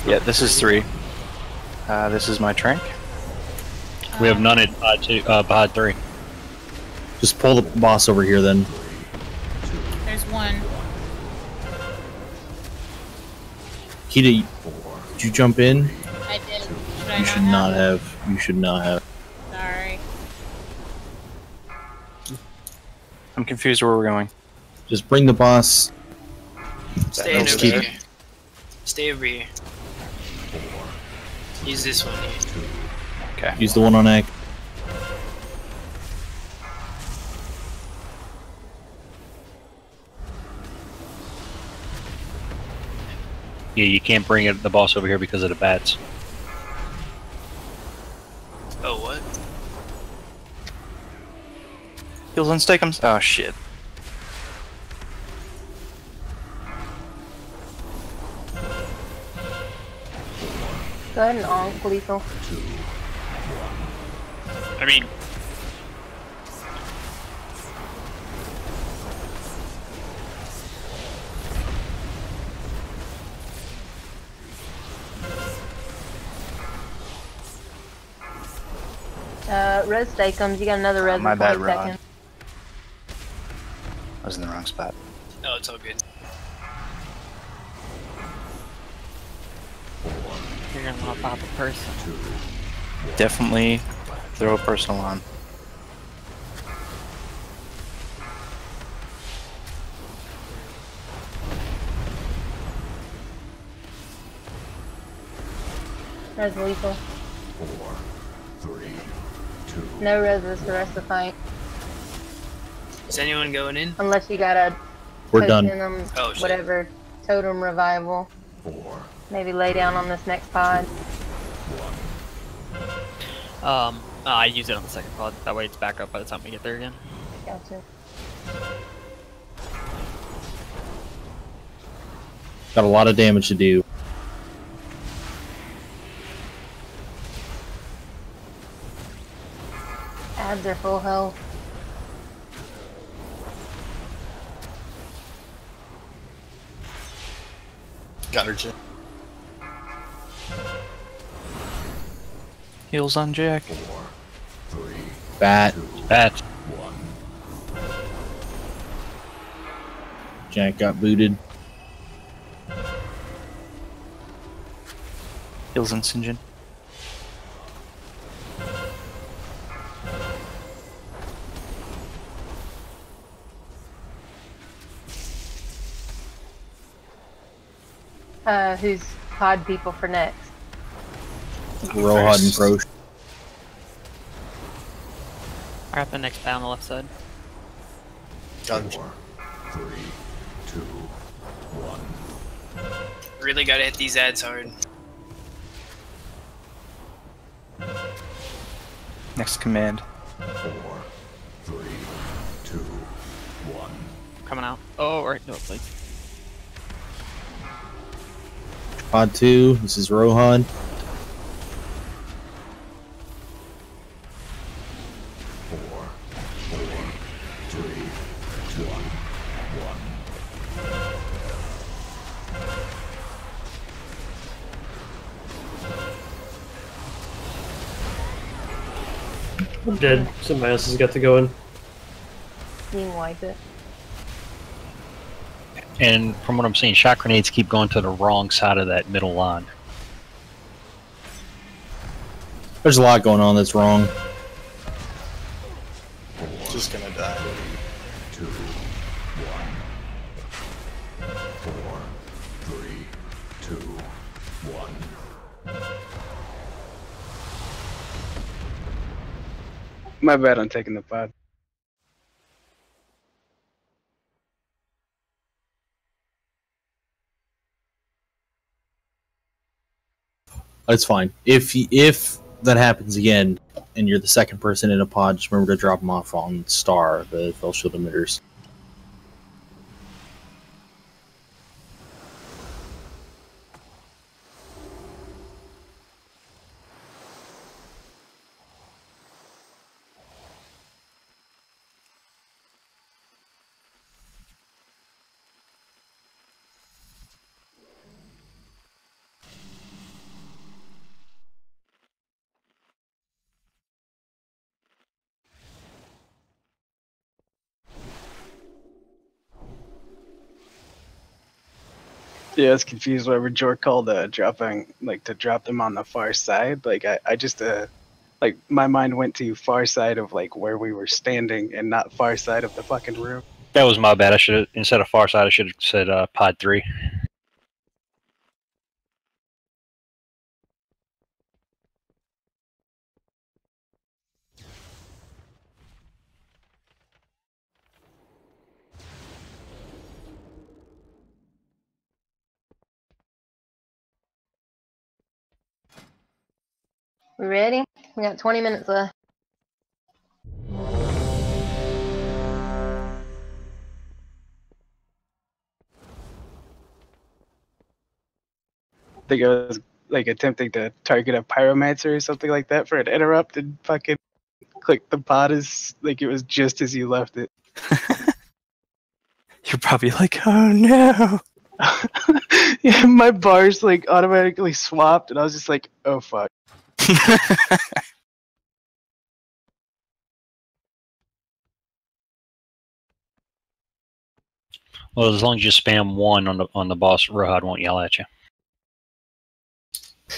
S1: Yeah, this is 3. This is my trank.
S6: We have none at pod 2, pod 3.
S2: Just pull the boss over here then.
S17: There's one.
S2: Kita, did you jump in?
S17: I did. Should I
S2: You should not have. You should not have.
S17: Sorry.
S1: I'm confused where we're going.
S2: Just bring the boss.
S10: Stay
S2: Let's
S10: over
S2: keep-
S10: here. Stay over here. Use this one here.
S1: Okay.
S2: Use the one on egg.
S6: Yeah, you can't bring the boss over here because of the bats.
S10: Oh, what?
S1: Heals on Steakums. Oh shit.
S3: Go ahead and onk, lethal.
S18: I mean,
S3: Res Steakums, you got another res
S1: my
S3: in
S1: bad,
S3: 20
S1: Rod.
S3: seconds.
S1: I was in the wrong spot.
S10: Oh, it's all good.
S18: you're gonna want to pop a person.
S1: Definitely throw a personal on.
S3: Res lethal.
S9: 4, 3, 2.
S3: No reses the rest of the fight.
S10: Is anyone going in?
S3: Unless you got a
S2: We're done.
S3: totem,
S10: Oh, shit.
S3: whatever, totem revival.
S9: 4.
S3: Maybe lay down on this next pod.
S18: I use it on the second pod. That way it's back up by the time we get there again.
S3: Gotcha.
S2: Got a lot of damage to do.
S3: Ads are full health.
S4: Got her, Jim.
S1: Heals on Jack.
S9: 4, 3,
S2: Bat.
S6: Bats.
S9: 1.
S2: Jack got booted.
S1: Heals on Sinjin.
S3: Who's pod people for next?
S2: Rohad and Pro.
S18: I got the next guy on the left side.
S9: 4, 3, 2, 1.
S10: Really gotta hit these ads hard.
S1: Next command.
S9: 4, 3, 2, 1.
S18: Coming out. Oh, right. No, please.
S2: Pod 2. This is Rohan.
S9: 4, 3, 2, 1.
S21: I'm dead. Somebody else has got to go in.
S3: You can wipe it.
S6: And from what I'm seeing, shot grenades keep going to the wrong side of that middle line.
S2: There's a lot going on that's wrong.
S4: Just gonna die.
S9: 2, 1. 4, 3, 2, 1.
S15: My bad on taking the pod.
S2: It's fine. If that happens again, and you're the second person in a pod, just remember to drop them off on Star, the fell shield emitters.
S15: Yeah, I was confused whenever Jor called dropping, like, to drop them on the far side. Like, I just, like, my mind went to far side of, like, where we were standing and not far side of the fucking room.
S6: That was my bad. I should have, instead of far side, I should have said pod 3.
S3: We ready? We got 20 minutes left.
S15: I think I was, like, attempting to target a pyromancer or something like that for an interrupt and fucking click the pod as, like, it was just as you left it.
S1: You're probably like, oh no.
S15: Yeah, my bars, like, automatically swapped, and I was just like, oh fuck.
S6: Well, as long as you spam 1 on the boss, Rohad won't yell at you.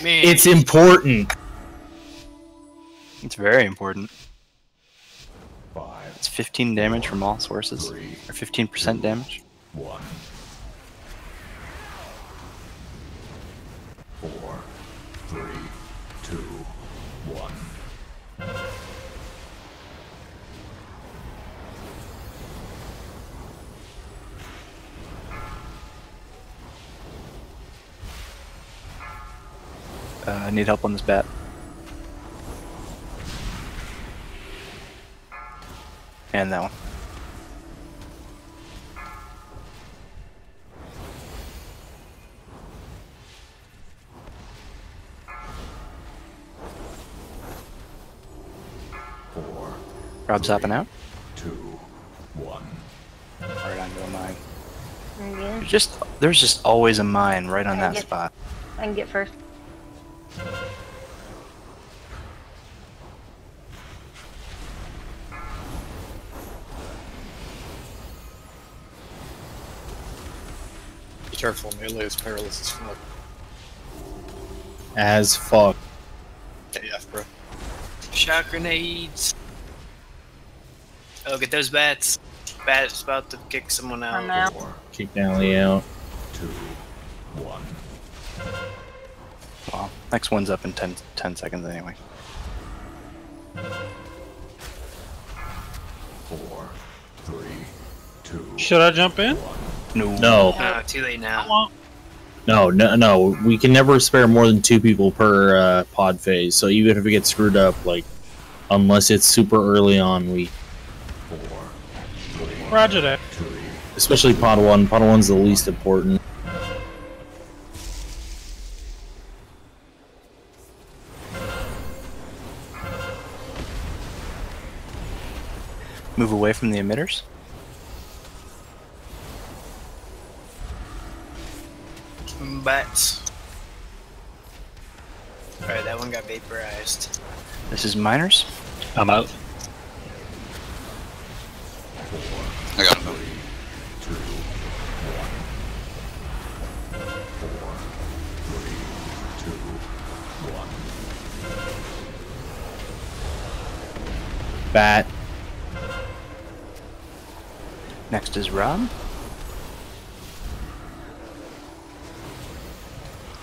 S10: Man.
S2: It's important.
S1: It's very important. It's 15 damage from all sources, or 15% damage.
S9: 1. 4, 3, 2, 1.
S1: I need help on this bat. And that one. Rob's hopping out.
S9: 2, 1.
S1: Right onto a mine.
S3: Again.
S1: There's just always a mine right on that
S3: get-
S1: spot.
S3: I can get first.
S4: Be careful, melee is perilous as fuck.
S2: As fuck.
S4: AF, bro.
S10: Shot grenades. Oh, get those bats. Bat's about to kick someone out.
S3: I'm out.
S2: Kick Nally out.
S9: 2, 1.
S1: Well, next one's up in 10 seconds anyway.
S9: 4, 3, 2.
S16: Should I jump in?
S1: No.
S10: No, too late now.
S2: No. We can never spare more than 2 people per pod phase. So even if it gets screwed up, like, unless it's super early on, we.
S16: Roger that.
S2: Especially pod 1. Pod 1's the least important.
S1: Move away from the emitters.
S10: Bats. Alright, that one got vaporized.
S1: This is miners.
S6: I'm out.
S14: I got him.
S2: Bat.
S1: Next is Rob.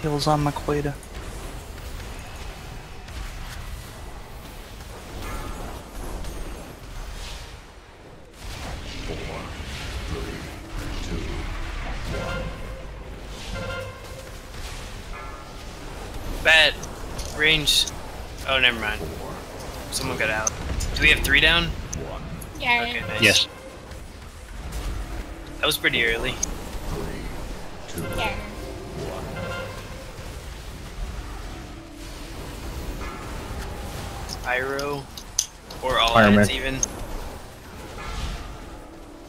S1: Heals on Maqueda.
S10: Bat. Range. Oh, never mind. Someone got out. Do we have 3 down?
S17: Yeah.
S10: Okay, nice.
S6: Yes.
S10: That was pretty early.
S17: Yeah.
S10: Pyro. Or all
S2: Fireman.
S10: ads even.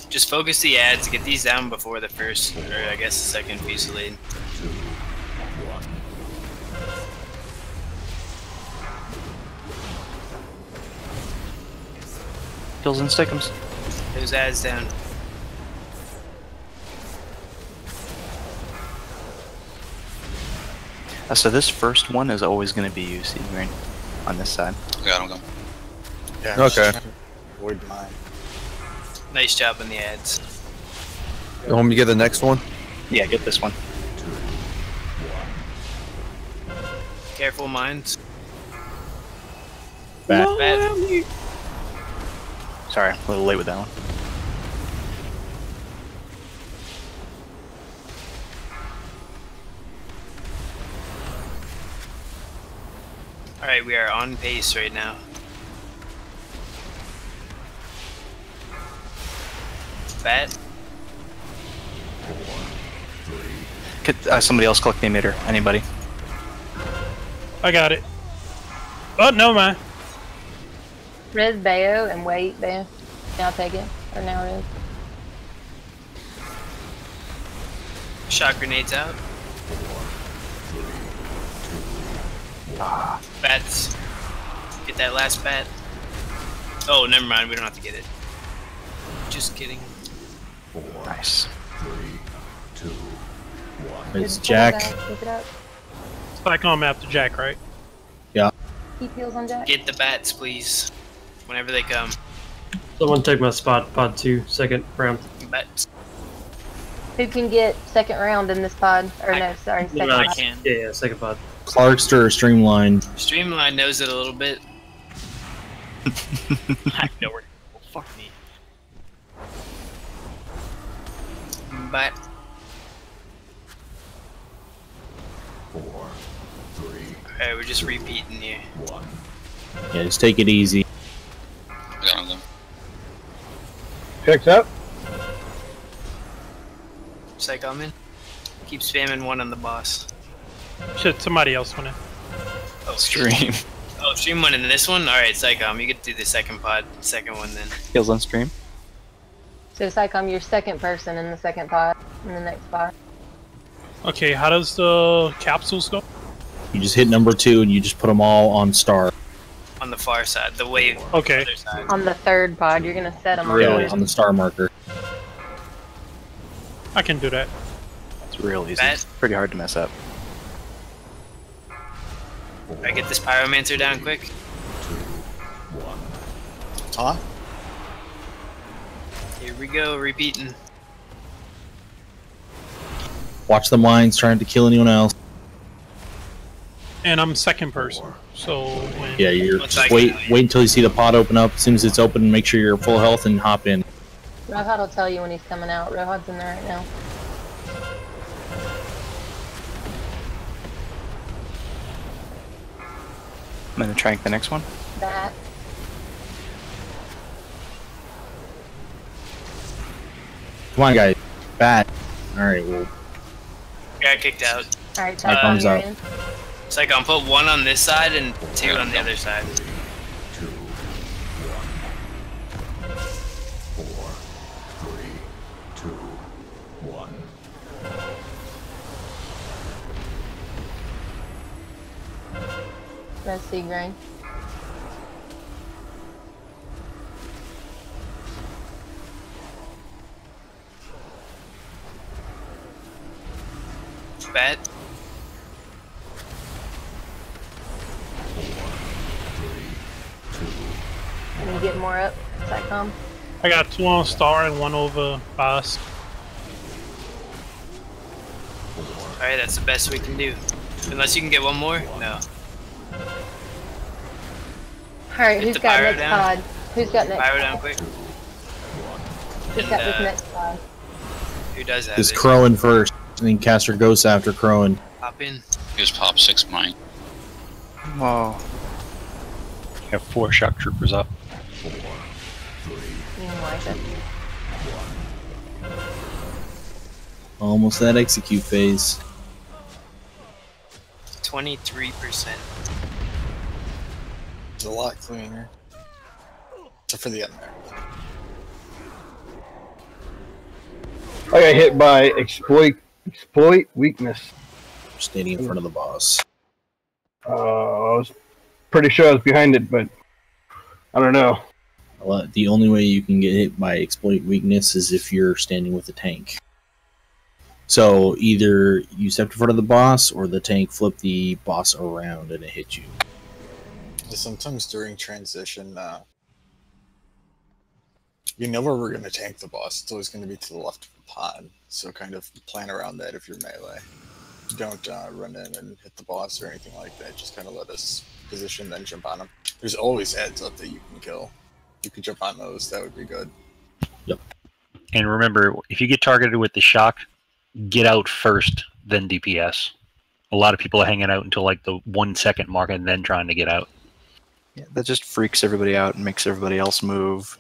S10: Just focus the ads, get these down before the first, or I guess the second fusillade.
S1: Kills and stickums.
S10: Those ads down.
S1: So this first one is always going to be UC right on this side.
S14: Got him.
S4: Yeah,
S12: Okay.
S4: Avoid mine.
S10: Nice job on the ads.
S12: You want me to get the next one?
S1: Yeah, get this one.
S10: Careful mines.
S2: Bat.
S10: Bat.
S1: Sorry, a little late with that one.
S10: Alright, we are on pace right now. Bat.
S1: Could somebody else collect the emitter? Anybody?
S16: I got it. Oh, no, man.
S3: Res Beo and wait, Beo. Now take it. Or now Res.
S10: Shot grenades out. Bats. Get that last bat. Oh, never mind. We don't have to get it. Just kidding.
S1: Nice.
S2: It's Jack.
S3: Pick it up.
S16: It's like I'm after Jack, right?
S2: Yeah.
S3: Keep heals on Jack.
S10: Get the bats, please. Whenever they come.
S21: Someone take my spot, pod 2, second round.
S10: Bats.
S3: Who can get second round in this pod? Or no, sorry, second
S21: I
S3: pod.
S21: can. Yeah, second pod.
S2: Clarkster or Streamline?
S10: Streamline knows it a little bit.
S18: I know where. Oh, fuck me.
S10: Bat.
S9: 4, 3,
S10: Alright, we're just repeating here.
S9: 1.
S2: Yeah, just take it easy.
S14: Got him.
S11: Checks up.
S10: Psych on in. Keep spamming 1 on the boss.
S16: Shit, somebody else went in.
S10: Oh,
S1: Stream.
S10: Oh, stream 1 in this one? Alright, Psychom, you get to do the second pod, second one then.
S1: Kills on stream.
S3: So it's like I'm your second person in the second pod, in the next pod.
S16: Okay, how does the capsules go?
S2: You just hit number 2 and you just put them all on star.
S10: On the far side, the wave.
S16: Okay.
S10: Other side.
S3: On the third pod, you're gonna set them
S2: Really? On the star marker.
S16: I can do that.
S1: It's real easy.
S10: Bat.
S1: Pretty hard to mess up.
S10: Alright, get this pyromancer down quick.
S4: Huh?
S10: Here we go, repeating.
S2: Watch the mines trying to kill anyone else.
S16: And I'm second person. So when
S2: Yeah, you're
S10: Looks
S2: just
S10: like
S2: wait until you see the pod open up. As soon as it's open, make sure you're full health and hop in.
S3: Rohad will tell you when he's coming out. Rohad's in there right now.
S1: I'm gonna try the next one.
S3: That.
S2: Come on, guys. Bat. Alright, well,
S10: Got kicked out.
S3: Alright,
S2: That
S3: Psychom,
S2: comes
S3: you're
S2: out.
S3: in.
S10: Psychom, put 1 on this side and 2 on the other side.
S9: 2, 1. 4, 3, 2, 1.
S3: Res C grain.
S10: Bat.
S3: Can you get more up, Psychom?
S16: I got 2 on star and 1 over boss.
S10: Alright, that's the best we can do. Unless you can get 1 more? No.
S3: Alright,
S10: Get
S3: who's
S10: the
S3: got
S10: pyro
S3: next
S10: down.
S3: pod? Who's got next
S10: Pyro
S3: pod?
S10: down quick.
S3: Who's got this
S10: And,
S3: next pod?
S10: Who does that?
S2: it's Crowan first. And then Caster Ghost after Crowan.
S10: Hop in.
S14: Just pop 6 mine.
S1: Whoa.
S6: You have 4 shock troopers up.
S9: 4, 3,
S3: You didn't like it.
S2: Almost that execute phase.
S10: 23%.
S4: It's a lot cleaner. Except for the end there.
S11: I got hit by exploit weakness.
S2: Standing in front of the boss.
S11: I was pretty sure I was behind it, but I don't know.
S2: Well, the only way you can get hit by exploit weakness is if you're standing with a tank. So either you stepped in front of the boss, or the tank flipped the boss around and it hit you.
S4: Sometimes during transition, you know where we're going to tank the boss. It's always going to be to the left of the pod. So kind of plan around that if you're melee. Don't run in and hit the boss or anything like that. Just kind of let us position, then jump on them. There's always heads up that you can kill. You can jump on those. That would be good.
S2: Yep.
S6: And remember, if you get targeted with the shock, get out first, then DPS. A lot of people are hanging out until like the 1 second mark and then trying to get out.
S1: Yeah, that just freaks everybody out and makes everybody else move.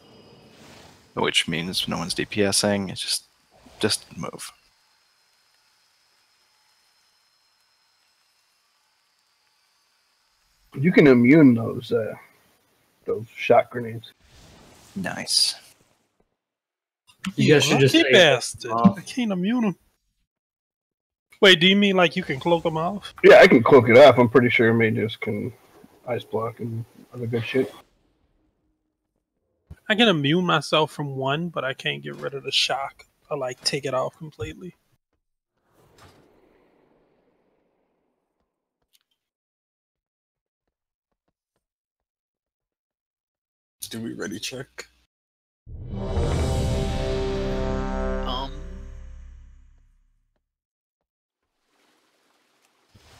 S1: Which means no one's DPSing. It's just move.
S11: You can immune those shot grenades.
S1: Nice.
S21: You guys should just
S16: Lucky
S21: take
S16: bastard.
S21: them off.
S16: I can't immune him. Wait, do you mean like you can cloak them off?
S11: Yeah, I can cloak it off. I'm pretty sure mages can ice block and other good shit.
S16: I can immune myself from one, but I can't get rid of the shock or like take it off completely.
S4: Do we ready check?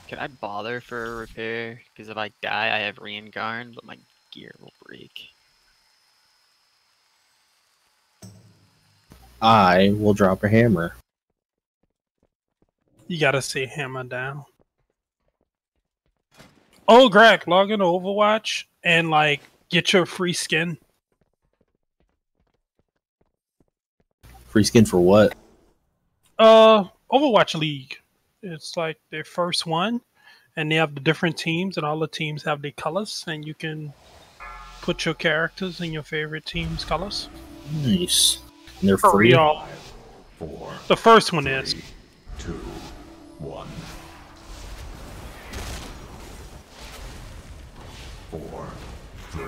S18: Can I bother for a repair? Because if I die, I have Reingarn, but my gear will break.
S2: I will drop a hammer.
S16: You gotta say hammer down. Oh, Greg, log into Overwatch and like get your free skin.
S2: Free skin for what?
S16: Overwatch League. It's like their first one, and they have the different teams, and all the teams have their colors, and you can put your characters in your favorite team's colors.
S2: Nice. And they're
S16: For
S2: free?
S16: real.
S9: 4,
S16: The first one is.
S9: 2, 1. 4, 3,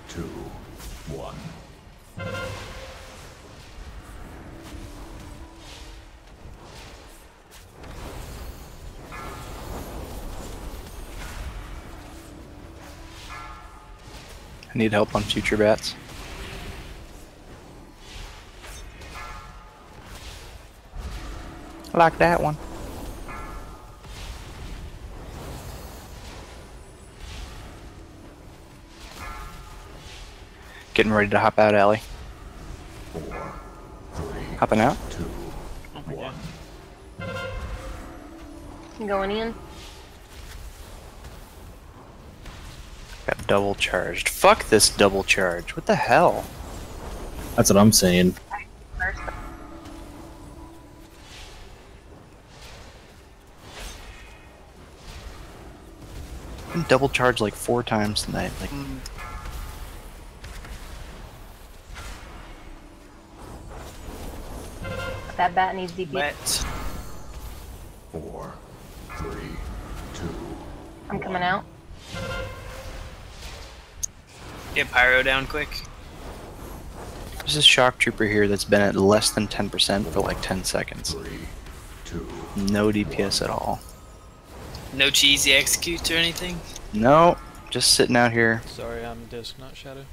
S9: 2, 1.
S1: I need help on future bats. I like that one. Getting ready to hop out, Allie.
S9: 4, 3,
S1: Hopping out?
S9: 2, 1.
S3: Going in.
S1: Got double charged. Fuck this double charge. What the hell?
S2: That's what I'm saying.
S1: I've been double charged like 4 times tonight. Like,
S3: That bat needs DP.
S10: Wet.
S9: 4, 3, 2.
S3: I'm coming out.
S10: Get Pyro down quick.
S1: there's this shock trooper here that's been at less than 10% for like 10 seconds.
S9: 3, 2.
S1: No DPS at all.
S10: No cheesy executes or anything?
S1: No, just sitting out here.
S7: Sorry, I'm disc, not shadow.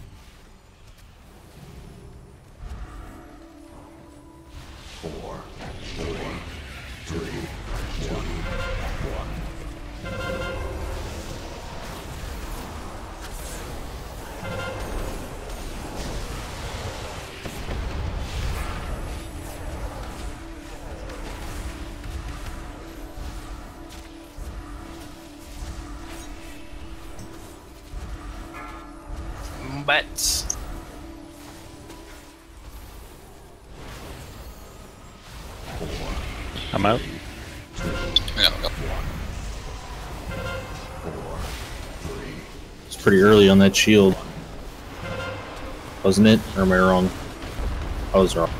S9: 4, 3, 2, 1.
S10: on, bats.
S6: I'm out.
S2: It's pretty early on that shield. Wasn't it? Or am I wrong? I was wrong.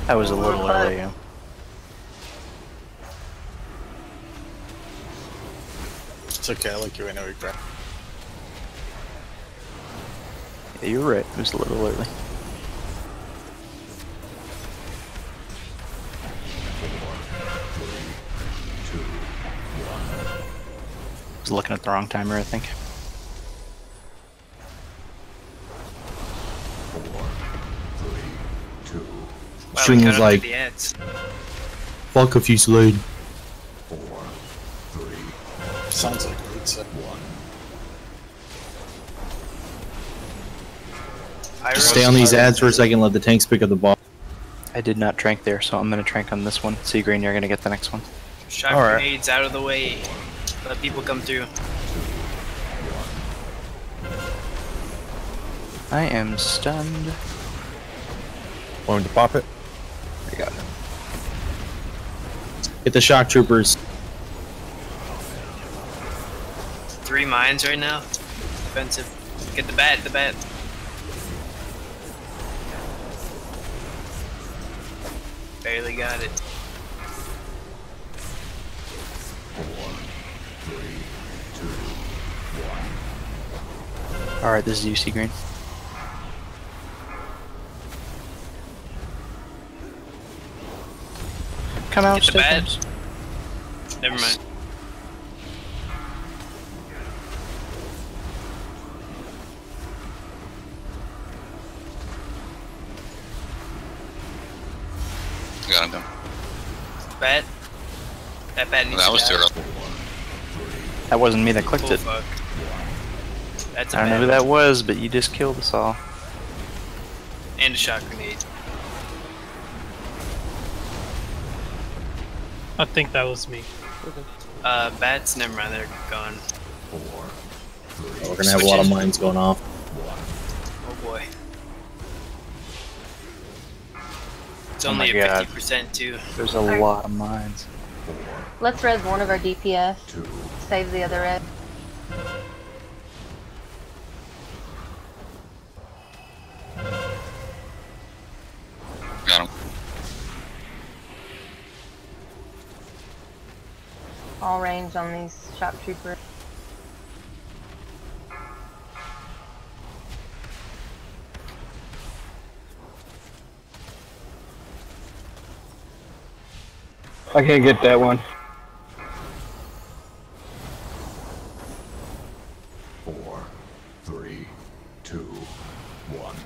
S1: That was a little early, yeah.
S4: It's okay, I like you anyway, crap.
S1: Yeah, you were right. It was a little early. I was looking at the wrong timer, I think.
S2: Stream was like, fuck if you Slade.
S4: Sounds like a good set.
S2: Stay on these ads for a second, let the tanks pick up the ball.
S1: I did not trank there, so I'm gonna trank on this one. Seagreen, you're gonna get the next one.
S10: Shock
S1: Alright.
S10: grenades out of the way. Let people come through.
S1: I am stunned.
S12: Want me to pop it?
S1: I got it.
S2: Hit the shock troopers.
S10: 3 mines right now. Defensive. Get the bat, the bat. Barely got it.
S9: 4, 3, 2, 1.
S1: Alright, this is you, Seagreen. Come out,
S10: Get the bat. Never mind.
S14: Got him.
S10: Bat. That bat needs
S14: That was
S10: to
S14: too
S10: die.
S14: early.
S1: That wasn't me that clicked it.
S10: Fuck. That's a
S1: I don't know who
S10: bat.
S1: that was, but you just killed us all.
S10: And a shock grenade.
S16: I think that was me.
S10: Bats, never mind, they're gone.
S2: We're gonna have a lot of mines going off.
S10: Oh boy. It's
S1: Oh
S10: only
S1: my
S10: a
S1: God.
S10: 50% too.
S1: There's a lot of mines.
S3: Let's res one of our DPS. Save the other red.
S14: Got him.
S3: All range on these shock troopers.
S11: I can't get that one.
S9: 4, 3, 2, 1.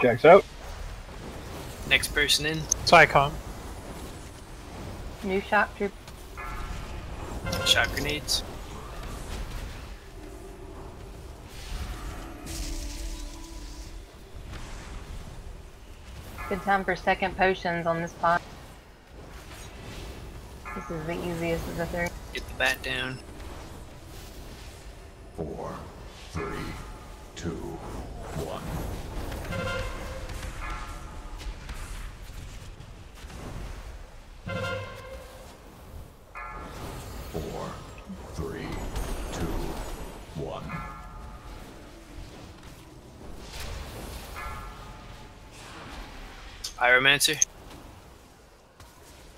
S11: Checks out.
S10: Next person in.
S16: Psycom.
S3: New shock troop.
S10: Shock grenades.
S3: Good time for second potions on this pot. This is the easiest of the three.
S10: Get the bat down.
S9: 4, 3, 2, 1. Four, 3, 2, 1.
S10: Pyromancer.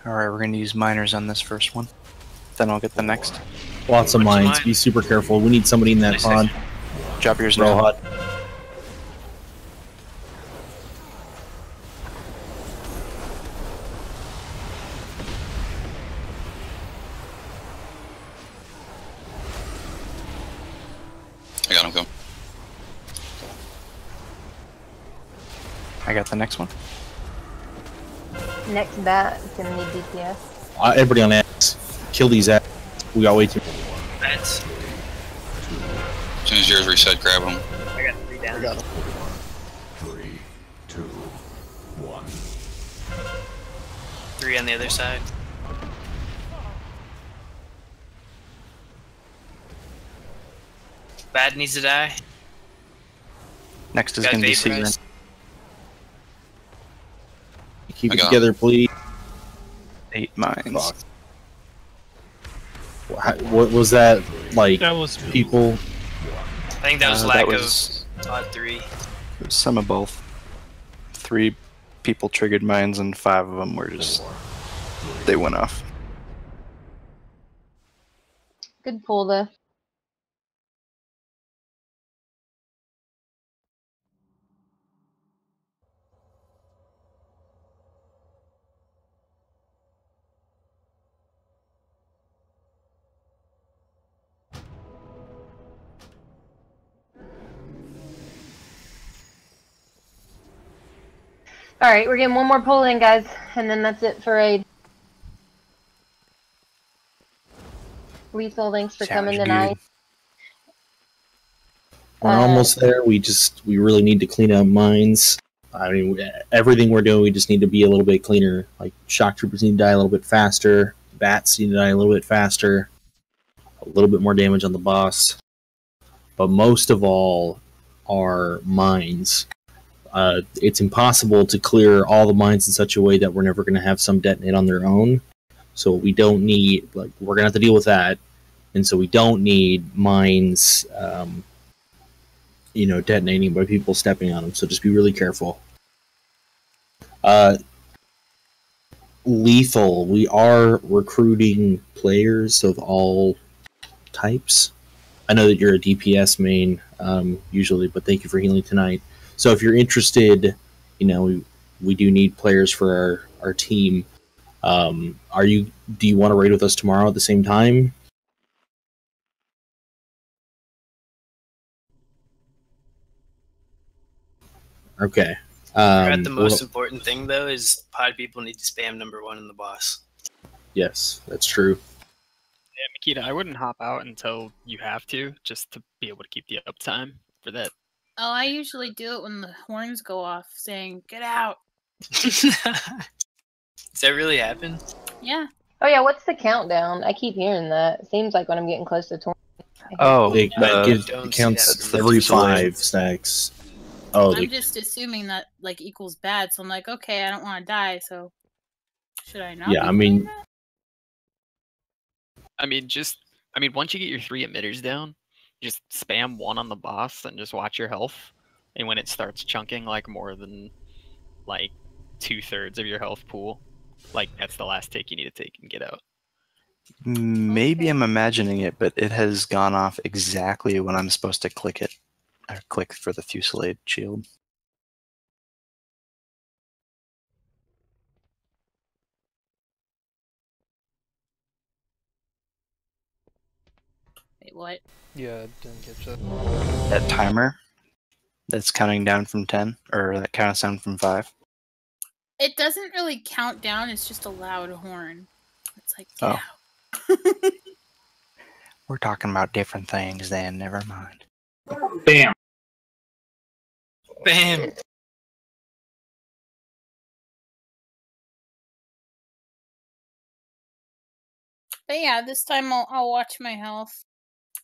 S1: Alright, we're gonna use miners on this first one. Then I'll get the next.
S2: Lots of mines. Be super careful. We need somebody in that pod.
S1: Drop yours
S2: Real
S1: now.
S2: hot.
S14: I got him. Go.
S1: I got the next one.
S3: Next bat is gonna need DPS.
S2: Everybody on ads. Kill these ads. We got way too.
S10: Bats.
S14: As soon as yours reset, grab him.
S10: I got 3 down.
S4: I got him.
S9: 3, 2, 1.
S10: 3 on the other side. Bad needs to die.
S1: Next is
S10: Got
S1: going to be
S10: vaporized.
S1: Season.
S2: Keep
S14: I
S2: it
S14: got
S2: together, please.
S1: 8 mines.
S2: What was that like?
S16: That was
S2: people.
S10: I think that was lack
S1: that was
S10: of odd 3.
S1: It was some of both. 3 people triggered mines, and 5 of them were just they went off.
S3: Good pull though. Alright, we're getting one more pull in, guys, and then that's it for raid. Lethal, thanks for coming tonight.
S2: We're almost there. We really need to clean up mines. I mean, everything we're doing, we just need to be a little bit cleaner. Like, shock troopers need to die a little bit faster. Bats need to die a little bit faster. A little bit more damage on the boss. But most of all are mines. It's impossible to clear all the mines in such a way that we're never going to have some detonate on their own. So we don't need, like, we're going to have to deal with that. And so we don't need mines, detonating by people stepping on them. So just be really careful. Lethal, we are recruiting players of all types. I know that you're a DPS main usually, but thank you for healing tonight. So if you're interested, we do need players for our team. Do you want to raid with us tomorrow at the same time? Okay.
S10: The most important thing though is pod people need to spam #1 in the boss.
S2: Yes, that's true.
S18: Yeah, Makita, I wouldn't hop out until you have to, just to be able to keep the uptime for that.
S17: Oh, I usually do it when the horns go off, saying "Get out."
S10: Does that really happen?
S17: Yeah.
S3: Oh yeah, what's the countdown? I keep hearing that. It seems like when I'm getting close to 20.
S1: Oh,
S2: it counts every 5 stacks. Oh,
S17: I'm just assuming that equals bad, so I'm like, okay, I don't want to die, so should I not?
S2: Yeah, I mean,
S18: once you get your 3 emitters down, just spam 1 on the boss and just watch your health. And when it starts chunking more than 2/3 of your health pool, that's the last take you need to take and get out.
S1: Maybe I'm imagining it, but it has gone off exactly when I'm supposed to click it. Or click for the Fusillade shield.
S17: Wait, what?
S7: Yeah, I didn't get you.
S1: That timer that's counting down from 10, or that counts down from 5.
S17: It doesn't really count down, it's just a loud horn. It's like,
S1: Oh.
S17: get out.
S1: We're talking about different things then, never mind.
S2: Bam.
S10: Bam.
S17: But yeah, this time I'll watch my health.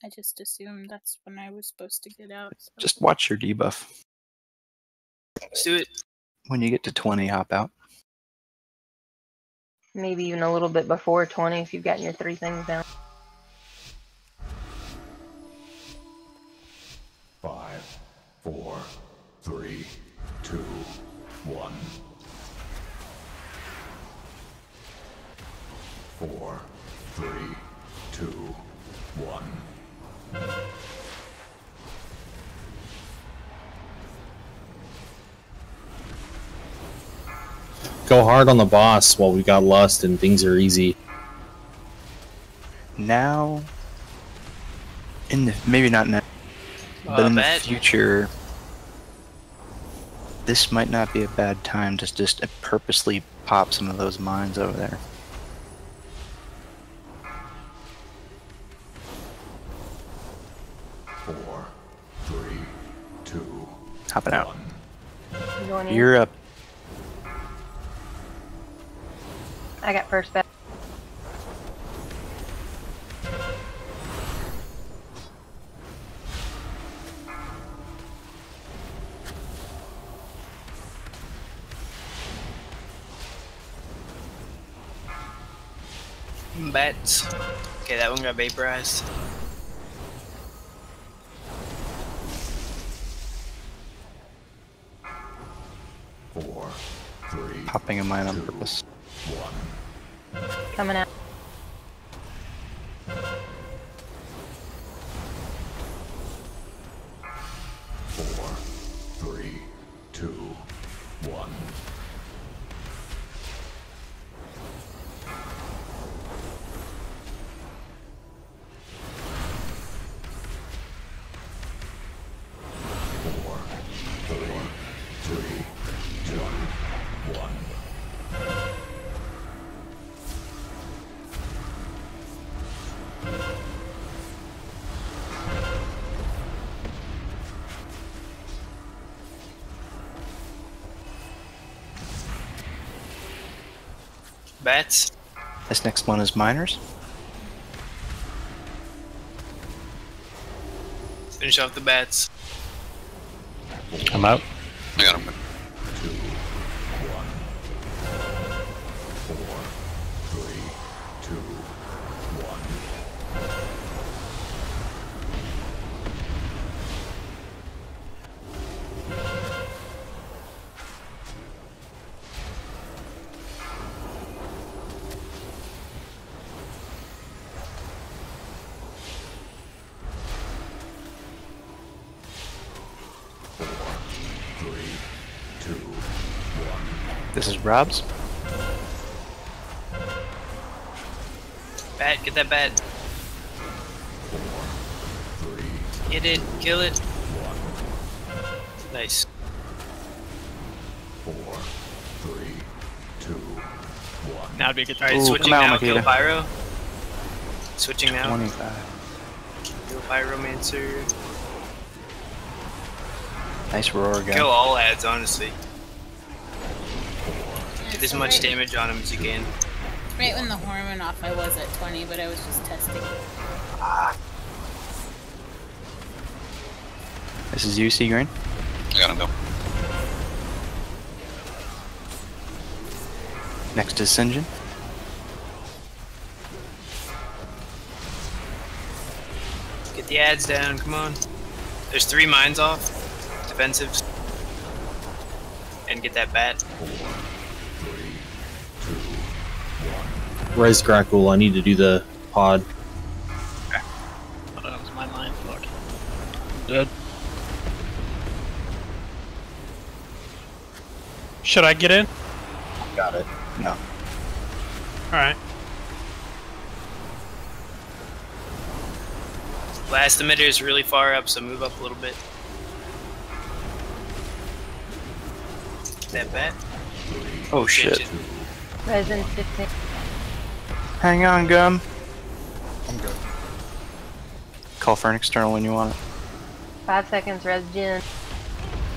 S17: I just assumed that's when I was supposed to get out. So.
S1: Just watch your debuff.
S10: Let's do it.
S1: When you get to 20, hop out.
S3: Maybe even a little bit before 20 if you've gotten your 3 things down.
S9: 5, 4, 3, 2, 1. 4, 3, 2, 1.
S2: Go hard on the boss while we got lust and things are easy.
S1: Now, maybe not now, but in the future, this might not be a bad time to just purposely pop some of those mines over there. Hopping out. You're up.
S3: I got first bet.
S10: bats. Okay, that one got vaporized.
S9: Four, three,
S1: Popping a mine on purpose.
S3: Coming out.
S9: four, three, two, one. Four, three, two, one.
S10: Bats.
S1: This next one is miners.
S10: Finish off the bats.
S6: I'm out.
S14: I got him.
S1: This is Rob's.
S10: Bat, get that bat. Hit it, kill it. Nice.
S18: Now would be a good time.
S10: Alright, switching
S1: come out,
S10: now, kill
S1: Makita.
S10: Pyro. Switching now.
S1: 25.
S10: Kill Pyromancer.
S1: Nice roar gun.
S10: Kill all ads, honestly. Get as
S17: so
S10: much
S17: right-
S10: damage on him as you can.
S17: Right when the horn went off, I was at 20, but I was just testing.
S1: This is you, Sea Green.
S14: I got him go.
S1: Next is Sinjin.
S10: Get the ads down, come on. There's 3 mines off. Defensives. And get that bat.
S2: Res Crackle, I need to do the pod.
S18: Oh, that was my line. Fuck. Dead.
S16: Should I get in?
S2: Got it.
S1: No.
S16: Alright.
S10: Last emitter is really far up, so move up a little bit. That bat.
S1: Oh shit.
S3: Resin 15.
S1: Hang on, Gum.
S4: I'm good.
S1: Call for an external when you want it.
S3: 5 seconds, res gen.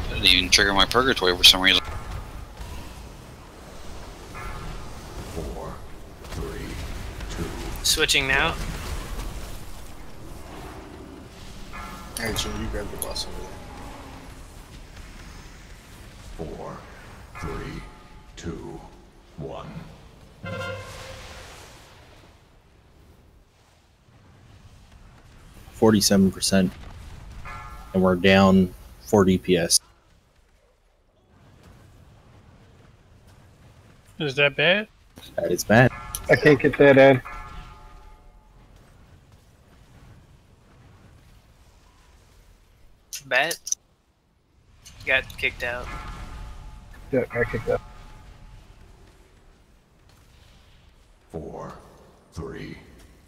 S14: I didn't even trigger my purgatory for some reason.
S9: Four, three, two.
S10: Switching now.
S4: Hey, Jim, you grab the boss over there.
S9: Four, three, two, one.
S2: 47%. And we're down 4 DPS.
S16: Is that bad?
S2: That is bad.
S11: I can't get that ad.
S10: Bat. Got kicked out.
S11: Yeah, I kicked that.
S9: Four, three,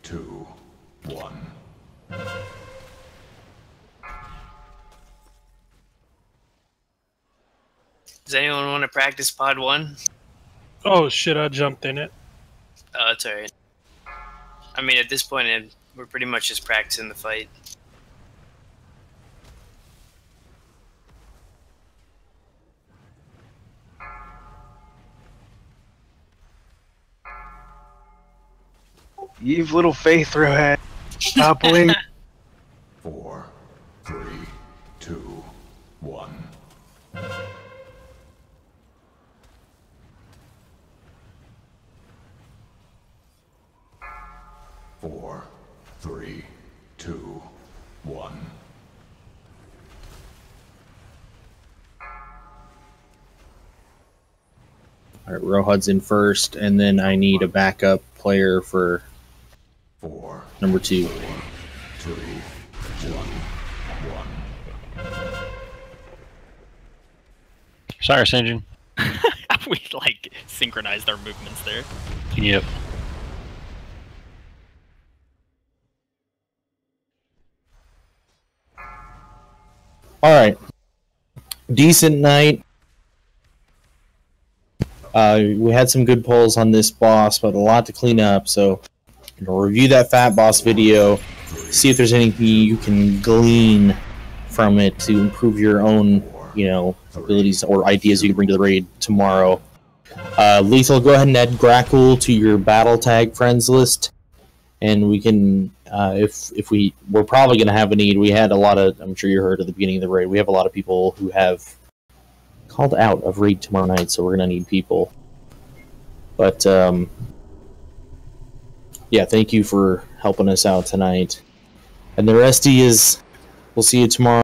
S9: two, one.
S10: Does anyone want to practice pod 1?
S16: Oh shit, I jumped in it.
S10: Oh, that's alright. I mean, at this point, we're pretty much just practicing the fight.
S15: You've little faith, Rohan. Stop blinking.
S9: Four, three, two, one. 3, 2, 1.
S2: All right, Rohud's in first, and then I need a backup player for
S9: 4,
S2: number 2.
S9: 2, 1, 1.
S6: Cyrus engine.
S18: We like synchronized our movements there.
S6: Yep.
S2: All right. Decent night. We had some good pulls on this boss, but a lot to clean up. So, review that Fat Boss video. See if there's anything you can glean from it to improve your own, abilities or ideas you can bring to the raid tomorrow. Lethal, go ahead and add Grackle to your battle tag friends list, and we can, if we're probably going to have a need. We had a lot of, I'm sure you heard at the beginning of the raid, we have a lot of people who have called out of raid tomorrow night, so we're going to need people. But, yeah, thank you for helping us out tonight. And the rest is, we'll see you tomorrow.